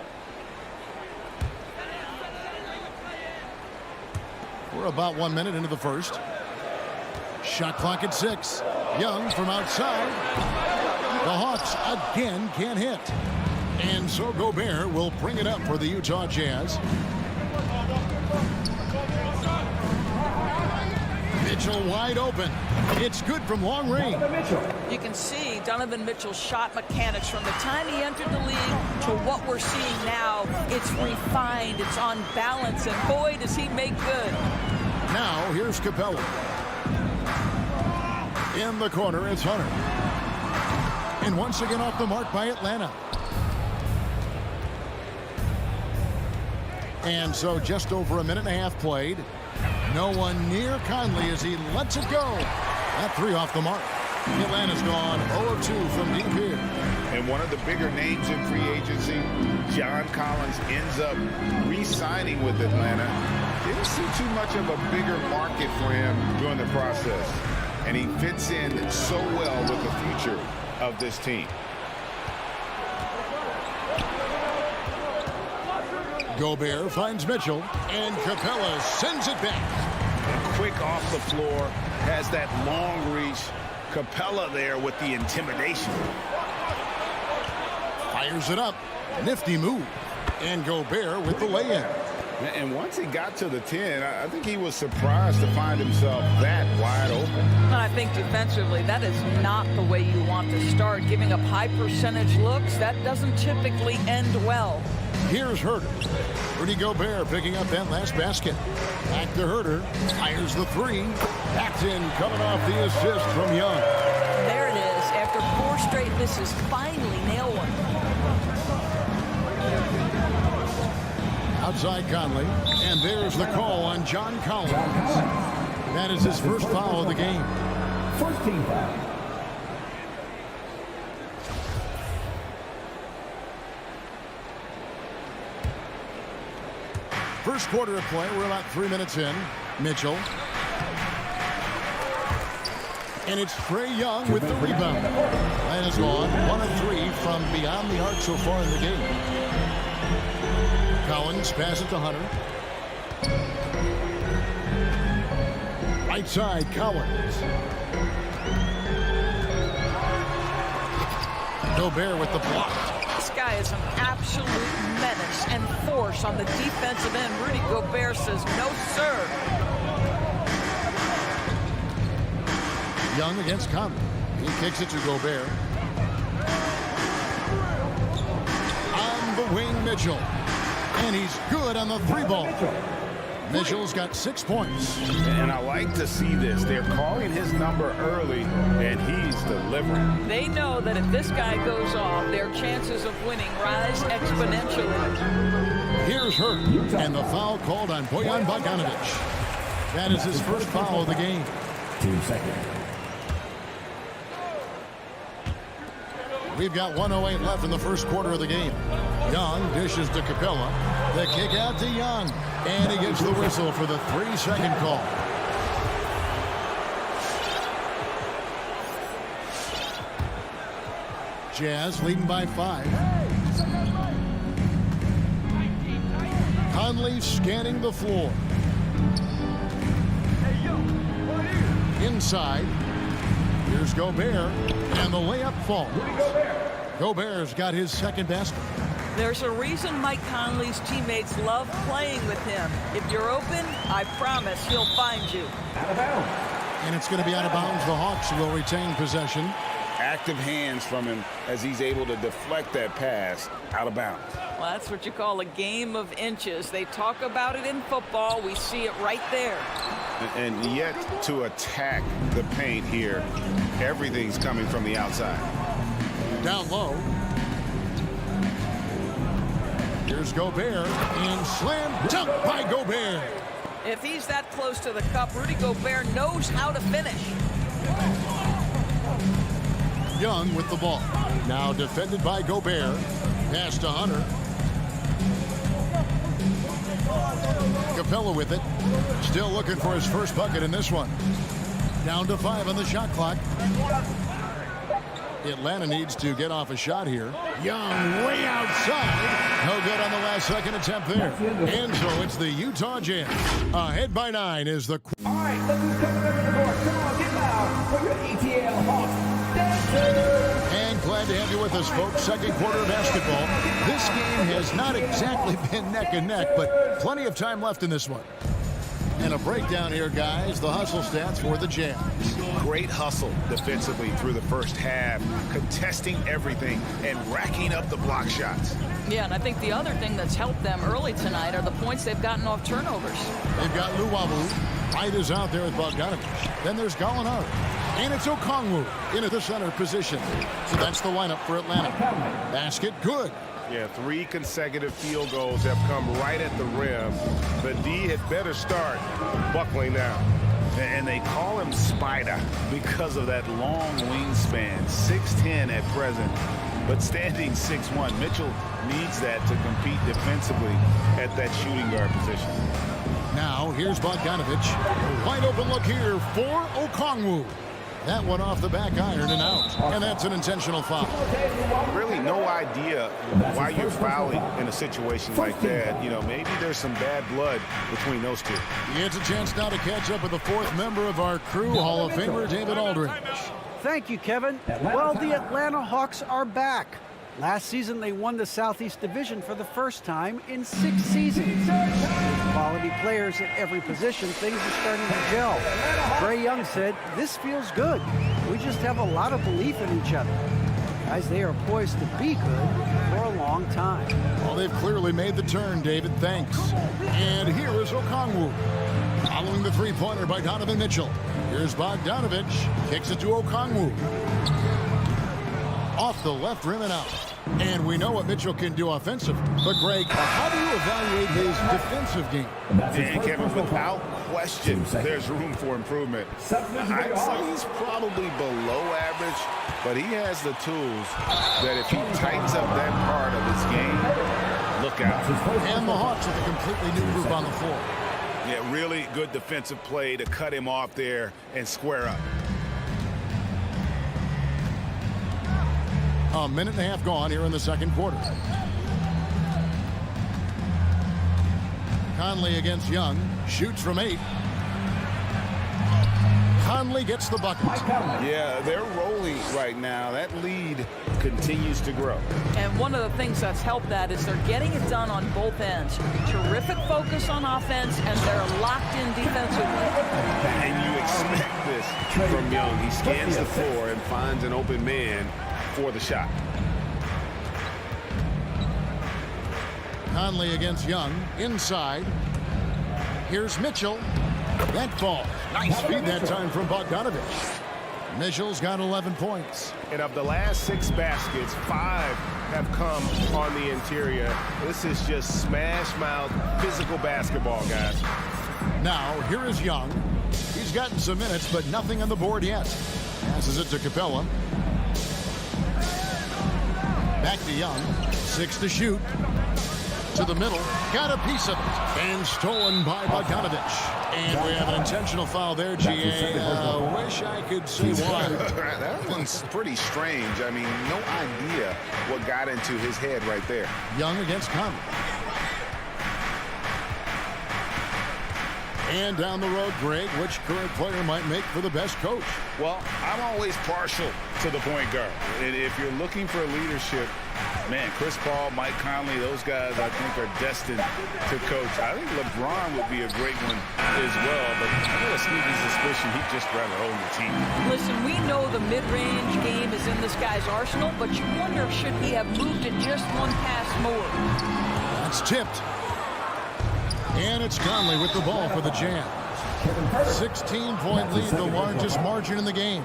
We're about 1 minute into the first. Shot clock at 6. Young from outside. The Hawks again can't hit. And so Gobert will bring it up for the Utah Jazz. Mitchell wide open. It's good from long range. You can see Donovan Mitchell's shot mechanics from the time he entered the league to what we're seeing now. It's refined, it's on balance, and boy, does he make good. Now here's Capella. In the corner, it's Hunter. And once again off the mark by Atlanta. And so just over a minute and a half played. No one near Conley as he lets it go. That 3 off the mark. Atlanta's gone 0-2 from deep here. And one of the bigger names in free agency, John Collins, ends up re-signing with Atlanta. Didn't see too much of a bigger market for him during the process. And he fits in so well with the future of this team. Gobert finds Mitchell, and Capella sends it back. Quick off the floor, has that long reach. Capella there with the intimidation. Fires it up. Nifty move. And Gobert with the lay-in. And once he got to the 10, I think he was surprised to find himself that wide open. And I think defensively, that is not the way you want to start. Giving up high percentage looks, that doesn't typically end well. Here's Herter. Rudy Gobert picking up that last basket. Back to Herter. Fires the 3. Backed in, coming off the assist from Young. There it is. After 4 straight misses, finally nail one. Outside Conley. And there's the call on John Collins. That is his first foul of the game. First team foul. First quarter of play. We're about 3 minutes in. Mitchell. And it's Trae Young with the rebound. Atlanta's gone 1 of 3 from beyond the arc so far in the game. Collins passes to Hunter. Right side, Collins. Gobert with the block. This guy is an absolute menace and force on the defensive end. Rudy Gobert says, no, sir. Young against Conley. He kicks it to Gobert. On the wing, Mitchell. And he's good on the 3-ball. Mitchell's got 6 points. And I like to see this. They're calling his number early, and he's delivering. They know that if this guy goes off, their chances of winning rise exponentially. Here's Hurt, and the foul called on Bojan Bogdanovich. That is his first foul of the game. 2 seconds. We've got 1:08 left in the first quarter of the game. Young dishes to Capella. The kick out to Young. And he gets the whistle for the 3-second call. Jazz leading by 5. Conley scanning the floor. Inside. Here's Gobert, and the layup falls. Gobert's got his second basket. There's a reason Mike Conley's teammates love playing with him. If you're open, I promise he'll find you. And it's going to be out of bounds. The Hawks will retain possession. Active hands from him as he's able to deflect that pass out of bounds. Well, that's what you call a game of inches. They talk about it in football. We see it right there. And yet to attack the paint here, everything's coming from the outside. Down low. Here's Gobert, and slam dunk by Gobert. If he's that close to the cup, Rudy Gobert knows how to finish. Young with the ball. Now defended by Gobert. Pass to Hunter. Capella with it. Still looking for his first bucket in this one. Down to 5 on the shot clock. Atlanta needs to get off a shot here. Young way outside. No good on the last second attempt there. And so it's the Utah Jazz. Ahead by 9 is the... All right, look who's coming over the board. Come on, get loud for your ETL Hawks. And glad to have you with us, folks. Second quarter basketball. This game has not exactly been neck and neck, but plenty of time left in this one. And a breakdown here, guys. The hustle stats for the Jazz. Great hustle defensively through the first half, contesting everything and racking up the block shots. Yeah, and I think the other thing that's helped them early tonight are the points they've gotten off turnovers. They've got Luwawu. White is out there with Bogdanovich. Then there's Gallinari. And it's Okongwu into the center position. So that's the lineup for Atlanta. Basket good. Yeah, 3 consecutive field goals have come right at the rim. The D had better start buckling down. And they call him Spider because of that long wingspan, 6'10" at present, but standing 6'1". Mitchell needs that to compete defensively at that shooting guard position. Now, here's Bogdanovich. Wide open look here for Okongwu. That one off the back iron and out. And that's an intentional foul. Really no idea why you're fouling in a situation like that. You know, maybe there's some bad blood between those two. It's a chance now to catch up with the 4th member of our crew, Hall of Famer David Aldridge. Thank you, Kevin. Well, the Atlanta Hawks are back. Last season, they won the Southeast Division for the first time in 6 seasons. With quality players at every position, things are starting to gel. Trae Young said, "This feels good. We just have a lot of belief in each other." Guys, they are poised to be good for a long time. Well, they've clearly made the turn, David. Thanks. And here is Okongwu. Following the three-pointer by Donovan Mitchell. Here's Bogdanovich. Kicks it to Okongwu. Off the left rim and out. And we know what Mitchell can do offensively. But, Greg, how do you evaluate his defensive game? And Kevin, without question, there's room for improvement. I'd say he's probably below average, but he has the tools that if he tightens up that part of his game, look out. And the Hawks with a completely new group on the floor. Yeah, really good defensive play to cut him off there and square up. A minute and a half gone here in the second quarter. Conley against Young. Shoots from 8. Conley gets the bucket. Yeah, they're rolling right now. That lead continues to grow. And one of the things that's helped that is they're getting it done on both ends. Terrific focus on offense, and they're locked in defensively. And you expect this from Young. He scans the floor and finds an open man for the shot. Conley against Young. Inside. Here's Mitchell. That ball. Nice feed that time from Bogdanovich. Mitchell's got 11 points. And of the last 6 baskets, 5 have come on the interior. This is just smash mouth physical basketball, guys. Now, here is Young. He's gotten some minutes, but nothing on the board yet. Passes it to Capella. Back to Young. 6 to shoot. to the middle, got a piece of it, and stolen by Bogdanovich. And we have an intentional foul there, GA. Wish I could see why. That one's pretty strange. I mean, no idea what got into his head right there. Young against Conley. And down the road, Greg, which current player might make for the best coach? Well, I'm always partial to the point guard. And if you're looking for leadership, man, Chris Paul, Mike Conley, those guys I think are destined to coach. I think LeBron would be a great one as well, but I have a sneaky suspicion he'd just rather own the team. Listen, we know the mid-range game is in this guy's arsenal, but you wonder should he have moved it just one pass more. That's tipped. And it's Conley with the ball for the Jam. 16-point lead, the largest margin in the game.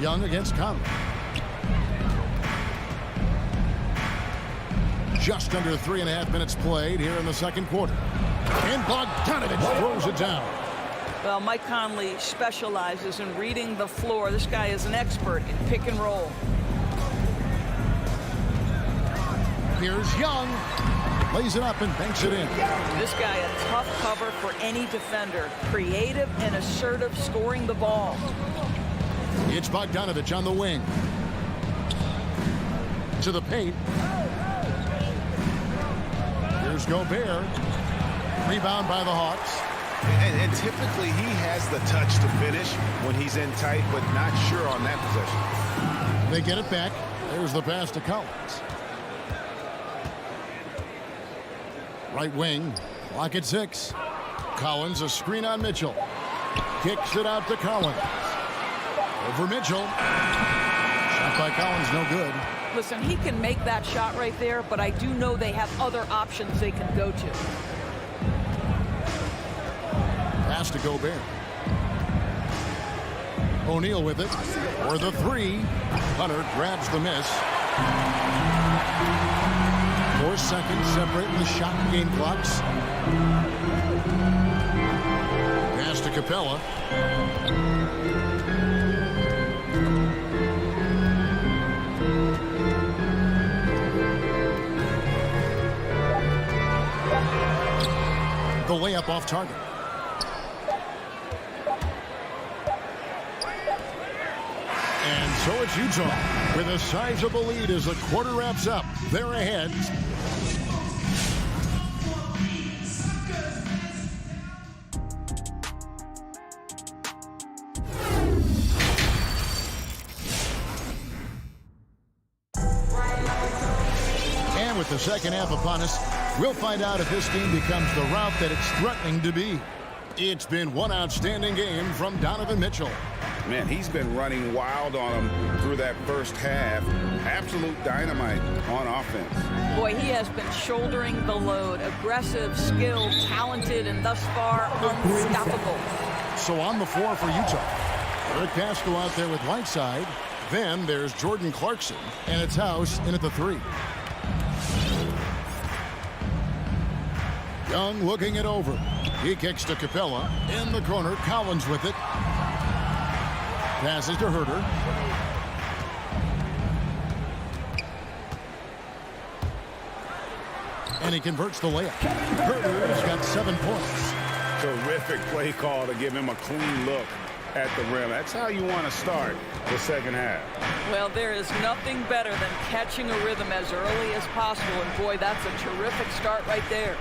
Young against Conley. Just under 3.5 minutes played here in the second quarter. And Bogdanovich throws it down. Well, Mike Conley specializes in reading the floor. This guy is an expert in pick and roll. Here's Young. Lays it up and banks it in. This guy a tough cover for any defender. Creative and assertive scoring the ball. It's Bogdanovich on the wing. To the paint. Here's Gobert. Rebound by the Hawks. And typically he has the touch to finish when he's in tight, but not sure on that possession. They get it back. There's the pass to Collins. Right wing, clock at 6. Collins, a screen on Mitchell. Kicks it out to Collins. Over Mitchell. Shot by Collins, no good. Listen, he can make that shot right there, but I do know they have other options they can go to. Pass to Gobert. O'Neal with it. For the 3. Hunter grabs the miss. 4 seconds separating the shot and game clocks. Pass to Capella. The layup off target. And so it's Utah with a sizable lead as the quarter wraps up. They're ahead. And with the second half upon us, we'll find out if this team becomes the route that it's threatening to be. It's been one outstanding game from Donovan Mitchell. Man, he's been running wild on him through that first half. Absolute dynamite on offense. Boy, he has been shouldering the load. Aggressive, skilled, talented, and thus far unstoppable. So on the floor for Utah. Eric Pascal out there with Whiteside. Then there's Jordan Clarkson, and it's House in at the 3. Young looking it over. He kicks to Capella. In the corner, Collins with it. Passes to Herter. And he converts the layup. Herter's got 7 points. Terrific play call to give him a clean look at the rim. That's how you want to start the second half. Well, there is nothing better than catching a rhythm as early as possible. And boy, that's a terrific start right there.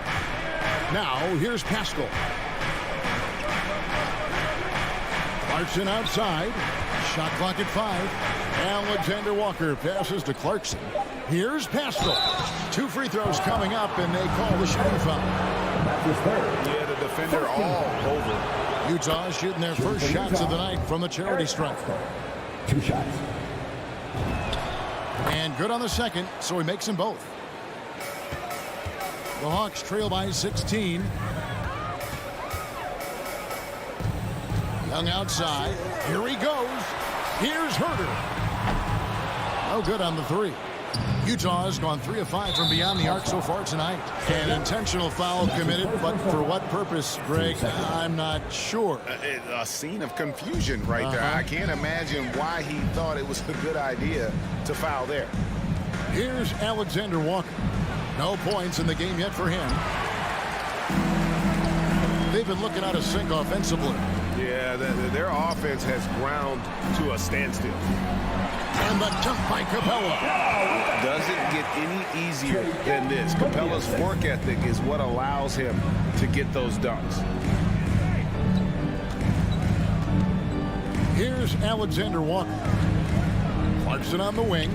Now, here's Pascal. Clarkson outside. Shot clock at 5. Alexander Walker passes to Clarkson. Here's Pascal. 2 free throws coming up, and they call the shooting foul. Yeah, the defender all over. Utah shooting their first shots of the night from the charity stripe. 2 shots. And good on the second, so he makes them both. The Hawks trail by 16. Young outside. Here he goes. Here's Herter. No good on the 3. Utah has gone 3 of 5 from beyond the arc so far tonight. An intentional foul committed, but for what purpose, Greg? I'm not sure. A scene of confusion right there. I can't imagine why he thought it was a good idea to foul there. Here's Alexander Walker. No points in the game yet for him. They've been looking out of sync offensively. Yeah, their offense has ground to a standstill. And the jump by Capella. Doesn't get any easier than this. Capella's work ethic is what allows him to get those dunks. Here's Alexander Walker. Clarkson on the wing.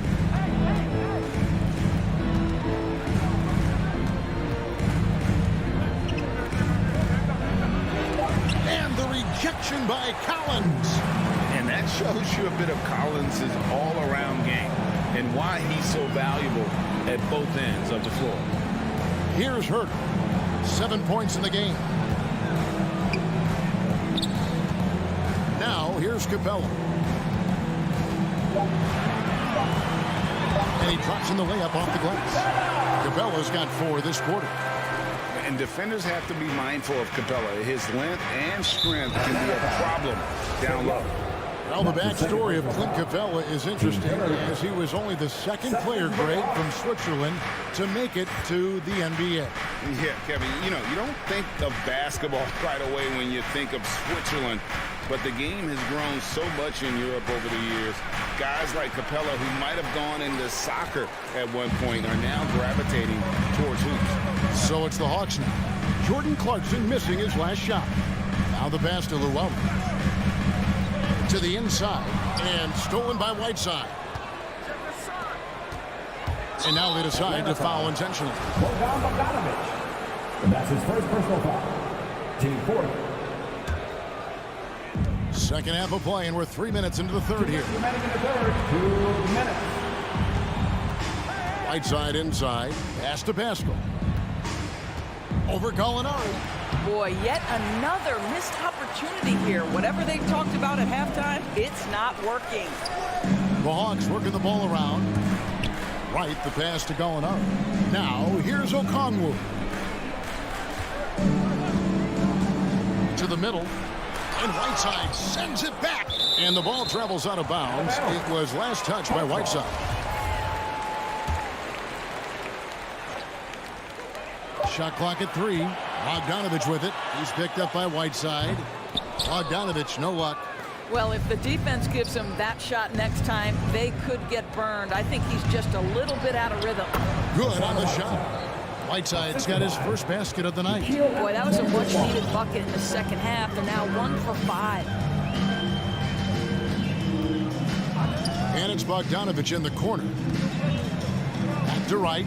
And the rejection by Collins. And that shows you a bit of Collins' all-around game and why he's so valuable at both ends of the floor. Here's Hurt. 7 points in the game. Now, here's Capella. And he drops in the layup off the glass. Capella's got 4 this quarter. And defenders have to be mindful of Capella. His length and strength can be a problem down low. Well, the backstory of Clint Capella is interesting, as he was only the second player, Greg, from Switzerland to make it to the NBA. Yeah, Kevin, you don't think of basketball right away when you think of Switzerland, but the game has grown so much in Europe over the years. Guys like Capella, who might have gone into soccer at one point, are now gravitating towards hoops. So it's the Hawks now. Jordan Clarkson missing his last shot. Now the pass to Llewellyn. To the inside, and stolen by Whiteside. And now they decide to foul intentionally. And that's his first personal foul. Team fourth. Second half of play, and we're 3 minutes into the third here. 2 minutes in the third. 2 minutes. Whiteside inside. Pass to Pascal. Over Gallinari. Boy, yet another missed opportunity here. Whatever they talked about at halftime, it's not working. The Hawks working the ball around. Right, the pass to Gallinari. Now, here's Okongwu. To the middle. And Whiteside sends it back. And the ball travels out of bounds. It was last touched by Whiteside. Shot clock at 3. Bogdanovich with it. He's picked up by Whiteside. Bogdanovich, no luck. Well, if the defense gives him that shot next time, they could get burned. I think he's just a little bit out of rhythm. Good on the shot. Whiteside's got his first basket of the night. Boy, that was a much-needed bucket in the second half. They're now 1 for 5. And it's Bogdanovich in the corner. Back to right.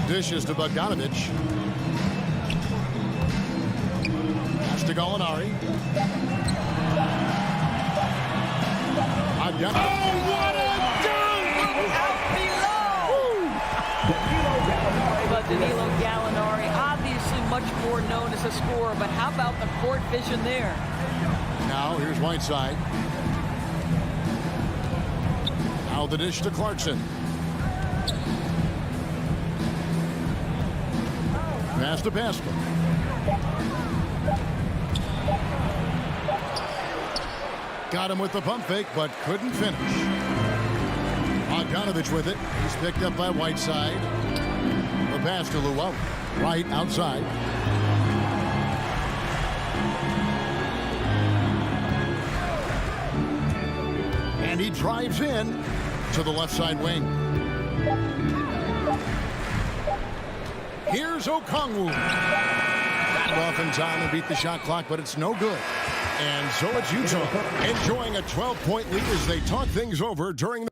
Dishes to Bogdanovich. Pass to Gallinari. Bogdanovich. Oh, what a dunk! Out below! But Danilo Gallinari, obviously much more known as a scorer, but how about the court vision there? Now, here's Whiteside. Now the dish to Clarkson. Pass to Pascal. Got him with the pump fake, but couldn't finish. Bogdanovich with it. He's picked up by Whiteside. The pass to Llewellyn. Right outside. And he drives in to the left side wing. Here's Okongwu. Got it off in time and beat the shot clock, but it's no good. And so it's Utah enjoying a 12-point lead as they talk things over during the...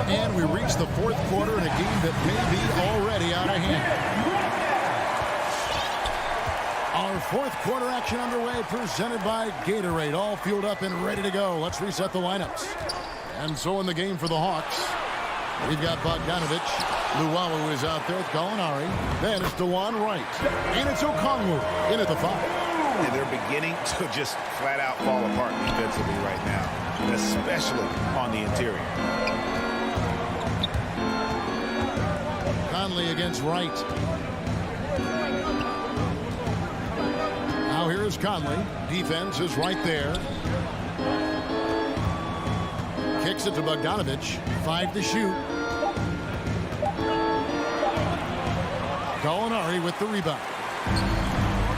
And we reach the fourth quarter in a game that may be already out of hand. Our fourth quarter action underway, presented by Gatorade. All fueled up and ready to go. Let's reset the lineups. And so in the game for the Hawks, we've got Bogdanovich. Luwawu is out there with Gallinari. Then it's DeJuan Wright. And it's Okongwu in at the 5. And they're beginning to just flat out fall apart defensively right now. especially on the interior. Conley against Wright. Now here is Conley. Defense is right there. Kicks it to Bogdanovich. 5 to shoot. Gallinari with the rebound.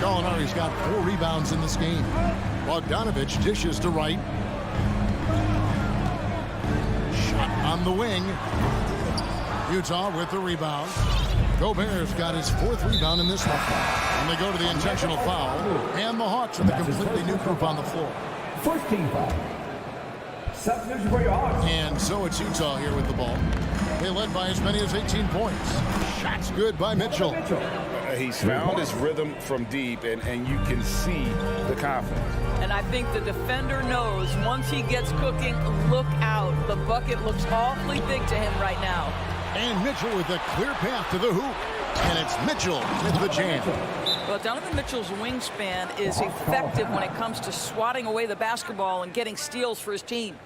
Gallinari's got 4 rebounds in this game. Bogdanovich dishes to Wright. Shot on the wing. Utah with the rebound. Gobert's got his 4th rebound in this one. And they go to the intentional foul. And the Hawks with a completely new group on the floor. First team foul. Substitution for your Hawks. And so it's Utah here with the ball. They led by as many as 18 points. Shots good by Mitchell. He's found his rhythm from deep, and you can see the confidence. And I think the defender knows once he gets cooking, look out. The bucket looks awfully big to him right now. And Mitchell with a clear path to the hoop. And it's Mitchell with the jam. Well, Donovan Mitchell's wingspan is effective when it comes to swatting away the basketball and getting steals for his team.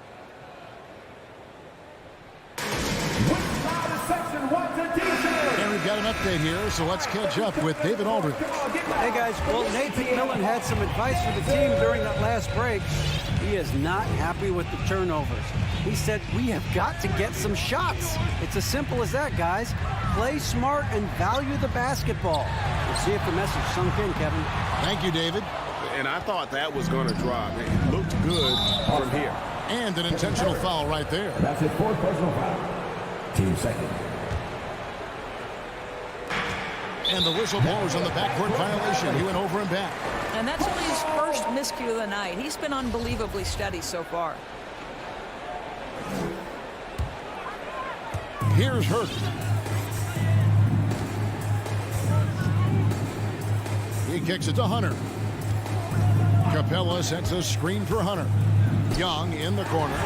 And we've got an update here, so let's catch up with David Aldridge. Hey, guys. Well, Nate McMillan had some advice for the team during that last break. He is not happy with the turnovers. He said, we have got to get some shots. It's as simple as that, guys. Play smart and value the basketball. We'll see if the message sunk in, Kevin. Thank you, David. And I thought that was going to drop. It looked good from here. And an intentional foul right there. That's his 4th personal foul. Team second. And the whistle blows on the backcourt violation. He went over and back. And that's only his first miscue of the night. He's been unbelievably steady so far. Here's Hurt. He kicks it to Hunter. Capella sets a screen for Hunter. Young in the corner.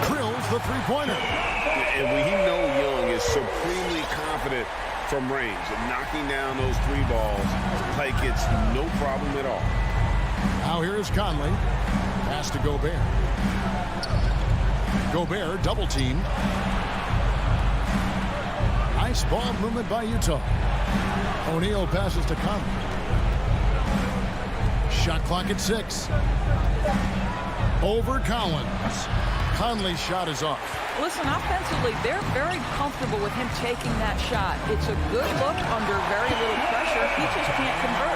Drills the three-pointer. And we know Young is supremely confident from range and knocking down those 3 balls like it's no problem at all. Now here's Conley. Pass to Gobert. Gobert double teamed. Nice ball movement by Utah. O'Neal passes to Conley. Shot clock at 6. Over Collins. Conley's shot is off. Listen, offensively, they're very comfortable with him taking that shot. It's a good look under very little pressure. He just can't convert.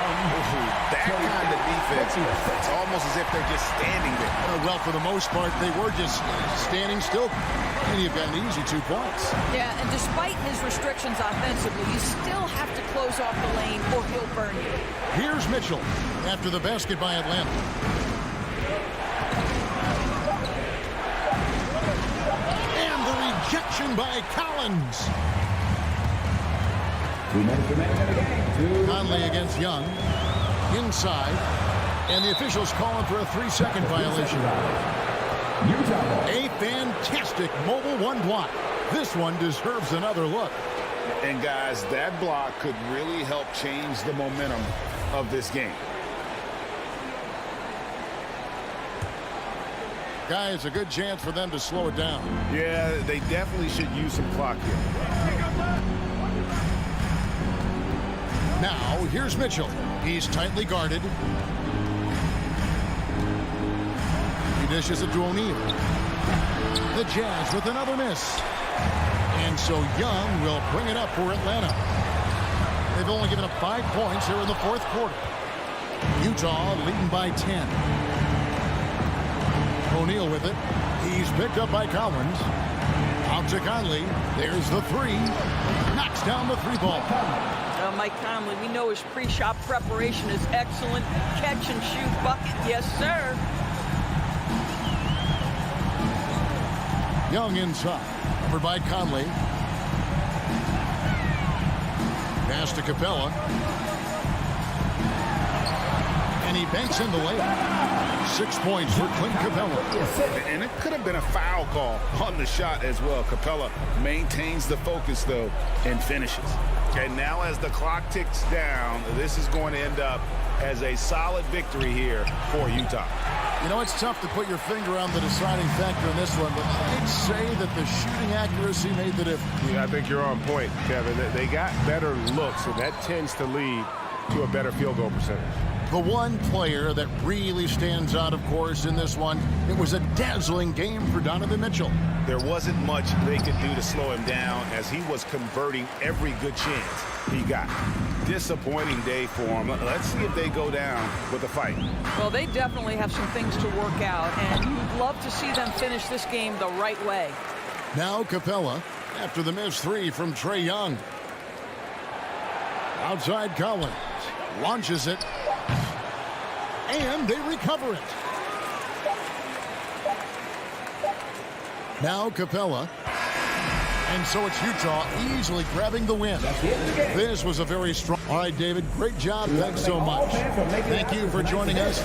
That kind of defense, it's almost as if they're just standing there. Well, for the most part, they were just standing still. And you've got an easy 2 points. Yeah, and despite his restrictions offensively, you still have to close off the lane or he'll burn you. Here's Mitchell after the basket by Atlanta. And the rejection by Collins. 2 minutes remaining in the game. Conley against Young. Inside. And the officials calling for a 3-second violation. A fantastic mobile 1 block. This one deserves another look. And guys, that block could really help change the momentum of this game. Guys, a good chance for them to slow it down. Yeah, they definitely should use some clock here. Now, here's Mitchell. He's tightly guarded. He dishes it to O'Neal. The Jazz with another miss. And so Young will bring it up for Atlanta. They've only given up 5 points here in the 4th quarter. Utah leading by 10. O'Neal with it. He's picked up by Collins. Out to Conley. There's the 3. Knocks down the 3-ball. Mike Conley, we know his pre-shot preparation is excellent. Catch and shoot bucket, yes, sir. Young inside. Covered by Conley. Pass to Capella. And he banks in the layup. 6 points for Clint Capella. And it could have been a foul call on the shot as well. Capella maintains the focus, though, and finishes. Okay, now as the clock ticks down, this is going to end up as a solid victory here for Utah. You know, it's tough to put your finger on the deciding factor in this one, but I'd say that the shooting accuracy made the difference. Yeah, I think you're on point, Kevin. They got better looks, and that tends to lead to a better field goal percentage. The one player that really stands out, of course, in this one, it was a dazzling game for Donovan Mitchell. There wasn't much they could do to slow him down as he was converting every good chance he got. Disappointing day for him. Let's see if they go down with a fight. Well, they definitely have some things to work out, and you'd love to see them finish this game the right way. Now Capella after the missed three from Trae Young. Outside Collins. Launches it. And they recover it. Now Capella. And so it's Utah easily grabbing the win. This was a very strong... All right, David, great job. Thanks so much. Thank you for joining us.